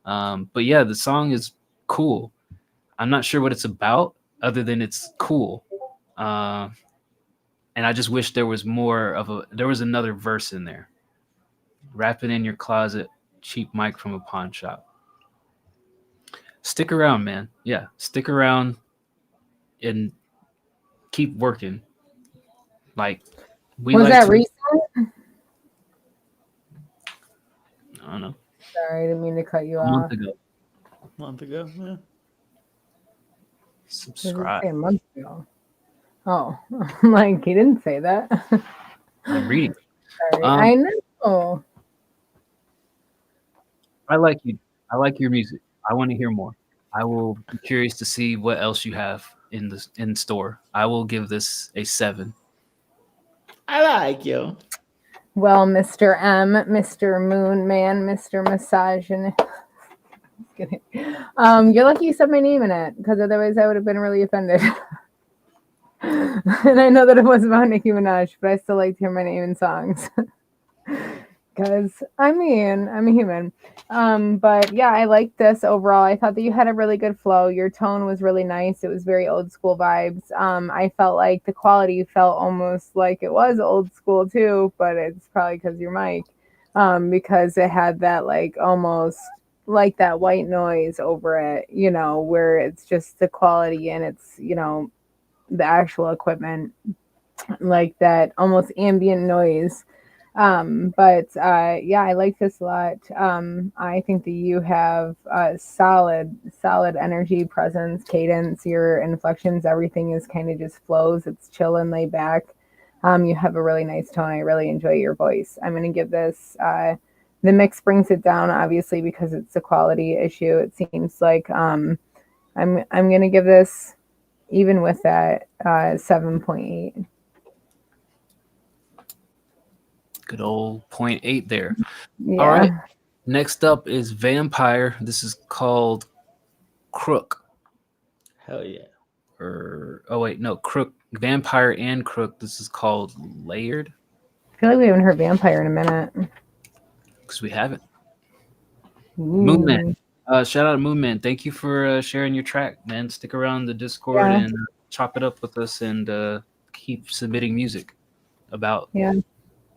But yeah, the song is cool. I'm not sure what it's about other than it's cool. And I just wish there was there was another verse in there. Rapping in your closet, cheap mic from a pawn shop. Stick around, man. Yeah, stick around and keep working. Like Was that recent? I don't know. Sorry, I didn't mean to cut you A off. Month ago, yeah. Subscribe. A month ago. Oh, like he didn't say that. I'm reading. Sorry, I know. I like you. I like your music. I want to hear more. I will be curious to see what else you have in store. I will give this a 7. I like you. Well, Mr. M, Mr. Moon Man, Mr. Misogynist. Kidding. You're lucky you said my name in it, because otherwise I would have been really offended. And I know that it was about Nicki Minaj, but I still like to hear my name in songs. Because, I mean, I'm a human. But yeah, I liked this overall. I thought that you had a really good flow. Your tone was really nice. It was very old school vibes. I felt like the quality felt almost like it was old school too, but it's probably because your mic. Because it had that like almost like that white noise over it, you know, where it's just the quality and it's, you know, the actual equipment, like that almost ambient noise. But yeah, I like this a lot. I think that you have solid energy, presence, cadence, your inflections, everything is kind of just flows. It's chill and laid back. You have a really nice tone. I really enjoy your voice. I'm going to give this, the mix brings it down, obviously, because it's a quality issue. It seems like, I'm going to give this, even with that, 7.8. Good old 0.8 there. Yeah. All right. Next up is Vampire. This is called Crook. Hell yeah. Crook. Vampire and Crook. This is called Layered. I feel like we haven't heard Vampire in a minute. Because we haven't. Ooh. Moonman. Shout out to Moonman. Thank you for sharing your track, man. Stick around the Discord and chop it up with us and keep submitting music about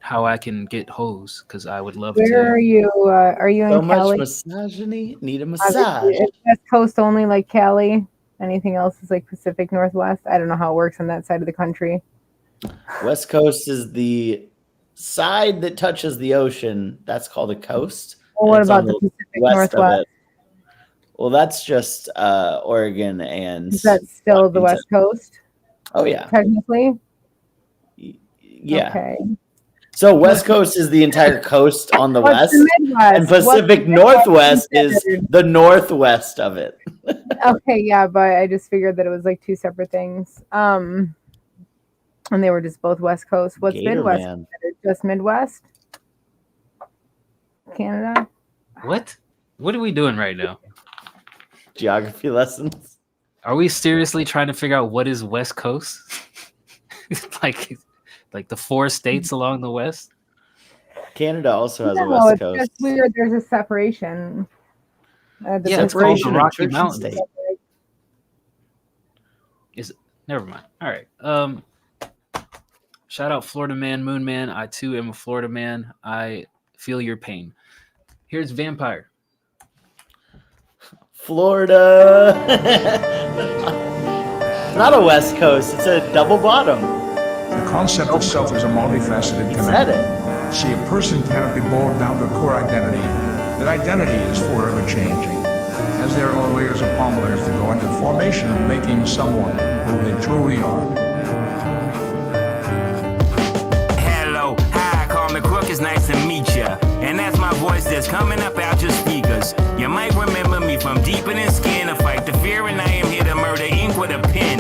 how I can get hoes, because I would love to. Where are you? Are you in So Cali? much misogyny. Need a massage. It's West Coast only, like Cali. Anything else is like Pacific Northwest. I don't know how it works on that side of the country. West Coast is the side that touches the ocean. That's called a coast. Well, what about the Pacific Northwest? Well, that's just Oregon and. Is that still Washington. The West Coast? Oh yeah. Technically. Yeah. Okay. So West Coast is the entire coast on the west, the Midwest? And Pacific Northwest is the northwest of it. Okay, yeah, but I just figured that it was like two separate things. And they were just both West Coast. What's Gator Midwest? Man. Just Midwest? Canada? What are we doing right now? Geography lessons. Are we seriously trying to figure out what is West Coast? like the 4 states along the west? Canada also has a West Coast. It's just weird. There's a separation. It's called the Rocky Mountains. Is it? Never mind. All right. Shout out Florida Man, Moon Man. I too am a Florida man. I feel your pain. Here's Vampire. Florida. Not a West Coast. It's a double bottom. The concept itself is a multifaceted connection. See, a person cannot be boiled down to a core identity. That identity is forever changing, as there are layers upon layers that go into the formation of making someone who they truly are. Hello, hi, call me Crook, it's nice to meet ya. And that's my voice that's coming up out your speakers. You might remember me from deeper than skin to fight the fear, and I am here to murder ink with a pen.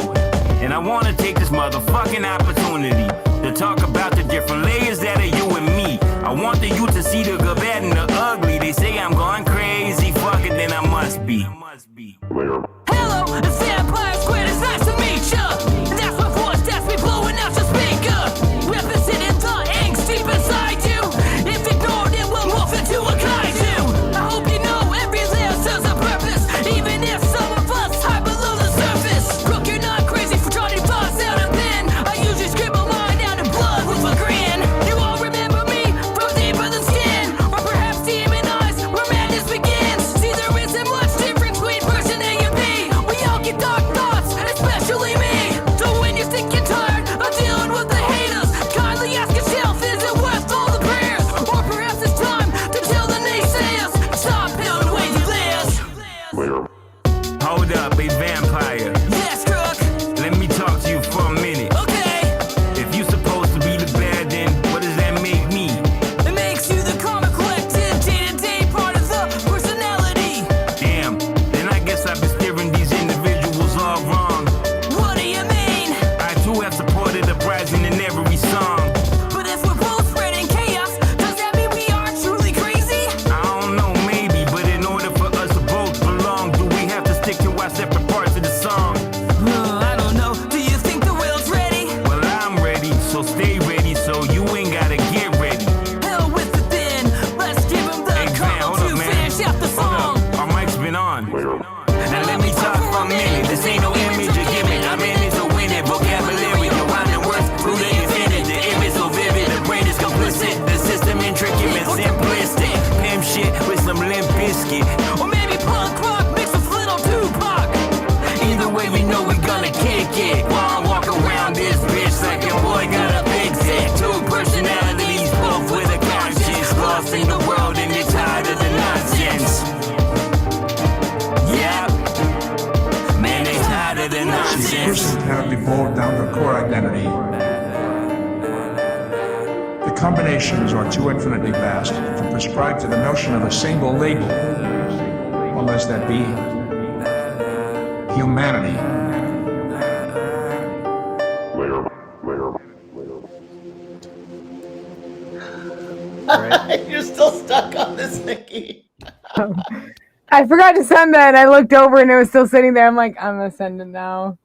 And I want to take this motherfucking opportunity to talk about the different layers that are you and me. I want the youth to see the good, bad, and the ugly. They say I'm going crazy, fuck it, then I must be. Hey! Hold up, a vampire. Yes, Crook. Let me talk to you for a minute. Okay. If you supposed to be the bad, then what does that make me? It makes you the karma collective, day-to-day part of the personality. Damn, then I guess I've been steering these individuals all wrong. What do you mean? I too have supported uprising in every song. But if we're both spreading chaos, does that mean we are truly crazy? I don't know, maybe, but in order for us to both belong, do we have to stick to our separate parts of the song? I don't know. Do you think the world's ready? Well, I'm ready, so stay ready, so you ain't gotta get ready. Hell with it then. Let's give him the Hey, Van, call hold to up, man. finish out the song. Hold up, our mic's been on. Now let me talk for a minute. This ain't no image or gimmick. I'm in it to win it. Vocabulary, no rhyming words. Through the infinite, the image so vivid. The brain is complicit. The system intricate and simplistic. Pimp shit with some limp biscuit. Or maybe punk rock mixed with little Tupac. Either way, we know we gonna kick it. While I walk around this bitch like your boy got a big set. Two personalities, both with a conscience. Lost in the world and you're tired of the nonsense. Yeah, man, they tired of the A nonsense. person cannot be boiled down to a core identity. The combinations are too infinitely vast to prescribe to the notion of a single label, unless that be humanity. You're still stuck on this, Nikki. I forgot to send that. I looked over and it was still sitting there. I'm like, I'm gonna send it now.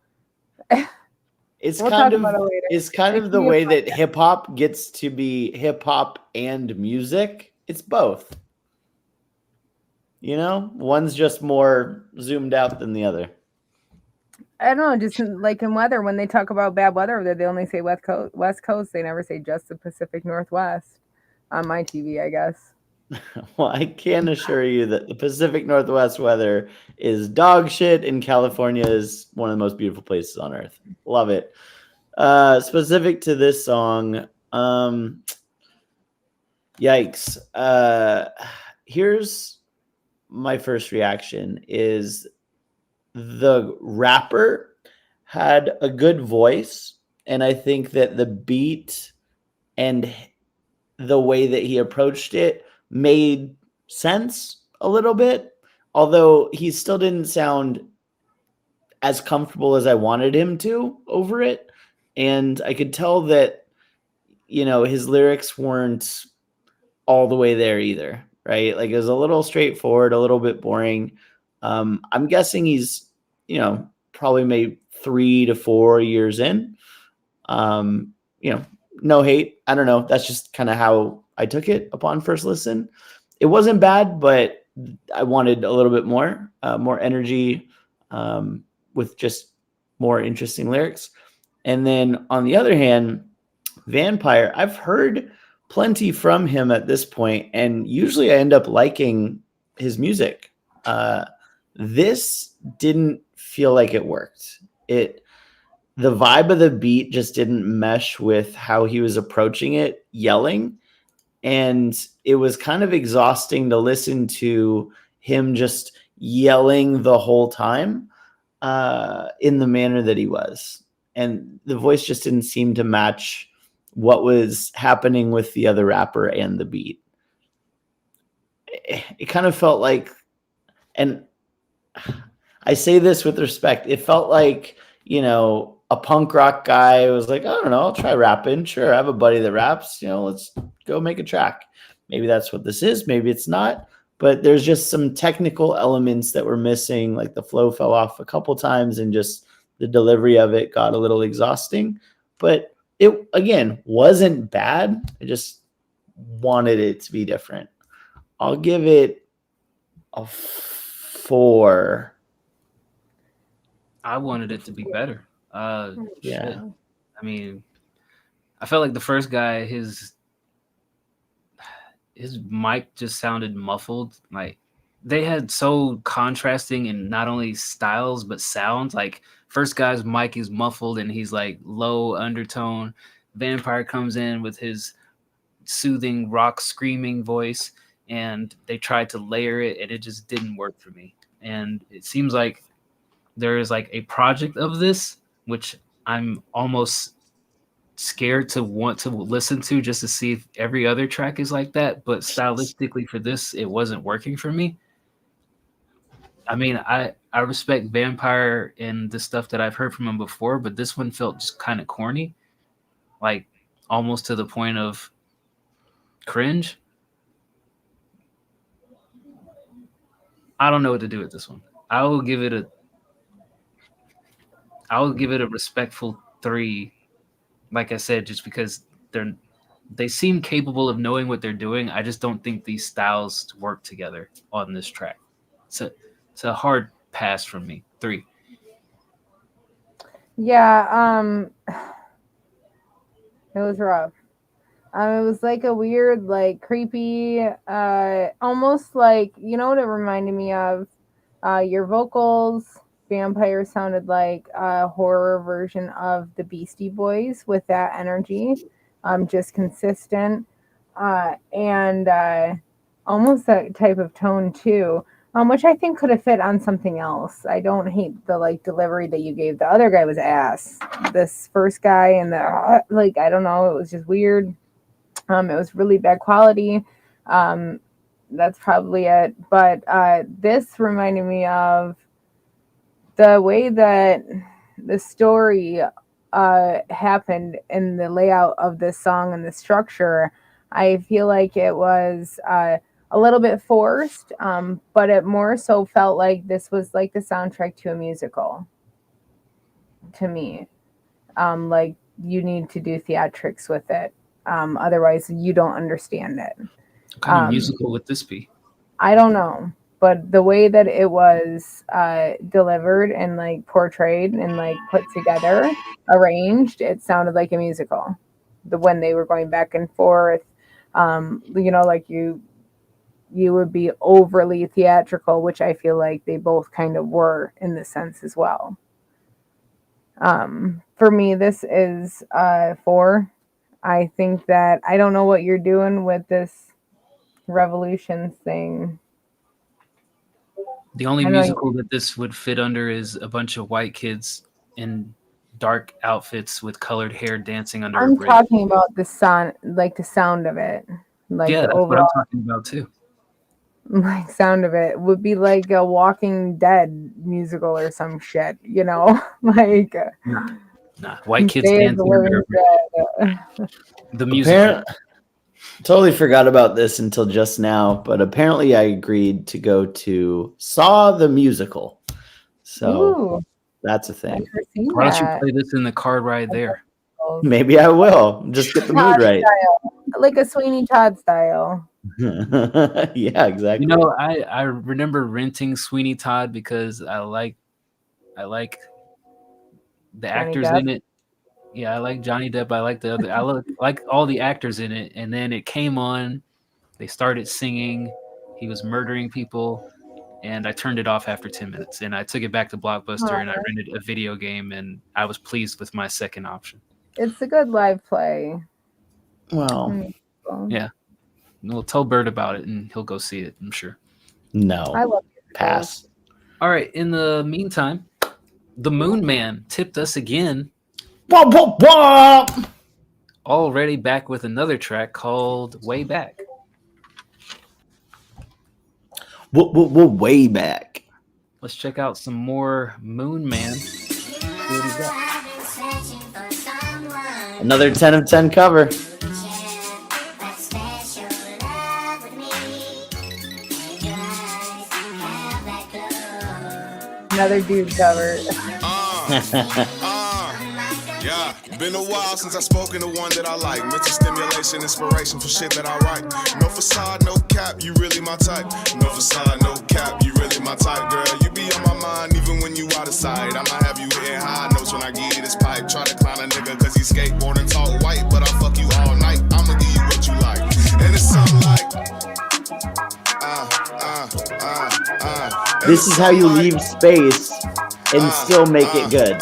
It's We'll kind talk of about it later. it's kind of the way that hip hop gets to be hip hop and music. It's both. You know, one's just more zoomed out than the other. I don't know, just like in weather, when they talk about bad weather, they only say West Coast. They never say just the Pacific Northwest on my TV, I guess. Well, I can assure you that the Pacific Northwest weather is dog shit, and California is one of the most beautiful places on earth. Love it. Specific to this song, yikes. Here's my first reaction is the rapper had a good voice, and I think that the beat and the way that he approached it made sense a little bit, although he still didn't sound as comfortable as I wanted him to over it. And I could tell that, you know, his lyrics weren't all the way there either, right? Like it was a little straightforward, a little bit boring. I'm guessing he's, you know, probably maybe 3 to 4 years in. You know, no hate. I don't know. That's just kind of how I took it upon first listen. It wasn't bad, but I wanted a little bit more energy, with just more interesting lyrics. And then on the other hand, Vampire, I've heard plenty from him at this point, and usually I end up liking his music. This didn't feel like it worked. The vibe of the beat just didn't mesh with how he was approaching it, yelling. And it was kind of exhausting to listen to him just yelling the whole time in the manner that he was. And the voice just didn't seem to match what was happening with the other rapper and the beat. It kind of felt like, and I say this with respect, it felt like, you know, a punk rock guy was like, I don't know, I'll try rapping. Sure, I have a buddy that raps. You know, let's go make a track. Maybe that's what this is. Maybe it's not. But there's just some technical elements that were missing. Like the flow fell off a couple times and just the delivery of it got a little exhausting. But it, again, wasn't bad. I just wanted it to be different. I'll give it a 4. I wanted it to be better. Yeah. Shit. I mean, I felt like the first guy, his mic just sounded muffled. Like they had so contrasting in not only styles but sounds. Like first guy's mic is muffled and he's like low undertone. Vampire comes in with his soothing rock screaming voice, and they tried to layer it, and it just didn't work for me. And it seems like there is like a project of this, which I'm almost scared to want to listen to just to see if every other track is like that. But stylistically for this, it wasn't working for me. I mean, I respect Vampire and the stuff that I've heard from him before, but this one felt just kind of corny, like almost to the point of cringe. I don't know what to do with this one. I will give it a respectful 3. Like I said, just because they seem capable of knowing what they're doing. I just don't think these styles work together on this track. It's a hard pass from me. 3. Yeah, it was rough. It was like a weird, like creepy, almost like, you know what it reminded me of? Your vocals, Vampire sounded like a horror version of the Beastie Boys with that energy, just consistent, and almost that type of tone too, which I think could have fit on something else. I don't hate the like delivery that you gave. The other guy was ass. This first guy and the like, I don't know, it was just weird. It was really bad quality. That's probably it. But this reminded me of the way that the story happened in the layout of this song and the structure. I feel like it was a little bit forced, but it more so felt like this was like the soundtrack to a musical to me. Like you need to do theatrics with it. Otherwise, you don't understand it. What kind of musical would this be? I don't know, but the way that it was delivered and like portrayed and like put together, arranged, it sounded like a musical. When they were going back and forth, you know, like you would be overly theatrical, which I feel like they both kind of were in this sense as well. For me, this is 4. I think that I don't know what you're doing with this Revolution thing. The only musical that this would fit under is a bunch of white kids in dark outfits with colored hair dancing under a I'm bridge. talking about the sound, like the sound of it, like Yeah, the that's what overall I'm talking about too. like sound of it would be like a Walking Dead musical or some shit, you know, like Nah, white kids Day of the dancing under a Living bridge. Dead. The musical. Totally forgot about this until just now, but apparently I agreed to go to Saw the Musical. So Ooh, that's a thing. Why don't you play this in the car ride there? Maybe I will. Just get the mood Todd right. style, like a Sweeney Todd style. Yeah, exactly. You know, I remember renting Sweeney Todd because I like the Johnny actors Depp? in it. Yeah, I like Johnny Depp. I like the other. I like all the actors in it. And then it came on. They started singing. He was murdering people, and I turned it off after 10 minutes. And I took it back to Blockbuster and I rented a video game, and I was pleased with my second option. It's a good live play. Well, yeah. We'll tell Bert about it, and he'll go see it. I'm sure. No. I love it. Pass. All right. In the meantime, the Moon Man tipped us again. Wop, wop, wop. Already back with another track called Way Back. We're way back. Let's check out some more Moon Man. Another 10 of 10 cover. Another dude cover. Yeah, been a while since I spoken to one that I like. Mental stimulation, inspiration for shit that I write. No facade, no cap, you really my type. No facade, no cap, you really my type, girl. You be on my mind even when you out of sight. I'ma have you hitting high notes when I give you this pipe. Try to clown a nigga cause he skateboard and talk white, but I'll fuck you all night. I'ma give you what you like. And it's something like This is how you leave space and still make it good.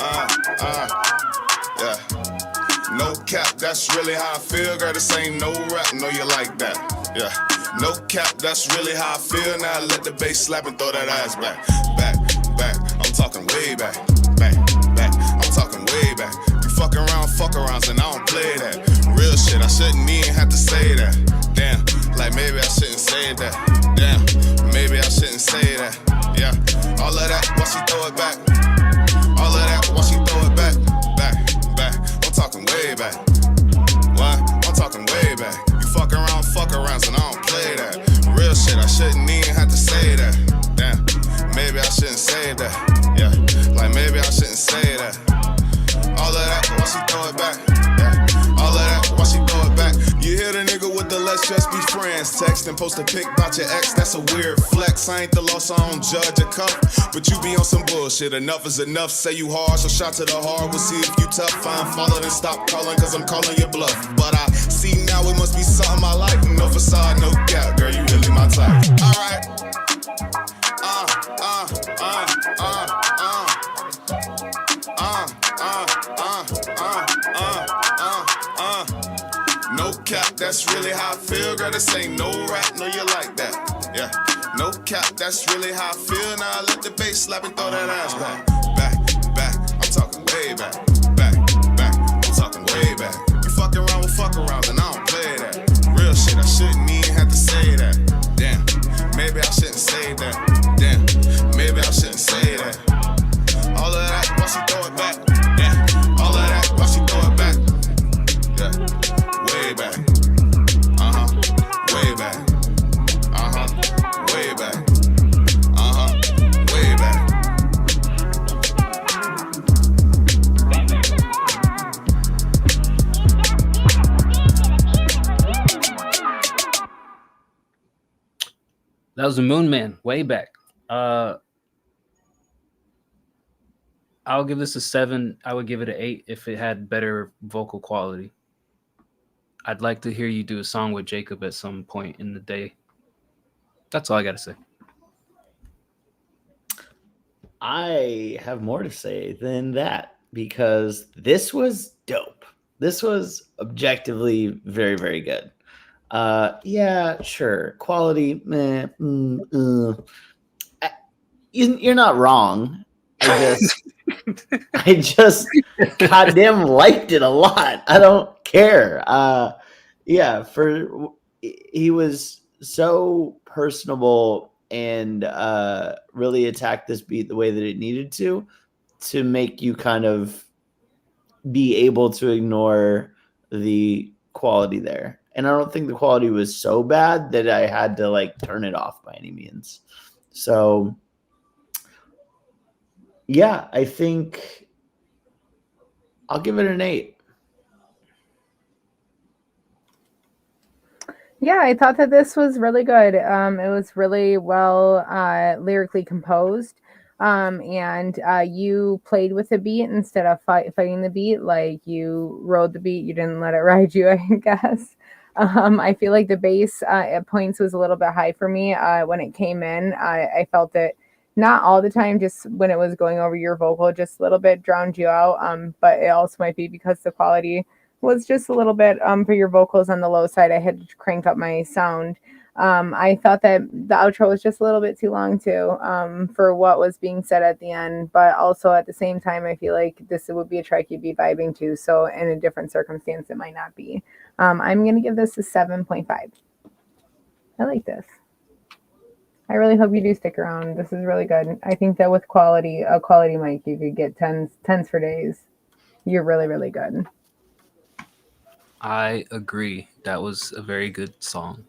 No cap, that's really how I feel, girl. This ain't no rap, know you like that. Yeah. No cap, that's really how I feel. Now let the bass slap and throw that ass back. Back, back, I'm talking way back. Back, back, I'm talking way back. You fuck arounds, and I don't play that. Real shit, I shouldn't even have to say that. Damn, like maybe I shouldn't say that. Damn, maybe I shouldn't say that. Yeah, all of that, watch you throw it back. All of that, watch you throw it back. Back, back, I'm talking way back. What? I'm talking way back. You fuck arounds, and I don't play that. Real shit, I shouldn't even have to say that. Damn, maybe I shouldn't say that. Yeah, like maybe I shouldn't say that. All of that, watch you throw it back. Yeah, all of that, watch you throw it back. You hear the nigga with the let's just be friends text and post a pic about your ex, that's a weird flex. I ain't the loss, I don't judge a cup, but you be on some bullshit. Enough is enough, say you hard, so shot to the heart. We'll see if you tough, find follow, then stop calling, cause I'm calling your bluff. But I see now it must be something I like. No facade, no cap, girl, you really my type. Alright. No cap, that's really how I feel, girl. This ain't no rap, no, you like that. Yeah, no cap, that's really how I feel. Now I let the bass slap and throw that ass back. Back, back, I'm talking way back. Back, back, I'm talking way back. You fuck around with fuck around, and I don't play that. Real shit, I shouldn't even have to say that. Damn, maybe I shouldn't say that. Damn, maybe I shouldn't say that. All of that, watch you throw it back. Yeah, all of that, watch you throw it back. Yeah, way back. Way back. Way back. Way back. That was the Moon Man, way back. I'll give this a 7. I would give it an 8 if it had better vocal quality. I'd like to hear you do a song with Jacob at some point in the day. That's all I got to say. I have more to say than that because this was dope. This was objectively very, very good. Yeah, sure. Quality, meh, you're not wrong. I just goddamn liked it a lot. I don't care. Yeah, he was so personable and really attacked this beat the way that it needed to make you kind of be able to ignore the quality there. And I don't think the quality was so bad that I had to like turn it off by any means. So yeah, I think I'll give it an 8. Yeah, I thought that this was really good. It was really well lyrically composed. And you played with the beat instead of fighting the beat. Like you rode the beat, you didn't let it ride you, I guess. I feel like the bass at points was a little bit high for me when it came in. I felt it not all the time, just when it was going over your vocal, just a little bit drowned you out. But it also might be because the quality was just a little bit for your vocals on the low side. I had to crank up my sound. I thought that the outro was just a little bit too long too for what was being said at the end, but also at the same time I feel like this would be a track you'd be vibing to, so in a different circumstance it might not be. I'm gonna give this a 7.5. I like this. I really hope you do stick around. This is really good. I think that with a quality mic, you could get tens for days. You're really, really good. I agree. That was a very good song.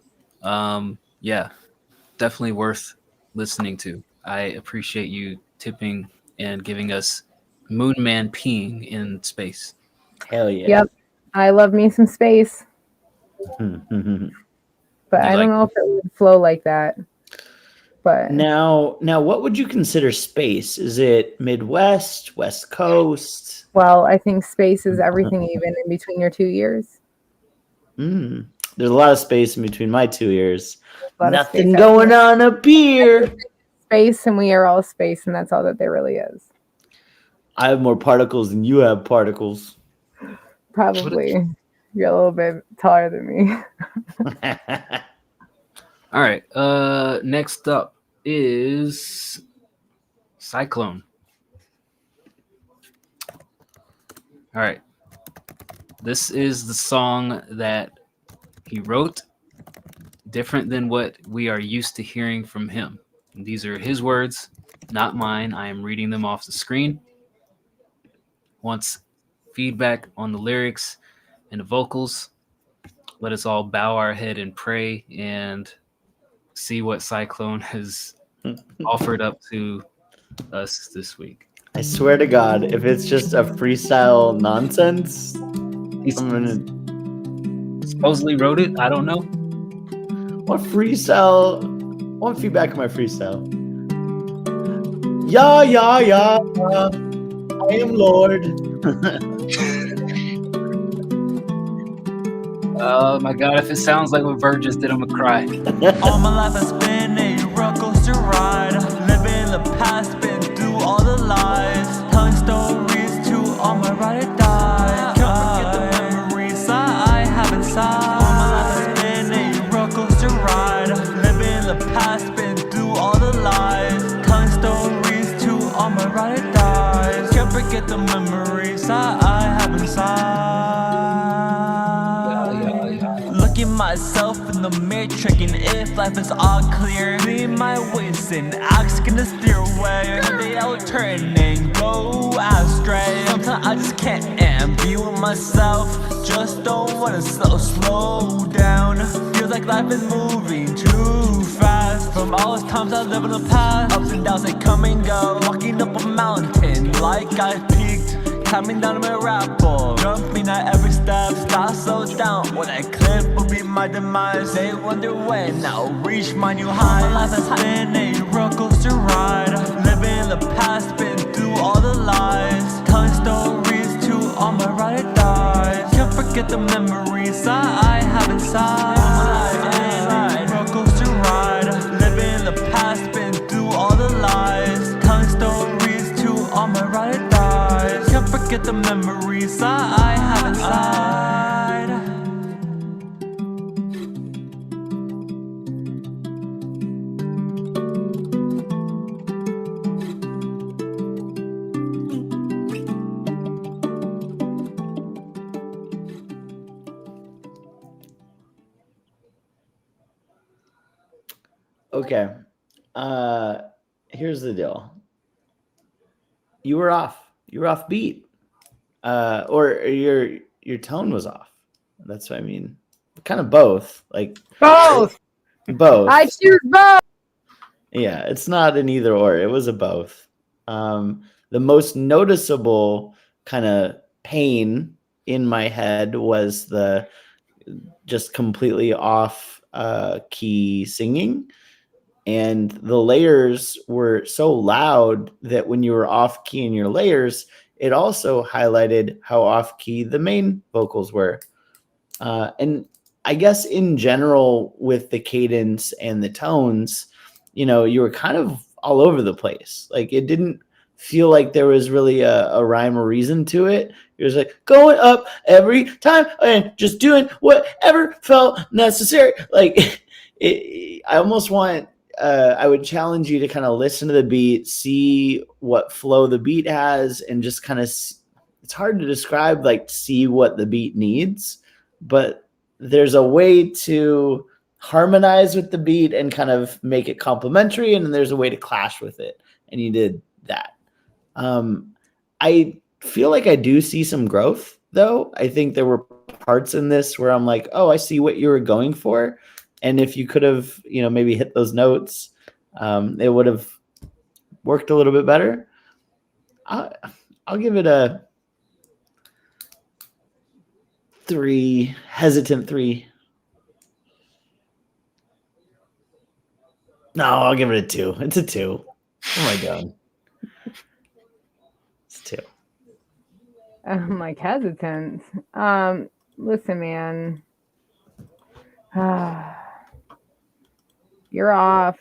Yeah, definitely worth listening to. I appreciate you tipping and giving us Moon Man peeing in space. Hell yeah. Yep. I love me some space. But I don't know if it would flow like that. But now what would you consider space? Is it Midwest, West Coast? Well, I think space is everything even in between your 2 ears. There's a lot of space in between my 2 ears. Nothing space going on up here. Space, and we are all space, and that's all that there really is. I have more particles than you have particles. Probably. You're a little bit taller than me. All right. Next up is Cyclone. All right. This is the song that he wrote, different than what we are used to hearing from him. And these are his words, not mine. I am reading them off the screen. Wants feedback on the lyrics and the vocals. Let us all bow our head and pray and see what Cyclone has offered up to us this week. I swear to God, if it's just a freestyle nonsense, I'm gonna supposedly wrote it. I don't know. What freestyle? What feedback on my freestyle? Yeah, yeah, yeah. I am Lord. Oh my God! If it sounds like what Virg just did, I'm gonna cry. All my life has been a roller coaster ride. Living the past, been through all the lies. Telling stories to all my ride or die. Can't forget the memories I have inside. All my life has been a roller coaster ride. Living the past, been through all the lies. Telling stories to all my ride or die. Can't forget the memories I have inside. Looking myself in the mirror, checking if life is all clear. Clean my ways and asking to steer away. They out turning, go astray. Sometimes I just can't be with myself. Just don't wanna slow down. Feels like life is moving too fast. From all those times I live in the past, ups and downs they come and go. Walking up a mountain like I peaked. Climbing down my rapport, jumping at every step. Start slow down, when I clip will be my demise. They wonder when I'll reach my new high. My life has been a roller coaster ride. Living the past, been through all the lies. Telling stories to all my ride or dies. Can't forget the memories I have inside. My life has been a roller coaster ride. Living the past, been through all the lies. Telling stories to all my ride or dies. Can't forget the memories I have inside. Okay. Here's the deal. You were off. You were off beat. Or your tone was off. That's what I mean. Kind of both. Like both. Both. I choose both. Yeah, it's not an either or. It was a both. The most noticeable kind of pain in my head was the just completely off key singing. And the layers were so loud that when you were off key in your layers, it also highlighted how off key the main vocals were. And I guess in general, with the cadence and the tones, you know, you were kind of all over the place. Like it didn't feel like there was really a rhyme or reason to it. It was like going up every time and just doing whatever felt necessary. Like I almost want, I would challenge you to kind of listen to the beat, see what flow the beat has, and just kind of, it's hard to describe, like see what the beat needs, but there's a way to harmonize with the beat and kind of make it complementary, and then there's a way to clash with it, and you did that. I feel like I do see some growth, though. I think there were parts in this where I'm like, oh, I see what you were going for. And if you could have, you know, maybe hit those notes, it would have worked a little bit better. I'll give it a 3, hesitant 3. No, I'll give it a 2. It's a 2. Oh my God. It's 2. I'm like hesitant. Listen, man. You're off.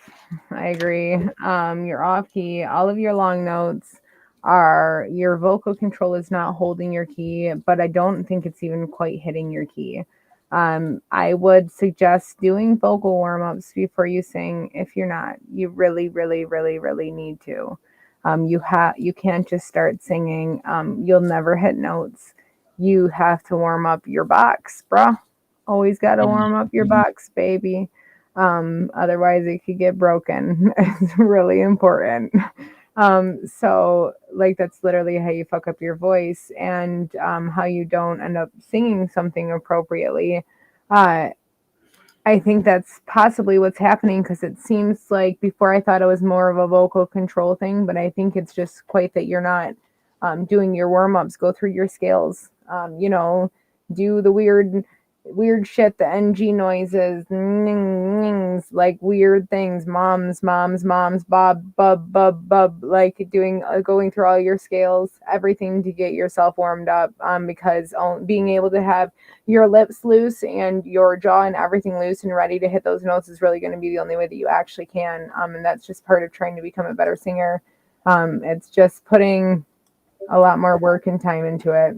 I agree. You're off key. All of your long notes are, your vocal control is not holding your key, but I don't think it's even quite hitting your key. I would suggest doing vocal warm-ups before you sing. If you're not, you really, really, really, really need to. You can't just start singing. You'll never hit notes. You have to warm up your box, bruh. Always got to warm up your box, baby. Otherwise it could get broken. It's really important. So like that's literally how you fuck up your voice and how you don't end up singing something appropriately. Uh, I think that's possibly what's happening because it seems like before I thought it was more of a vocal control thing, but I think it's just quite that you're not doing your warm ups, go through your scales, do the weird shit, the NG noises, like weird things, moms, bob, bub, like going through all your scales, everything to get yourself warmed up. Because being able to have your lips loose and your jaw and everything loose and ready to hit those notes is really going to be the only way that you actually can. And that's just part of trying to become a better singer. It's just putting a lot more work and time into it.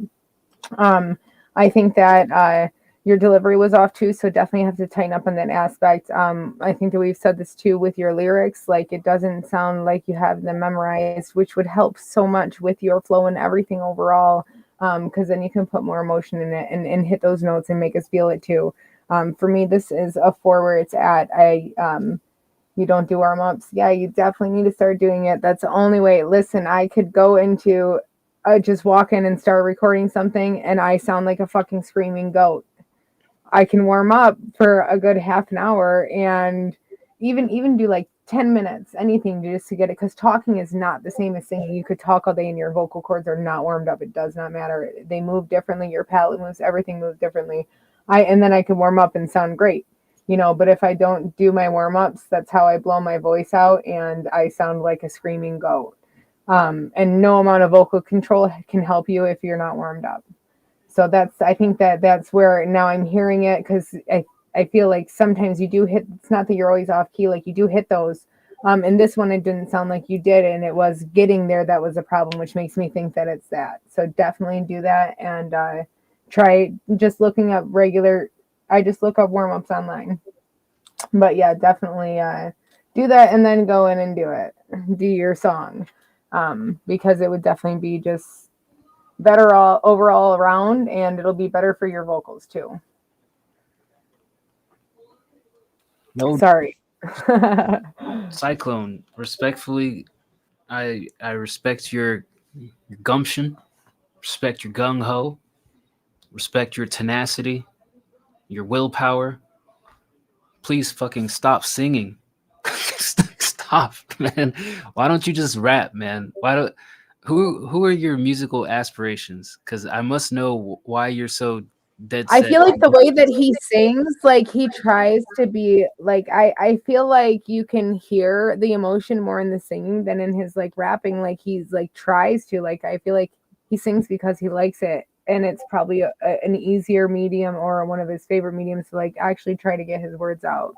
I think that your delivery was off too, so definitely have to tighten up on that aspect. I think that we've said this too with your lyrics, like it doesn't sound like you have them memorized, which would help so much with your flow and everything overall, because then you can put more emotion in it and hit those notes and make us feel it too. For me, this is a 4 where it's at. You don't do warm-ups. Yeah, you definitely need to start doing it. That's the only way. Listen, I could go into just walk in and start recording something and I sound like a fucking screaming goat. I can warm up for a good half an hour and even do like 10 minutes, anything just to get it. Because talking is not the same as singing. You could talk all day and your vocal cords are not warmed up. It does not matter. They move differently. Your palate moves. Everything moves differently. And then I can warm up and sound great. But if I don't do my warm-ups, that's how I blow my voice out and I sound like a screaming goat. And no amount of vocal control can help you if you're not warmed up. So I think that's where now I'm hearing it because I feel like sometimes you do hit, it's not that you're always off key, like you do hit those. And this one, it didn't sound like you did. And it was getting there that was a problem, which makes me think that it's that. So definitely do that and try just looking up I just look up warm-ups online. But yeah, definitely do that and then go in and do it. Do your song. Because it would definitely be just better overall around and it'll be better for your vocals too. No, sorry. Cyclone, respectfully, I respect your gumption, respect your gung-ho, respect your tenacity, your willpower. Please fucking stop singing. Stop, man. Why don't you just rap, man? Who are your musical aspirations? Because I must know why you're so dead set. I feel like the way that he sings, like he tries to be like I feel like you can hear the emotion more in the singing than in his like rapping. Like he's like tries to like I feel like he sings because he likes it, and it's probably an easier medium or one of his favorite mediums to like actually try to get his words out.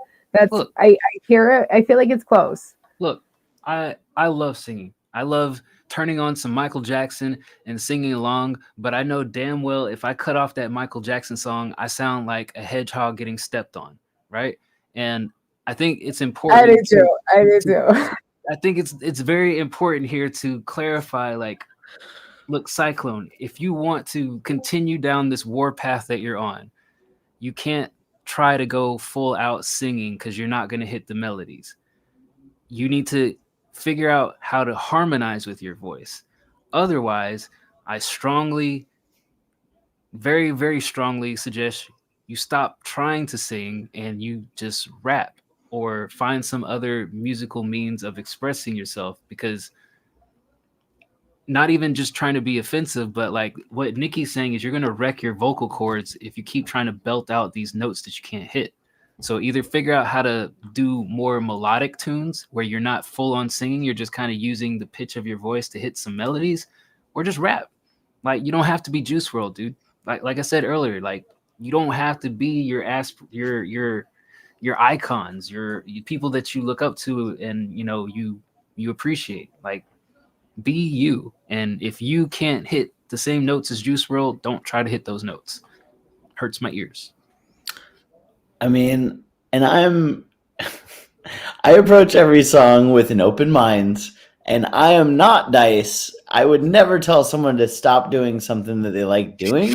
I hear it. I feel like it's close. Look, I love singing. I love turning on some Michael Jackson and singing along, but I know damn well if I cut off that Michael Jackson song, I sound like a hedgehog getting stepped on, right? And I think it's important. I do too. I think it's very important here to clarify, like, look, Cyclone, if you want to continue down this war path that you're on, you can't try to go full out singing because you're not going to hit the melodies. You need to figure out how to harmonize with your voice. Otherwise, I strongly, very, very strongly suggest you stop trying to sing and you just rap or find some other musical means of expressing yourself, because not even just trying to be offensive, but like what Nikki's saying is you're going to wreck your vocal cords if you keep trying to belt out these notes that you can't hit. So either figure out how to do more melodic tunes where you're not full on singing, you're just kind of using the pitch of your voice to hit some melodies, or just rap. Like you don't have to be Juice WRLD, dude. Like I said earlier, like you don't have to be your icons, your people that you look up to and you appreciate. Like be you. And if you can't hit the same notes as Juice WRLD, don't try to hit those notes. Hurts my ears. I mean, and I approach every song with an open mind, and I am not Dice. I would never tell someone to stop doing something that they like doing.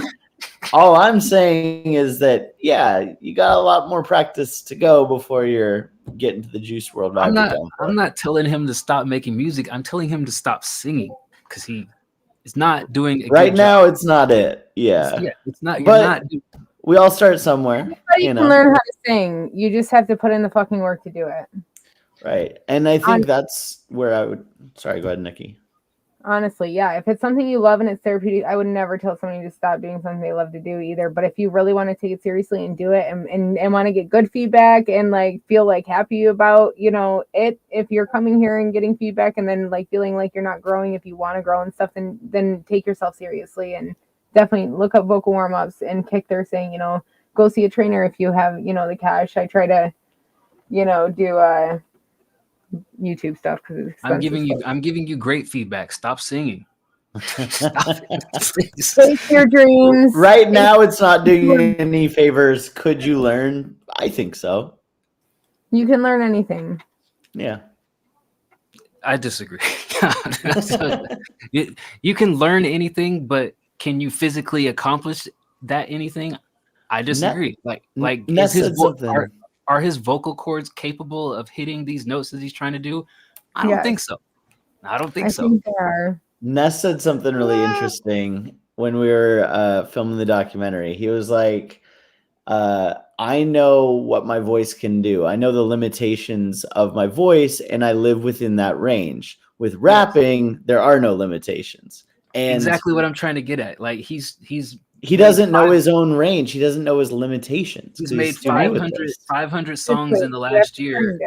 All I'm saying is that, yeah, you got a lot more practice to go before you're getting to the Juice World vibe. I'm not telling him to stop making music. I'm telling him to stop singing because he is not doing a Right good now, job. it's not it. Yeah. It's not. You're But not. we all start somewhere. Everybody can learn how to sing. You just have to put in the fucking work to do it. Right. And I think that's where I would. Sorry, go ahead, Nikki. Honestly, yeah. If it's something you love and it's therapeutic, I would never tell somebody to stop doing something they love to do either. But if you really want to take it seriously and do it and want to get good feedback and like feel like happy about, it, if you're coming here and getting feedback and then like feeling like you're not growing, if you want to grow and stuff, then take yourself seriously and definitely look up vocal warm-ups and kick their saying, go see a trainer if you have, the cash. I try to, do YouTube stuff because it's expensive. I'm giving you great feedback. Stop singing. Stop it. Chase your dreams. Right now, it's not doing you any favors. Could you learn? I think so. You can learn anything. Yeah. I disagree. You can learn anything, but can you physically accomplish that anything? I disagree. Are his vocal cords capable of hitting these notes that he's trying to do? I don't think so. I don't think so. Think they are. Ness said something really interesting when we were filming the documentary. He was like, I know what my voice can do. I know the limitations of my voice, and I live within that range. With rapping, there are no limitations. And exactly what I'm trying to get at. Like he doesn't know his own range. He doesn't know his limitations. He's made 500 songs in the last year.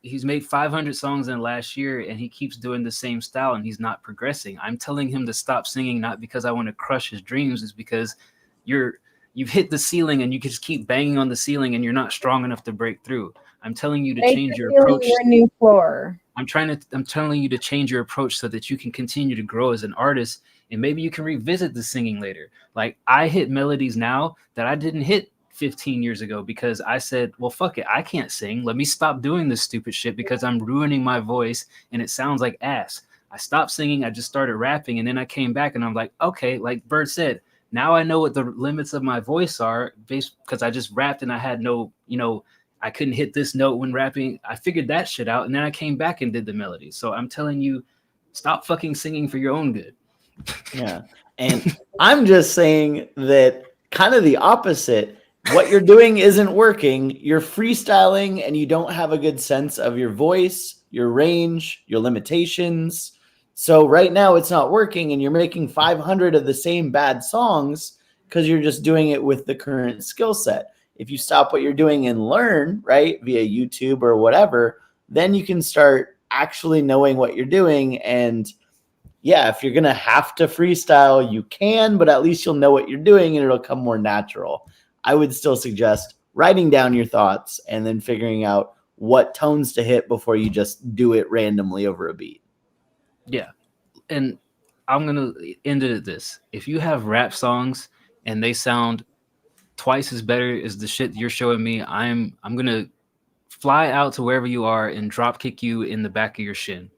He's made 500 songs in the last year, and he keeps doing the same style, and he's not progressing. I'm telling him to stop singing, not because I want to crush his dreams, it's because you've hit the ceiling, and you just keep banging on the ceiling, and you're not strong enough to break through. I'm telling you to change your approach. Your new floor. I'm telling you to change your approach so that you can continue to grow as an artist, and maybe you can revisit the singing later. Like I hit melodies now that I didn't hit 15 years ago because I said, well, fuck it. I can't sing. Let me stop doing this stupid shit because I'm ruining my voice and it sounds like ass. I stopped singing. I just started rapping. And then I came back and I'm like, okay, like Bird said, now I know what the limits of my voice are because I just rapped and I had no, I couldn't hit this note when rapping. I figured that shit out. And then I came back and did the melody. So I'm telling you, stop fucking singing for your own good. Yeah. And I'm just saying that kind of the opposite. What you're doing isn't working. You're freestyling and you don't have a good sense of your voice, your range, your limitations. So right now it's not working and you're making 500 of the same bad songs because you're just doing it with the current skill set. If you stop what you're doing and learn, right, via YouTube or whatever, then you can start actually knowing what you're doing. And yeah, if you're going to have to freestyle, you can, but at least you'll know what you're doing and it'll come more natural. I would still suggest writing down your thoughts and then figuring out what tones to hit before you just do it randomly over a beat. Yeah. And I'm going to end it at this. If you have rap songs and they sound twice as better as the shit you're showing me, I'm going to fly out to wherever you are and drop kick you in the back of your shin.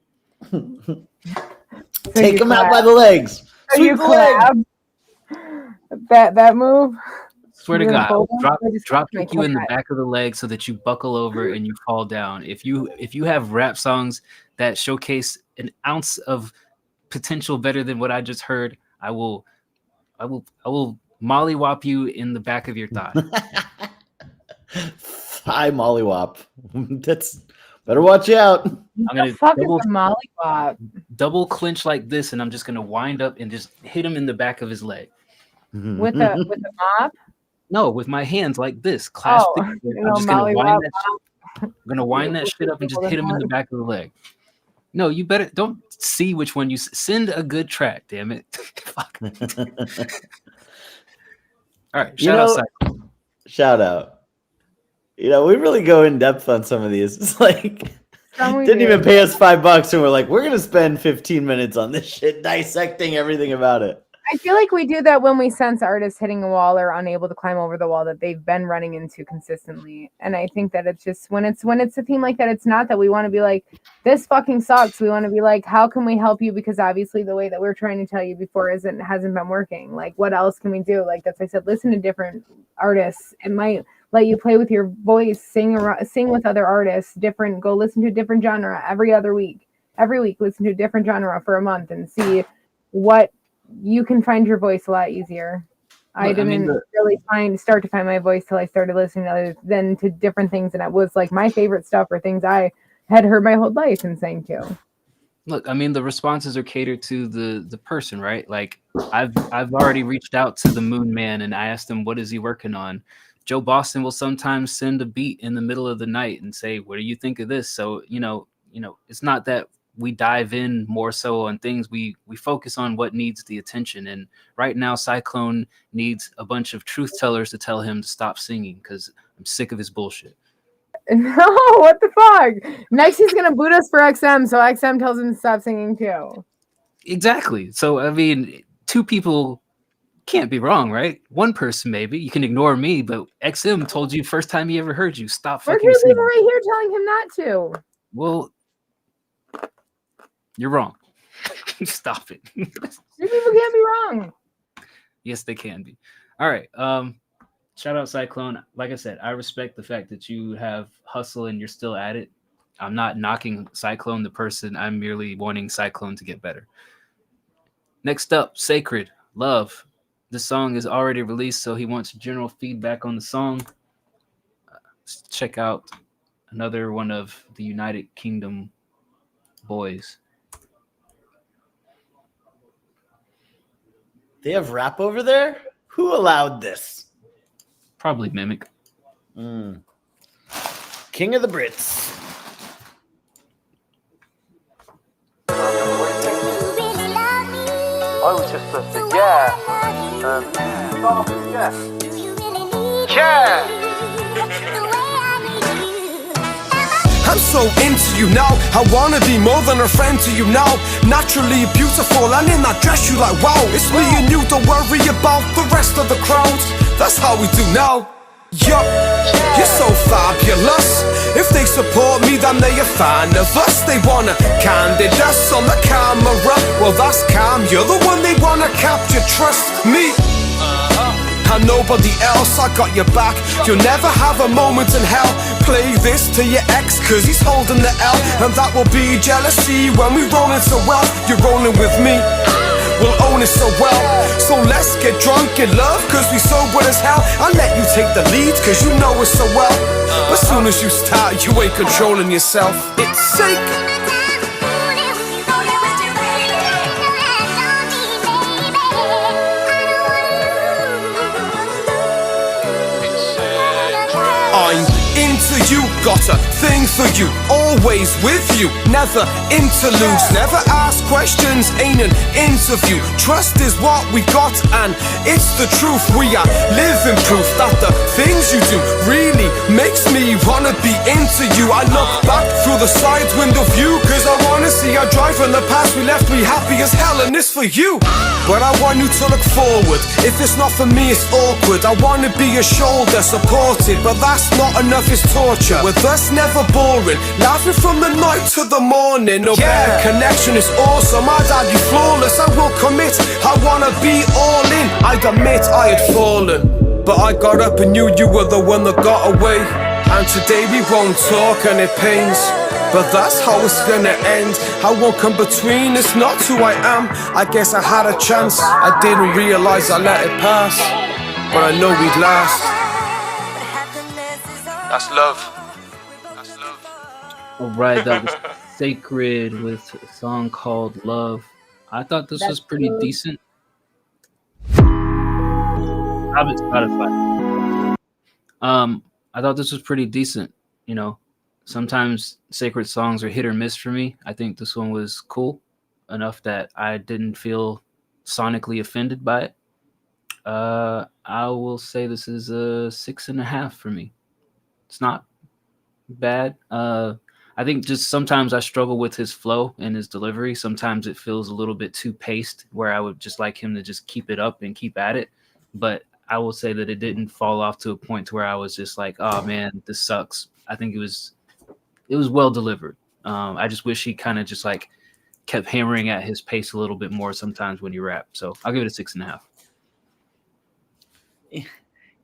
Take them out by the legs. Sweep the leg. That move. Swear to God, drop kick you in the back of the leg so that you buckle over and you fall down. If you have rap songs that showcase an ounce of potential better than what I just heard, I will mollywop you in the back of your thigh. Thigh mollywop. That's better watch out. I'm gonna double clinch like this, and I'm just gonna wind up and just hit him in the back of his leg. With a mop? No, with my hands like this, clasped. I'm just gonna wind that shit up and just hit him in the back of the leg. No, you better don't see which one you send a good track. Damn it! Fuck. All right, shout out. We really go in depth on some of these. It's like didn't even pay us $5, and we're like, we're gonna spend 15 minutes on this shit dissecting everything about it. I feel like we do that when we sense artists hitting a wall or unable to climb over the wall that they've been running into consistently. And I think that it's just when it's a theme like that, it's not that we want to be like, this fucking sucks. We want to be like, how can we help you? Because obviously the way that we're trying to tell you before hasn't been working. Like, what else can we do? Like that's I said, listen to different artists. It might let you play with your voice, sing with other artists, go listen to a different genre every other week. Every week, listen to a different genre for a month and see what you can find your voice a lot easier. I didn't really start to find my voice till I started listening to different things, and it was like my favorite stuff or things I had heard my whole life and sang to. Look, I mean, the responses are catered to the person, right? Like I've already reached out to the Moon Man and I asked him what is he working on. Joe Boston will sometimes send a beat in the middle of the night and say, "What do you think of this?" So it's not that we dive in more so on things. We focus on what needs the attention. And right now, Cyclone needs a bunch of truth tellers to tell him to stop singing because I'm sick of his bullshit. No, what the fuck? Next, he's gonna boot us for XM, so XM tells him to stop singing too. Exactly. So I mean, two people can't be wrong, right? One person maybe you can ignore me, but XM told you first time he ever heard you stop We're fucking two singing. people right here telling him not to. Well, you're wrong. Stop it. Two people can't be wrong. Yes, they can be. All right. Shout out Cyclone. Like I said, I respect the fact that you have hustle and you're still at it. I'm not knocking Cyclone the person. I'm merely wanting Cyclone to get better. Next up, Sacred Love. This song is already released, so he wants general feedback on the song. Let's check out another one of the United Kingdom boys. They have rap over there? Who allowed this? Probably Mimic. King of the Brits. I was just supposed to, I'm so into you now. I wanna be more than a friend to you now. Naturally beautiful, and in that dress you like wow. It's me and you, don't worry about the rest of the crowd. That's how we do now. Yup, you're so fabulous. If they support me, then they're a fan of us. They wanna candid us on the camera. Well, that's calm. You're the one they wanna capture. Trust me. And nobody else, I got your back. You'll never have a moment in hell. Play this to your ex, cause he's holding the L. And that will be jealousy when we roll in so well. You're rolling with me, we'll own it so well. So let's get drunk in love, cause we sober as hell. I'll let you take the lead, cause you know it so well. But soon as you start, you ain't controlling yourself. It's sacred. I'm into you, got a thing for you, always with you, never interludes, never ask questions, ain't an interview. Trust is what we got and it's the truth. We are living proof that the things you do really makes me wanna be into you. I look back through the side window view, cause I wanna see our drive in the past. We left me happy as hell and it's for you. But I want you to look forward. If it's not for me, it's awkward. I wanna be your shoulder, supported, but that's not enough, it's torture. With us never boring, laughing from the night to the morning. No better connection is awesome. I'd argue flawless, I will commit. I wanna be all in. I'd admit I had fallen, but I got up and knew you were the one that got away. And today we won't talk and it pains, but that's how it's gonna end. I won't come between, it's not who I am. I guess I had a chance, I didn't realize I let it pass. But I know we'd last. That's love. That's love. All right, that was Sacred with a song called Love. I thought this was pretty decent. Spotify. I thought this was pretty decent. You know, sometimes Sacred songs are hit or miss for me. I think this one was cool enough that I didn't feel sonically offended by it. I will say this is a 6.5 for me. It's not bad. I think just sometimes I struggle with his flow and his delivery. Sometimes it feels a little bit too paced, where I would just like him to just keep it up and keep at it. But I will say that it didn't fall off to a point to where I was just like, oh man, this sucks. I think it was well delivered. I just wish he kind of just like kept hammering at his pace a little bit more sometimes when you rap. So I'll give it a 6.5.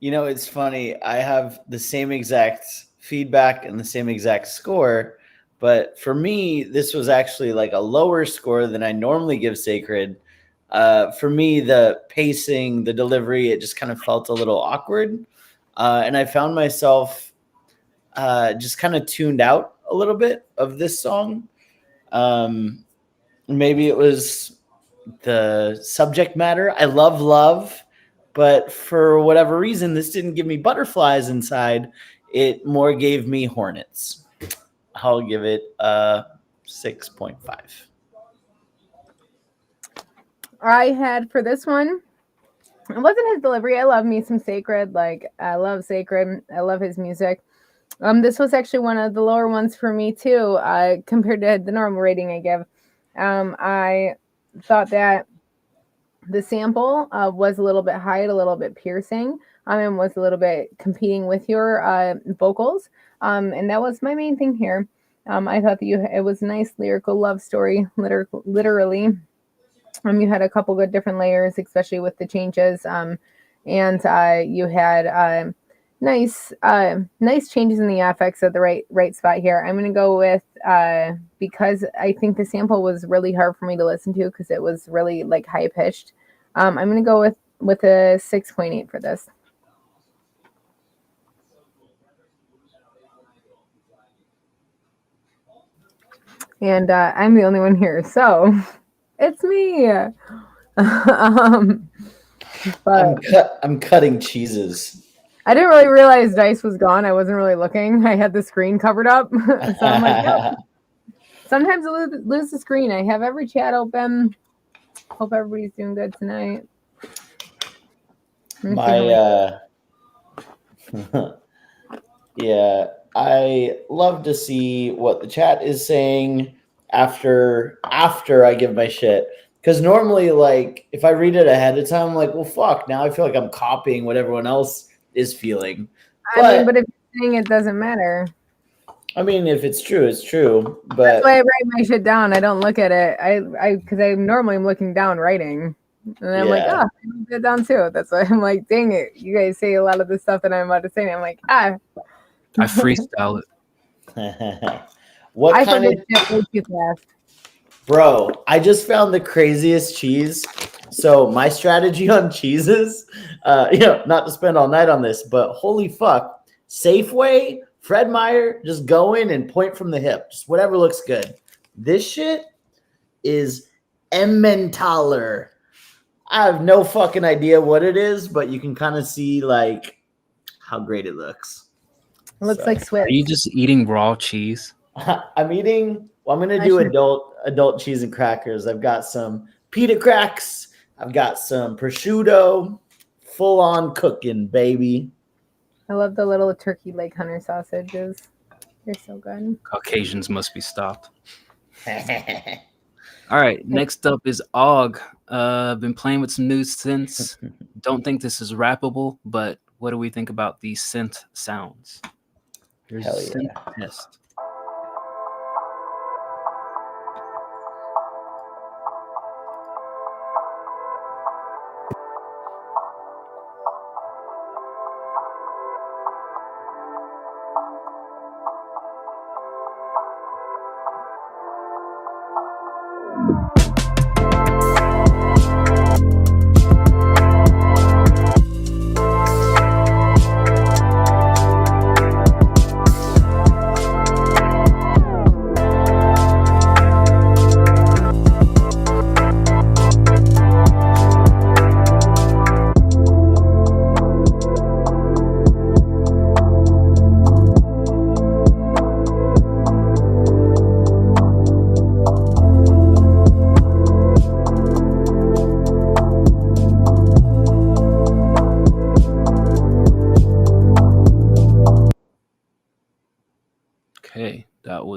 You know, it's funny. I have the same exact feedback and the same exact score, but for me, this was actually like a lower score than I normally give Sacred. For me, the pacing, the delivery, it just kind of felt a little awkward. And I found myself just kind of tuned out a little bit of this song. Maybe it was the subject matter. I love love, but for whatever reason, this didn't give me butterflies inside. It more gave me hornets. I'll give it a 6.5. I had for this one, it wasn't his delivery. I love me some Sacred. Like, I love Sacred. I love his music. This was actually one of the lower ones for me too, compared to the normal rating I give. I thought that the sample was a little bit high, a little bit piercing, and was a little bit competing with your vocals. And that was my main thing here. I thought that it was a nice lyrical love story, literally. You had a couple good different layers, especially with the changes. And you had nice changes in the affects at the right spot here. I'm gonna go with because I think the sample was really hard for me to listen to because it was really like high pitched. I'm gonna go with a 6.8 for this. And I'm the only one here, so it's me. But I'm cutting cheeses. I didn't really realize Dice was gone. I wasn't really looking. I had the screen covered up. So I'm like, oh. Sometimes I lose the screen. I have every chat open. Hope everybody's doing good tonight. Yeah, I love to see what the chat is saying after I give my shit. Because normally, like, if I read it ahead of time, I'm like, well, fuck. Now I feel like I'm copying what everyone else is feeling. But if you're saying it doesn't matter. I mean, if it's true, it's true. But that's why I write my shit down. I don't look at it. Because I normally am looking down writing. And I'm like, I wrote that down too. That's why I'm like, dang it. You guys say a lot of the stuff that I'm about to say. And I'm like, I freestyle it. What kind of shit way too fast. Bro, I just found the craziest cheese. So my strategy on cheeses, not to spend all night on this, but holy fuck, Safeway, Fred Meyer, just go in and point from the hip. Just whatever looks good. This shit is Emmentaler. I have no fucking idea what it is, but you can kind of see like how great it looks. It looks like Swiss. Are you just eating raw cheese? I'm eating. Well, I'm gonna do adult cheese and crackers. I've got some pita cracks. I've got some prosciutto. Full on cooking, baby. I love the little turkey leg hunter sausages. They're so good. Caucasians must be stopped. All right, next up is Og. Been playing with some new synths. Don't think this is rappable, but what do we think about these synth sounds? Here's a synth test.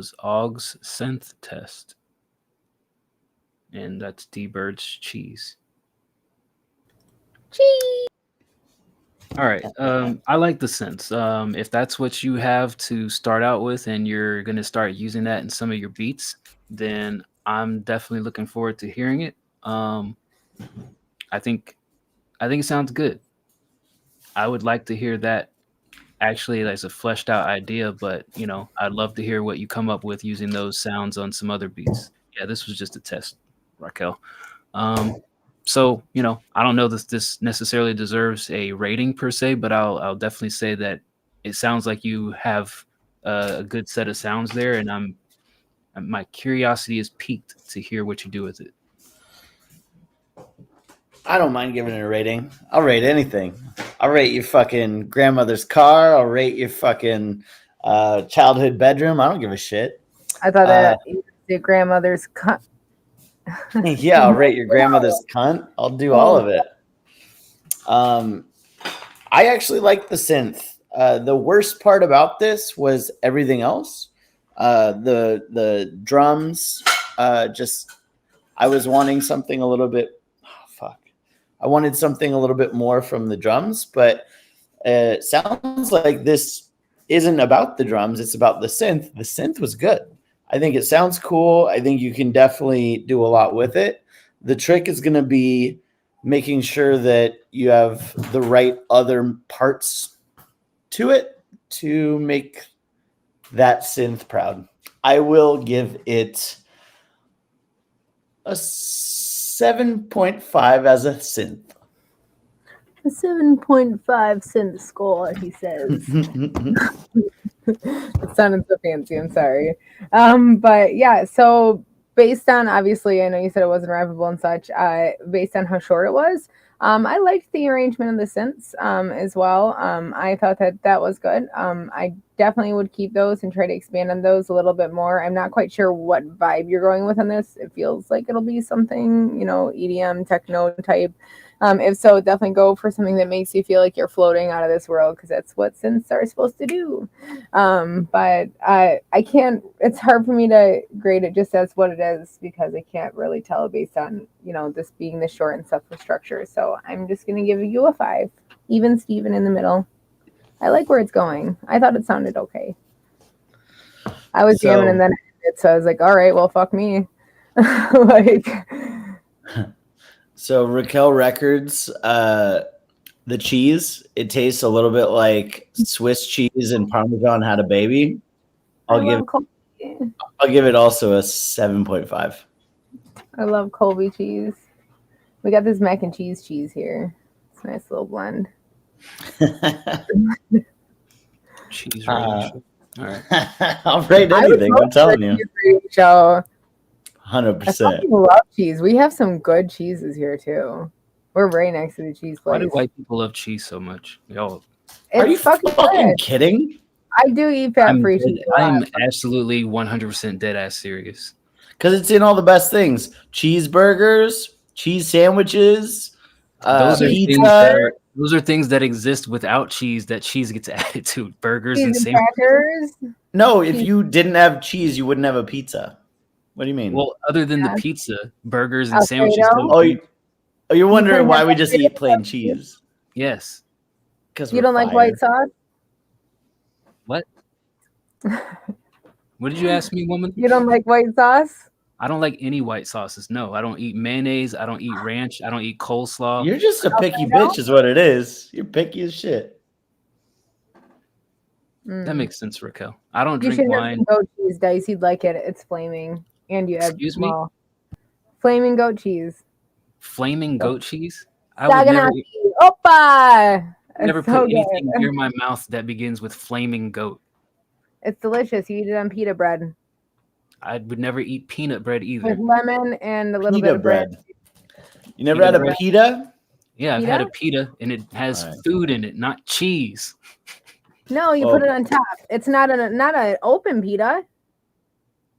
was Aug's synth test. And that's D-Bird's cheese. Cheese. All right. I like the synths. If that's what you have to start out with and you're going to start using that in some of your beats, then I'm definitely looking forward to hearing it. I think it sounds good. I would like to hear that actually as a fleshed out idea, but I'd love to hear what you come up with using those sounds on some other beats. Yeah, this was just a test, Raquel. So I don't know that this necessarily deserves a rating per se, but I'll definitely say that it sounds like you have a good set of sounds there, and my curiosity is piqued to hear what you do with it. I don't mind giving it a rating. I'll rate anything. I'll rate your fucking grandmother's car. I'll rate your fucking childhood bedroom. I don't give a shit. I thought that your grandmother's cunt. Yeah, I'll rate your grandmother's cunt. I'll do all of it. I actually like the synth. The worst part about this was everything else. The drums. I was wanting something a little bit. I wanted something a little bit more from the drums, but it sounds like this isn't about the drums. It's about the synth. The synth was good. I think it sounds cool. I think you can definitely do a lot with it. The trick is going to be making sure that you have the right other parts to it to make that synth proud. I will give it a 7.5 as a synth. A 7.5 synth score, he says. It sounded so fancy. I'm sorry. But yeah, so based on, obviously, I know you said it wasn't rappable and such, based on how short it was, I liked the arrangement of the synths as well. I thought that was good. I definitely would keep those and try to expand on those a little bit more. I'm not quite sure what vibe you're going with on this. It feels like it'll be something, EDM, techno type. If so, definitely go for something that makes you feel like you're floating out of this world, because that's what synths are supposed to do. But I can't, it's hard for me to grade it just as what it is, because I can't really tell based on, this being the short and stuff for structure. So I'm just going to give you a 5. Even Steven in the middle. I like where it's going. I thought it sounded okay. I was jamming and then it ended, so I was like, all right, well, fuck me. So Raquel Records, the cheese, it tastes a little bit like Swiss cheese and Parmesan had a baby. I'll give it also a 7.5. I love Colby cheese. We got this mac and cheese here. It's a nice little blend. Cheese ranch. All right. I'll rate anything. I'm telling you. 100%. I love cheese. We have some good cheeses here too. We're right next to the cheese place. Why do white people love cheese so much? Are you fucking kidding? I do eat fat-free cheese. I'm absolutely 100% dead ass serious. Because it's in all the best things: cheeseburgers, cheese sandwiches, pizza. Those are things that exist without cheese that cheese gets added to. Burgers and sandwiches. No, if you didn't have cheese, you wouldn't have a pizza. What do you mean? Well, other than the pizza, burgers and sandwiches. You're wondering why we just eat plain cheese? Yes. Because you don't like white sauce? What? What did you ask me, woman? You don't like white sauce? I don't like any white sauces. No, I don't eat mayonnaise. I don't eat ranch. I don't eat coleslaw. You're just a picky bitch is what it is. You're picky as shit. That makes sense, Raquel. I don't You drink should wine. have some goat cheese, Dice. You'd like it. It's flaming. And you have Excuse me? Flaming goat cheese. Flaming goat cheese? I would never, Opa! never It's put so anything good. near my mouth that begins with flaming goat. It's delicious. You eat it on pita bread I would never eat peanut bread either. with lemon and a little Pita bit of bread. You never Pita had a bread? pita? Yeah, I've Pita? had a pita, and it has food in it, not cheese. No, you put it on top. It's not an open pita.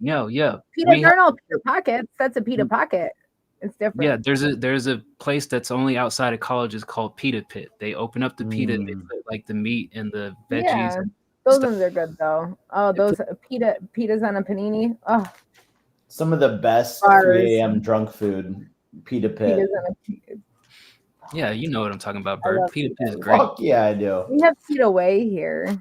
No, yeah. Pita journal, pita pockets. That's a pita pocket. It's different. Yeah, there's a place that's only outside of colleges called Pita Pit. They open up the pita, they put like the meat and the veggies. Yeah. Those ones are good though. Oh, those pitas on a panini. Oh, Some of the best Bars. 3 a.m. drunk food. Pita pit. pitas on a. Yeah, you know what I'm talking about, I Bird. love Pita Pit is pitas. great. Fuck yeah, I do. We have Pita Way here.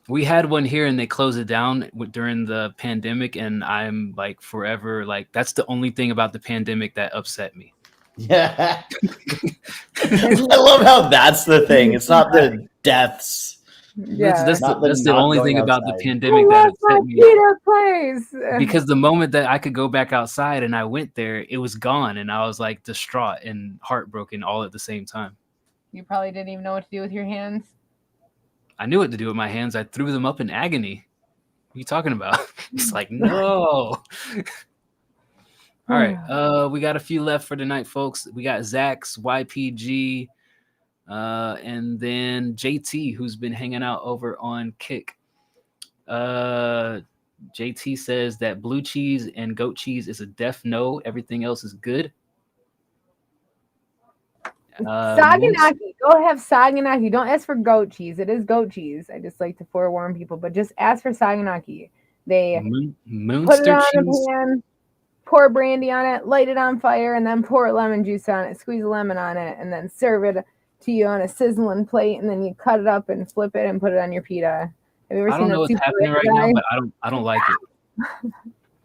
We had one here and they closed it down during the pandemic, and I'm like forever like that's the only thing about the pandemic that upset me. Yeah. I love how that's the thing. It's not the deaths. Yeah, That's Not the not only going thing about the outside. pandemic that upset me. Pita place. Because the moment that I could go back outside and I went there, it was gone, and I was like distraught and heartbroken all at the same time. You probably didn't even know what to do with your hands. I knew what to do with my hands. I threw them up in agony. What are you talking about? It's like, no. All right. We got a few left for tonight, folks. We got Zach's YPG, and then JT, who's been hanging out over on Kick. JT says that blue cheese and goat cheese is a def no. Everything else is good. Saganaki. Go have Saganaki. Don't ask for goat cheese. It is goat cheese. I just like to forewarn people, but just ask for Saganaki. They put it on a pan, pour brandy on it, light it on fire, and then pour lemon juice on it, squeeze a lemon on it, and then serve it to you on a sizzling plate, and then you cut it up and flip it and put it on your pita. Have you ever I seen don't know that what's happening right guy? now, but I don't like it.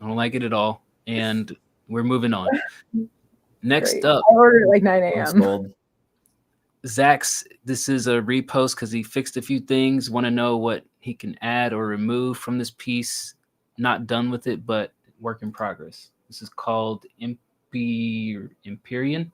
I don't like it at all. And we're moving on. Next Great. up, I ordered it like 9 a.m. Zach's, this is a repost because he fixed a few things. Want to know what he can add or remove from this piece. Not done with it, but work in progress. This is called Empyrean.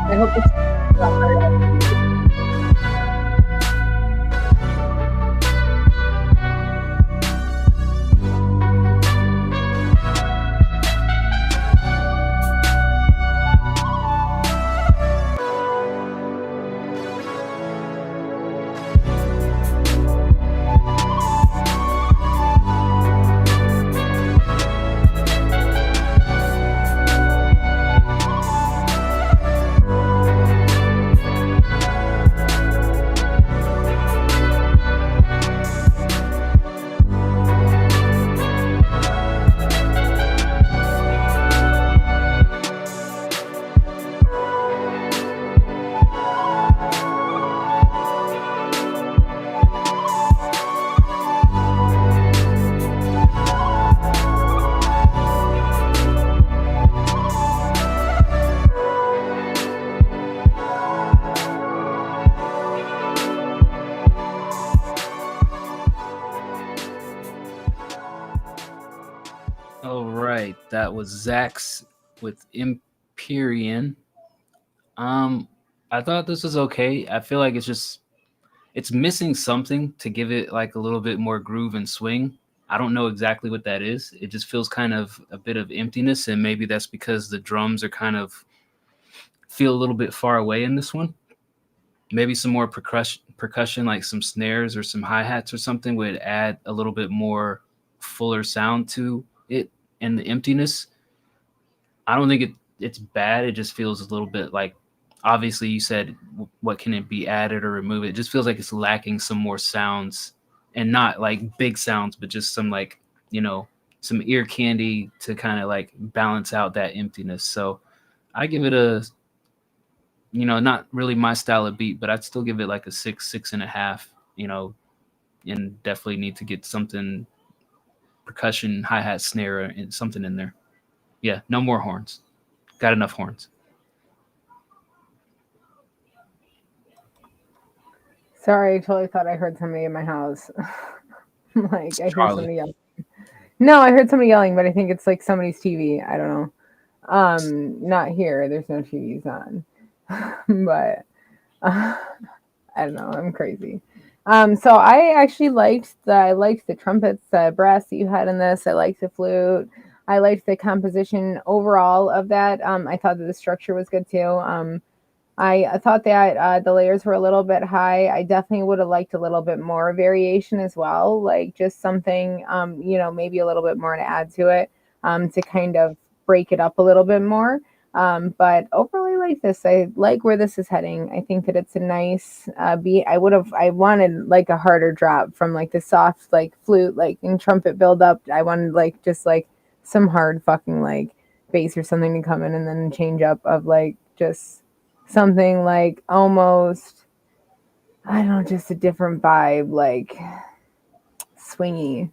I hope it's All right, that was Zach's with Empyrean. I thought this was okay. I feel like it's missing something to give it like a little bit more groove and swing. I don't know exactly what that is. It just feels kind of a bit of emptiness, and maybe that's because the drums are kind of feel a little bit far away in this one. Maybe some more percussion, like some snares or some hi-hats or something would add a little bit more fuller sound to it and the emptiness. I don't think it's bad. It just feels a little bit like, obviously you said what can it be added or remove? It just feels like it's lacking some more sounds, and not like big sounds, but just some like, some ear candy to kind of like balance out that emptiness. So I give it a, not really my style of beat, but I'd still give it like a 6.5, and definitely need to get something percussion, hi-hat, snare, and something in there. Yeah, no more horns. Got enough horns. Sorry, I totally thought I heard somebody in my house. Like I heard Charlie. somebody yelling. No, I heard somebody yelling, but I think it's like somebody's TV. I don't know. Not here. There's no TVs on. But I don't know. I'm crazy. So I actually liked the trumpets, the brass that you had in this. I liked the flute. I liked the composition overall of that. I thought that the structure was good too. I thought that the layers were a little bit high. I definitely would have liked a little bit more variation as well, like just something, maybe a little bit more to add to it, to kind of break it up a little bit more. But overall, I like this. I like where this is heading. I think that it's a nice beat. I wanted like a harder drop from like the soft like flute, like and trumpet build up. I wanted like just like some hard fucking like bass or something to come in and then change up of like just something like almost, I don't know, just a different vibe, like swingy,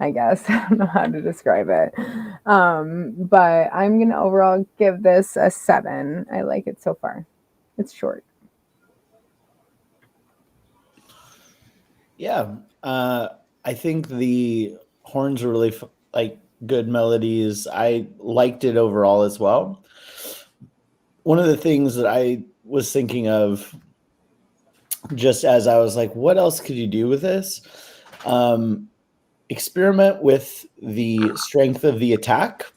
I guess. I don't know how to describe it. But I'm going to overall give this a 7. I like it so far. It's short. Yeah. I think the horns are really good melodies. I liked it overall as well. One of the things that I was thinking of just as I was like, what else could you do with this? Experiment with the strength of the attack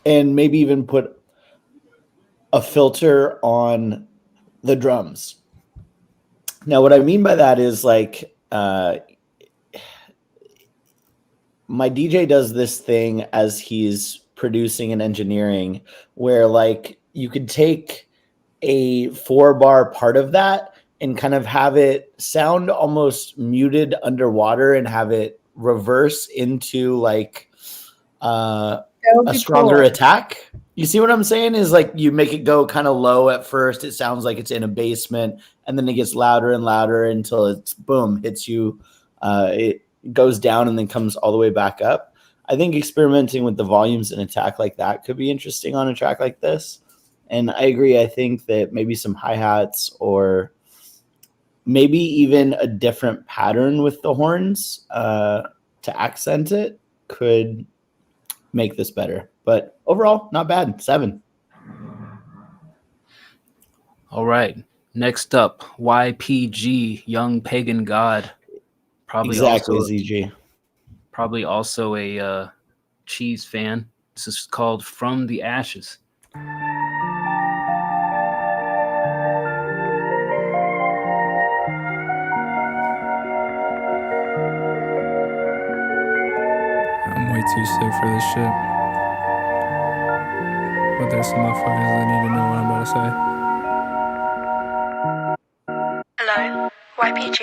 and maybe even put a filter on the drums. Now, what I mean by that is like, my DJ does this thing as he's producing and engineering where like you could take a 4-bar part of that and kind of have it sound almost muted underwater and have it reverse into like a stronger attack. You see what I'm saying? Is like you make it go kind of low at first. It sounds like it's in a basement, and then it gets louder and louder until it's boom, hits you. It goes down and then comes all the way back up. I think experimenting with the volumes and attack like that could be interesting on a track like this. And I agree. I think that maybe some hi-hats or maybe even a different pattern with the horns to accent it could make this better. But overall, not bad. 7. All right. Next up, YPG, Young Pagan God. Probably exactly, also, ZG. Probably also a Cheese fan. This is called From the Ashes. I'm way too sick for this shit. But there's some motherfuckers that need to know what I'm about to say. Hello, YPG?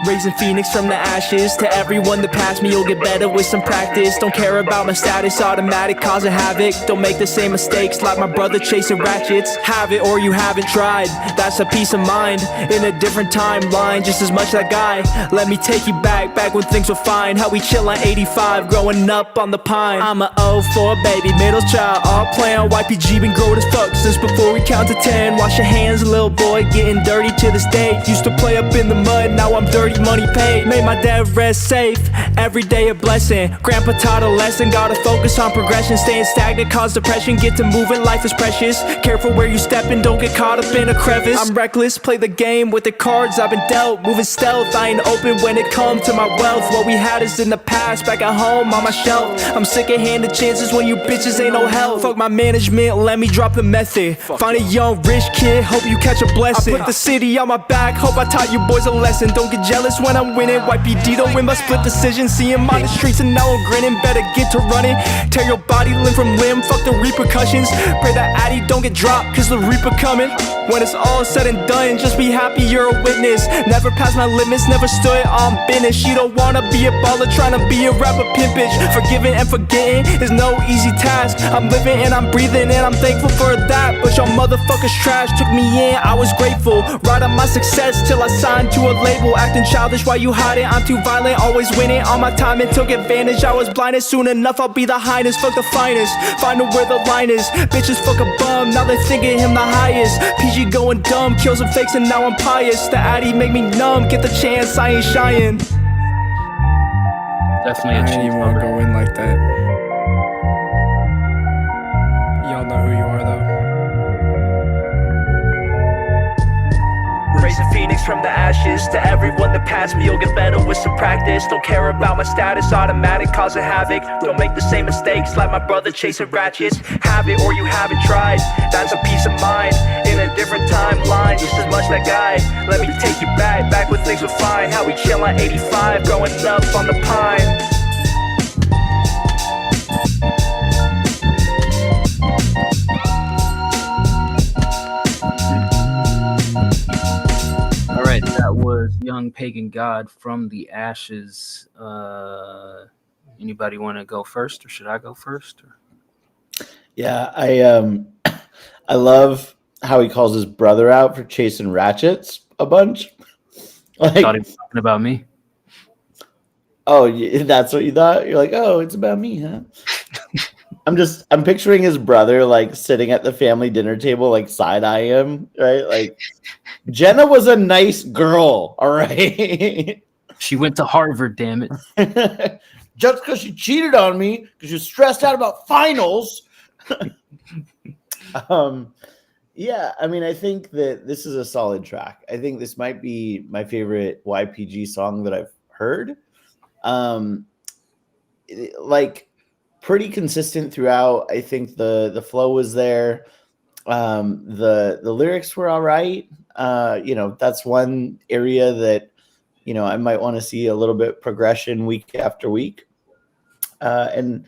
Raising Phoenix from the ashes. To everyone that passed me, you'll get better with some practice. Don't care about my status, automatic causing havoc. Don't make the same mistakes like my brother chasing ratchets. Have it or you haven't tried, that's a peace of mind. In a different timeline, just as much that guy. Let me take you back when things were fine. How we chill on 85, growing up on the pine. I'm a 04 baby, middle child, all playing YPG. Been growing as fuck since before we count to 10. Wash your hands, little boy, getting dirty to this day. Used to play up in the mud, now I'm dirty. Money paid, made my dad rest safe. Every day a blessing. Grandpa taught a lesson. Gotta focus on progression. Staying stagnant cause depression. Get to moving, life is precious. Careful where you steppin', don't get caught up in a crevice. I'm reckless, play the game with the cards I've been dealt. Moving stealth, I ain't open when it comes to my wealth. What we had is in the past, back at home on my shelf. I'm sick of handing chances when you bitches ain't no help. Fuck my management, let me drop the method. Find a young rich kid, hope you catch a blessing. I put the city on my back, hope I taught you boys a lesson. Don't get jealous when I'm winning. YPD don't win by split decision. See him on the streets and now I'm grinning. Better get to running. Tear your body limb from limb. Fuck the repercussions. Pray that Addy don't get dropped cause the reaper coming. When it's all said and done, just be happy you're a witness. Never passed my limits, never stood on business. She don't wanna be a baller, tryna be a rapper pimpage. Forgiving and forgetting is no easy task. I'm living and I'm breathing and I'm thankful for that. But y'all motherfuckers trash, took me in, I was grateful. Right on my success till I signed to a label. Acting childish while you hide it, I'm too violent. Always winning on my time and took advantage. I was blinded, soon enough I'll be the highness. Fuck the finest, find out where the line is. Bitches fuck a bum, now they thinking him the highest. PG going dumb, kill some fakes and now I'm pious. The Addy make me numb, get the chance, I ain't shying. Definitely I didn't even want to go in like that. Y'all know who you are though. Raising Phoenix rise from the ashes. To everyone that passed me, you'll get better with some practice. Don't care about my status, automatic, causing havoc. Don't make the same mistakes like my brother chasing ratchets. Have it or you haven't tried, that's a peace of mind. In a different timeline, just as much that guy. Let me take you back when things were fine. How we chill at 85, growing up on the pine. All right, that was Young Pagan God from the Ashes. Anybody want to go first, or should I go first? Yeah, I love how he calls his brother out for chasing ratchets a bunch. Thought he was talking about me. Oh, that's what you thought? You're like, oh, it's about me, huh? I'm picturing his brother like sitting at the family dinner table, like side-eye him, right? Like, Jenna was a nice girl, all right? She went to Harvard, damn it. Just because she cheated on me because you're stressed out about finals. Yeah, I mean, I think that this is a solid track. I think this might be my favorite YPG song that I've heard. Like pretty consistent throughout. I think the flow was there. The lyrics were all right. That's one area that I might want to see a little bit progression week after week. And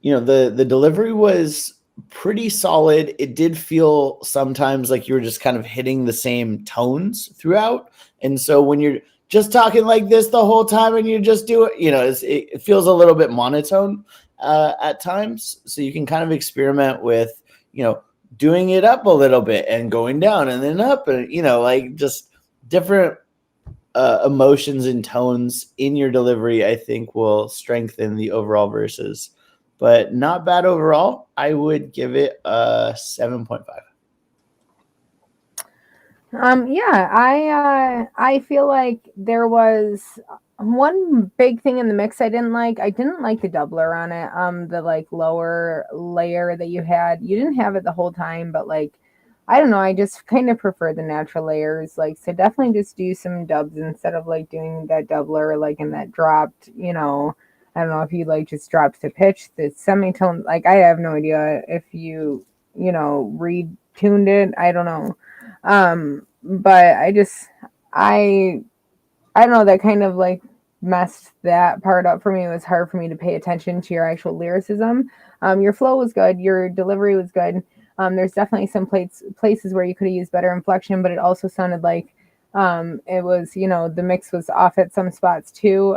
the delivery was pretty solid. It did feel sometimes like you were just kind of hitting the same tones throughout. And so when you're just talking like this the whole time and you just do it, it feels a little bit monotone at times. So you can kind of experiment with, doing it up a little bit and going down and then up and, like just different emotions and tones in your delivery, I think will strengthen the overall verses. But not bad overall. I would give it a 7.5. Yeah, I feel like there was one big thing in the mix I didn't like. I didn't like the doubler on it. The like lower layer that you had. You didn't have it the whole time, but like I don't know, I just kind of prefer the natural layers. Like, so definitely just do some dubs instead of like doing that doubler like in that dropped, I don't know if you like just dropped the pitch, the semitone. Like, I have no idea if you, retuned it. I don't know. But I don't know, that kind of like messed that part up for me. It was hard for me to pay attention to your actual lyricism. Your flow was good. Your delivery was good. There's definitely some places where you could have used better inflection, but it also sounded like it was, the mix was off at some spots too.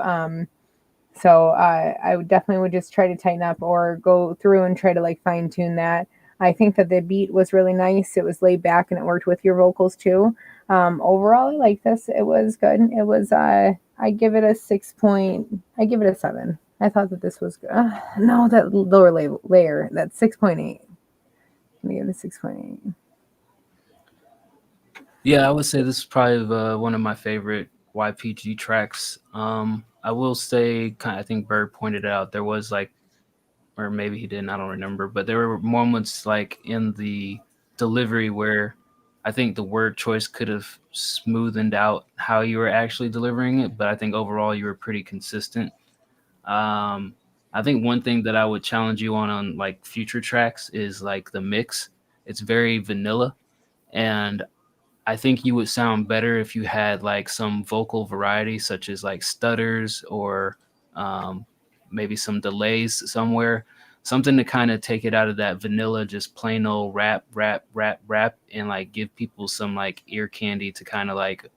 So I would definitely just try to tighten up or go through and try to like fine tune that. I think that the beat was really nice. It was laid back and it worked with your vocals too. Overall, I like this. It was good. It was, I give it a 6 point. I give it a 7. I thought that this was good. No, that lower layer, that's 6.8. I'm gonna give it a 6.8. Yeah, I would say this is probably one of my favorite YPG tracks. I will say, I think Bird pointed out, there was like, or maybe he didn't, I don't remember, but there were moments like in the delivery where I think the word choice could have smoothened out how you were actually delivering it, but I think overall you were pretty consistent. I think one thing that I would challenge you on like future tracks is like the mix. It's very vanilla, and I think you would sound better if you had like some vocal variety, such as like stutters or maybe some delays somewhere, something to kind of take it out of that vanilla, just plain old rap, rap, rap, rap, and like give people some like ear candy to kind of like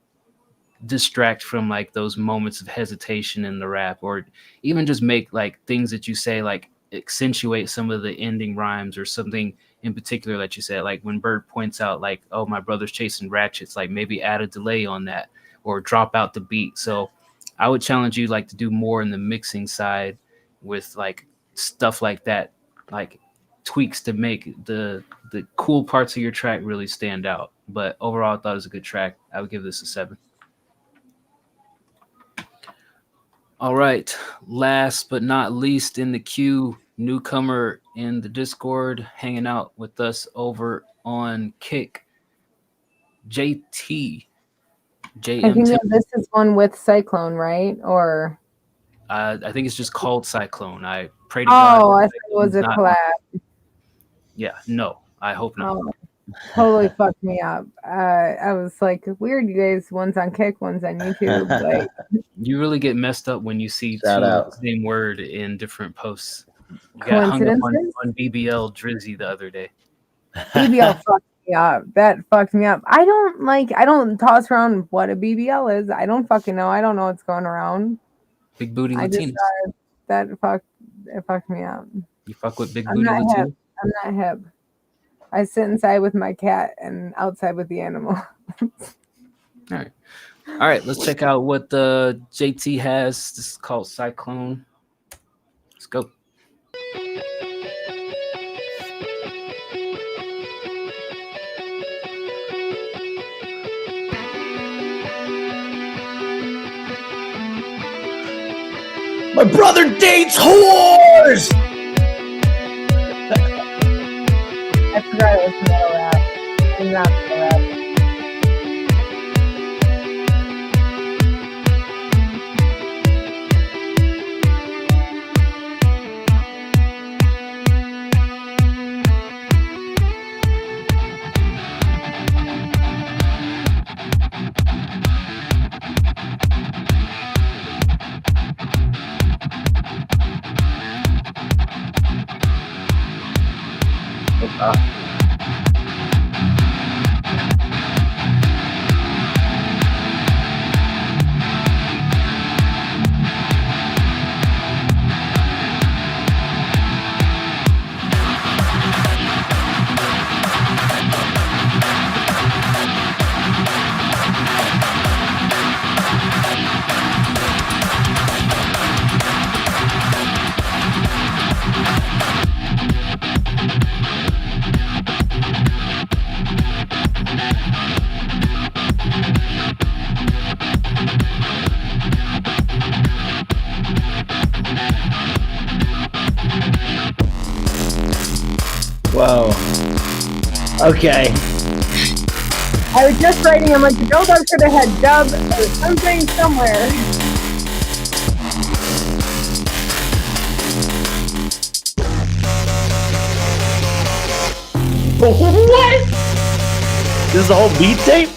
distract from like those moments of hesitation in the rap, or even just make like things that you say like accentuate some of the ending rhymes or something in particular that you said. Like when Bird points out like, oh, my brother's chasing ratchets, like maybe add a delay on that or drop out the beat. So I would challenge you like to do more in the mixing side with like stuff like that, like tweaks to make the cool parts of your track really stand out. But overall, I thought it was a good track. I would give this a 7. All right, last but not least in the queue, newcomer in the Discord, hanging out with us over on Kick, JT. I think JM2. that this is one with Cyclone, right? Or I think it's just called Cyclone. I pray to God. I thought it was Cyclone's a not- collab. Yeah, no, I hope not. Oh, totally fucked me up. I was like, weird, you guys. One's on Kick, one's on YouTube. Like, You really get messed up when you see Shout two out. of the same word in different posts. You got hung up coincidences? on BBL Drizzy the other day. BBL fucked me up. That fucked me up. I don't toss around what a BBL is. I don't fucking know. I don't know what's going around. Big booty I just Latinas. it fucked me up. You fuck with big I'm booty not hip. Latinas? I'm not hip. I sit inside with my cat and outside with the animal. All right. Let's check out what the JT has. This is called Cyclone. Let's go. My brother dates whores. I forgot it was metal rap. I'm not metal rap. Whoa. Okay. I was just writing, I'm like, the build-up should have had dub or something somewhere. What? This is the whole beat tape?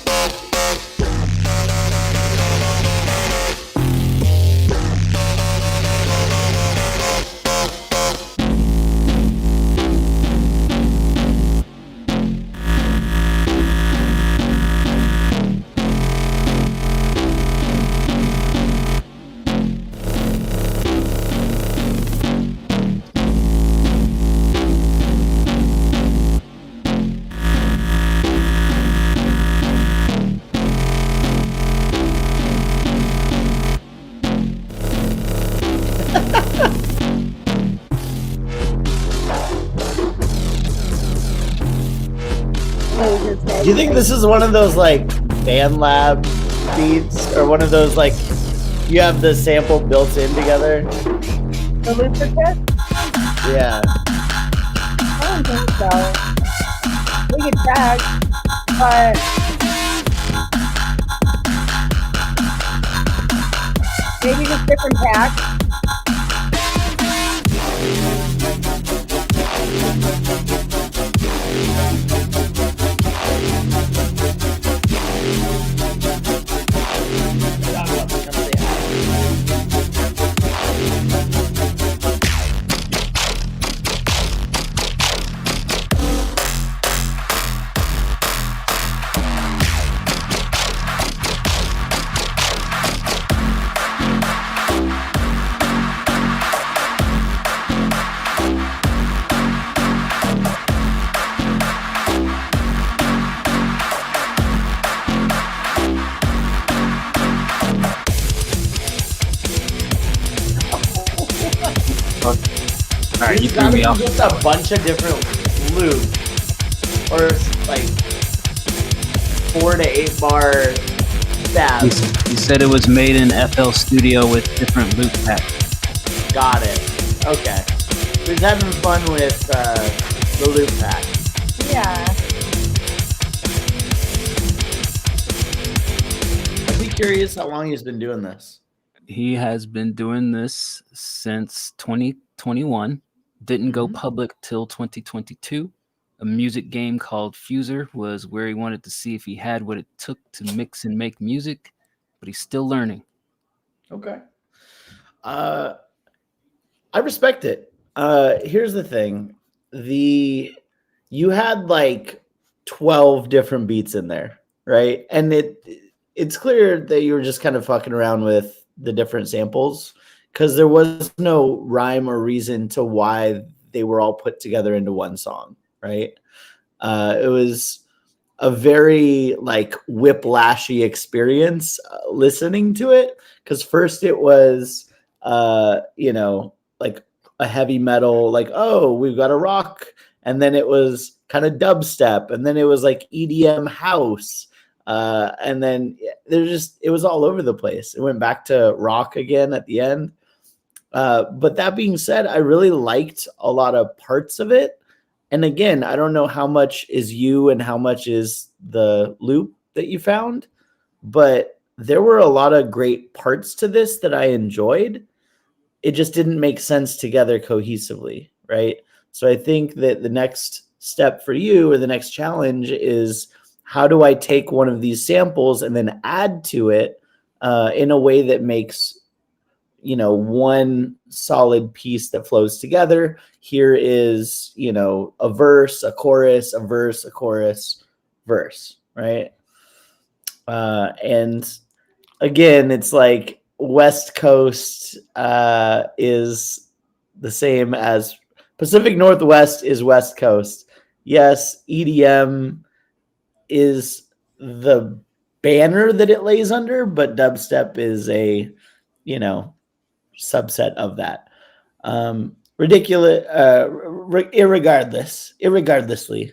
Do you think this is one of those like BandLab beats, or one of those like you have the sample built in together? The looper kit? Yeah. I don't think so. We could check, but maybe just different packs. All right, you It's threw gotta me be off. just a bunch of different loops, or like 4 to 8 bar stabs. You said it was made in FL Studio with different loop packs. Got it. Okay. We're having fun with the loop pack. Yeah. curious how long he's been doing this. He has been doing this since 2021. Didn't go public till 2022. A music game called Fuser was where he wanted to see if he had what it took to mix and make music, but he's still learning. Okay. I respect it. Here's the thing. You had like 12 different beats in there, right? And it's clear that you were just kind of fucking around with the different samples because there was no rhyme or reason to why they were all put together into one song, right? It was a very like whiplashy experience listening to it because first it was like a heavy metal, like, oh, we've got a rock, and then it was kind of dubstep, and then it was like EDM house, and then it was all over the place. It went back to rock again at the end. But that being said, I really liked a lot of parts of it. And again, I don't know how much is you and how much is the loop that you found, but there were a lot of great parts to this that I enjoyed. It just didn't make sense together cohesively, right? So I think that the next step for you or the next challenge is how do I take one of these samples and then add to it in a way that makes one solid piece that flows together. Here is, a verse, a chorus, a verse, a chorus, verse, right? And again, it's like West Coast is the same as Pacific Northwest is West Coast. Yes, EDM is the banner that it lays under, but dubstep is a, subset of that. Ridiculous, irregardlessly.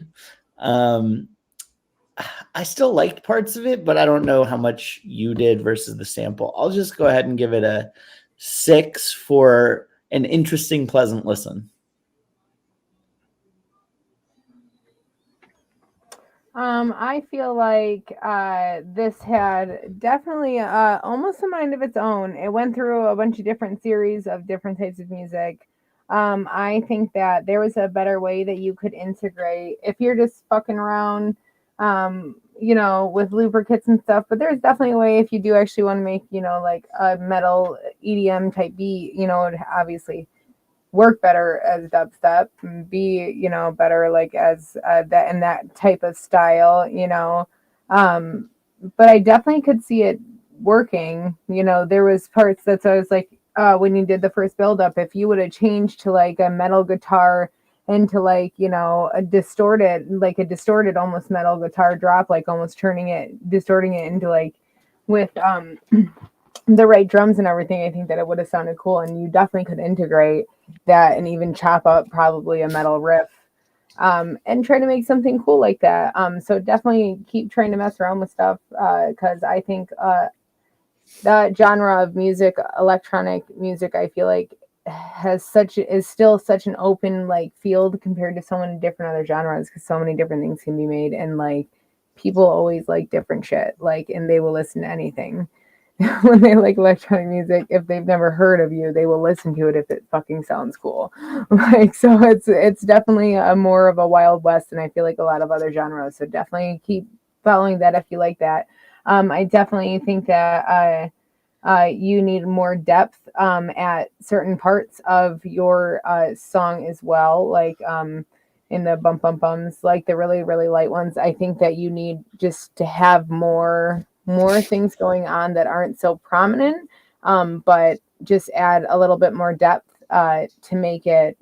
I still liked parts of it, but I don't know how much you did versus the sample. I'll just go ahead and give it a 6 for an interesting, pleasant listen. I feel like this had definitely almost a mind of its own. It went through a bunch of different series of different types of music. I think that there was a better way that you could integrate if you're just fucking around, with lubricants and stuff. But there's definitely a way if you do actually want to make, like a metal EDM type beat, it would obviously work better as dubstep and be better like as that in that type of style, but I definitely could see it working. There was parts that's I was like when you did the first build up, if you would have changed to like a metal guitar into like a distorted almost metal guitar drop, like almost distorting it into like with the right drums and everything, I think that it would have sounded cool. And you definitely could integrate that and even chop up probably a metal riff and try to make something cool like that. So definitely keep trying to mess around with stuff because I think that genre of music, electronic music, I feel like is still such an open like field compared to so many different other genres because so many different things can be made and like people always like different shit like and they will listen to anything. When they like electronic music, if they've never heard of you, they will listen to it if it fucking sounds cool. Like so it's definitely a more of a Wild West than I feel like a lot of other genres. So definitely keep following that if you like that. I definitely think that you need more depth at certain parts of your song as well, like in the bum bum bums, like the really really light ones. I think that you need just to have more things going on that aren't so prominent, but just add a little bit more depth to make it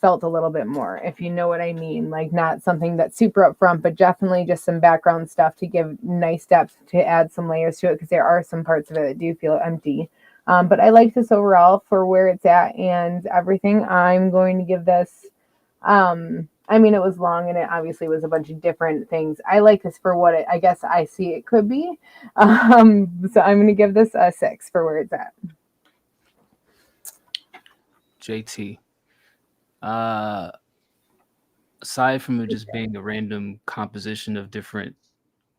felt a little bit more, if you know what I mean. Like not something that's super upfront, but definitely just some background stuff to give nice depth to add some layers to it because there are some parts of it that do feel empty. But I like this overall for where it's at and everything. I'm going to give this it was long and it obviously was a bunch of different things. I like this for what I guess I see it could be. So I'm going to give this a 6 for where it's at. JT. Aside from it just being a random composition of different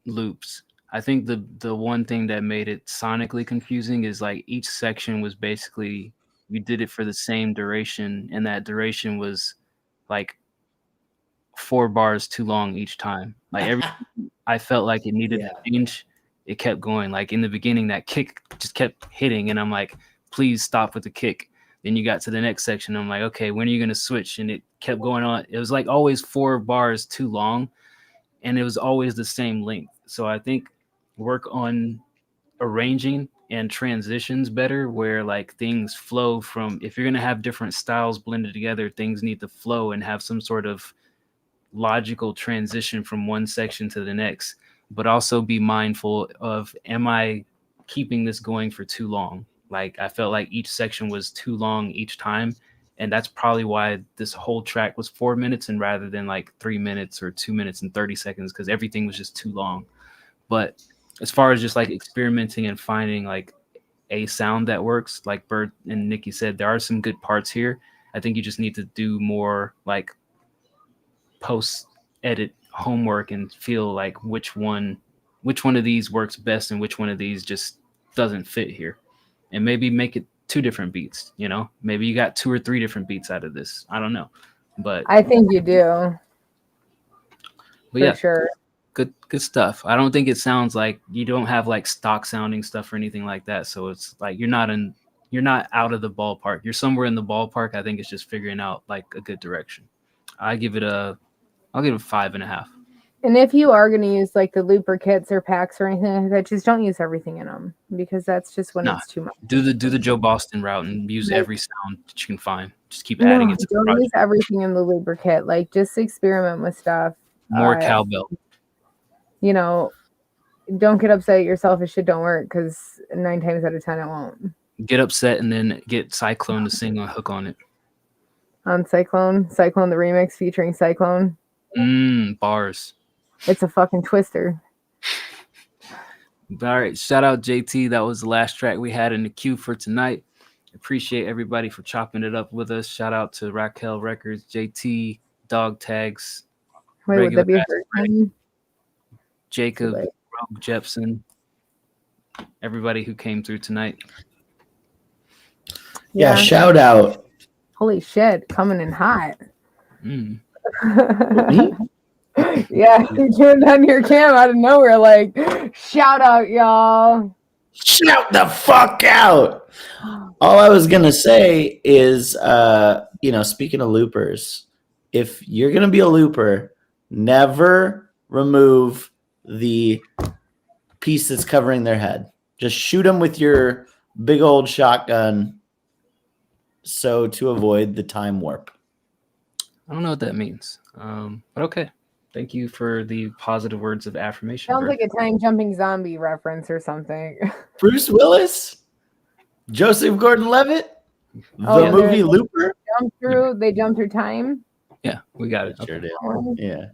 loops, I think the one thing that made it sonically confusing is like each section was basically you did it for the same duration, and that duration was like 4 bars too long each time. Like every I felt like it needed to change. It kept going. Like in the beginning, that kick just kept hitting, and I'm like, please stop with the kick. Then you got to the next section. I'm like, okay, when are you gonna switch? And it kept going on. It was like always 4 bars too long, and it was always the same length. So I think work on arranging and transitions better, where like things flow from. If you're gonna have different styles blended together, things need to flow and have some sort of logical transition from one section to the next, but also be mindful of, am I keeping this going for too long? Like I felt like each section was too long each time, and that's probably why this whole track was 4 minutes and rather than like 3 minutes or 2 minutes and 30 seconds, because everything was just too long. But as far as just like experimenting and finding like a sound that works, like Bird and Nikki said, there are some good parts here. I think you just need to do more like post edit homework and feel like which one of these works best and which one of these just doesn't fit here, and maybe make it 2 different beats. Maybe you got 2 or 3 different beats out of this. I don't know, but I think you do. For yeah, sure. Good stuff. I don't think it sounds like you don't have like stock sounding stuff or anything like that, so it's like you're not out of the ballpark. You're somewhere in the ballpark. I think it's just figuring out like a good direction. I'll give it 5.5. And if you are going to use like the looper kits or packs or anything like that, just don't use everything in them, because that's just when it's too much. Do the Joe Boston route and use every sound that you can find. Just keep adding it to the don't project. use everything in the looper kit. Like just experiment with stuff. More cowbell. Don't get upset at yourself if shit don't work, because 9 times out of 10 it won't. Get upset and then get Cyclone to sing a hook on it. On Cyclone the remix featuring Cyclone. Bars. It's a fucking twister. All right, shout out JT. That was the last track we had in the queue for tonight. Appreciate everybody for chopping it up with us. Shout out to Raquel Records, JT, Dog Tags. Wait, would that be a first time? Jacob, Rob Jepson, everybody who came through tonight. Yeah, shout out. Holy shit, coming in hot. Me? Yeah, you turned on your cam out of nowhere, like, shout out, y'all. Shout the fuck out. All I was going to say is, speaking of loopers, if you're going to be a looper, never remove the piece that's covering their head. Just shoot them with your big old shotgun so to avoid the time warp. I don't know what that means, but okay. Thank you for the positive words of affirmation. Sounds like a time jumping zombie reference or something. Bruce Willis, Joseph Gordon-Levitt, the movie Looper. They jump through time. Yeah, we got it. Sure did. Yeah.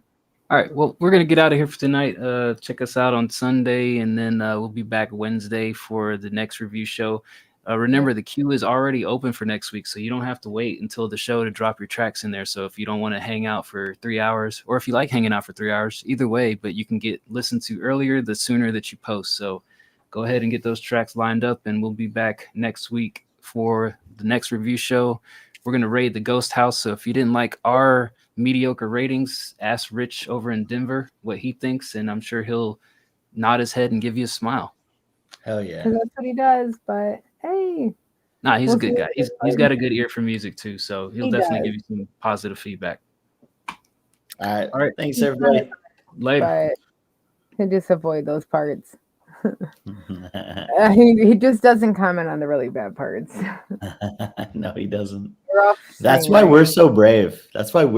All right. Well, we're gonna get out of here for tonight. Check us out on Sunday, and then we'll be back Wednesday for the next review show. Remember, the queue is already open for next week, so you don't have to wait until the show to drop your tracks in there. So if you don't want to hang out for 3 hours, or if you like hanging out for 3 hours, either way, but you can get listened to earlier the sooner that you post. So go ahead and get those tracks lined up, and we'll be back next week for the next review show. We're going to raid the Ghost House. So if you didn't like our mediocre ratings, ask Rich over in Denver what he thinks, and I'm sure he'll nod his head and give you a smile. Hell yeah. Because that's what he does, but hey. Nah, he's a good guy. He's got a good ear for music too, so he'll definitely give you some positive feedback. All right. Thanks, everybody. Later. But just avoid those parts. He just doesn't comment on the really bad parts. No, he doesn't. We're off That's screen, why right? we're so brave. That's why we're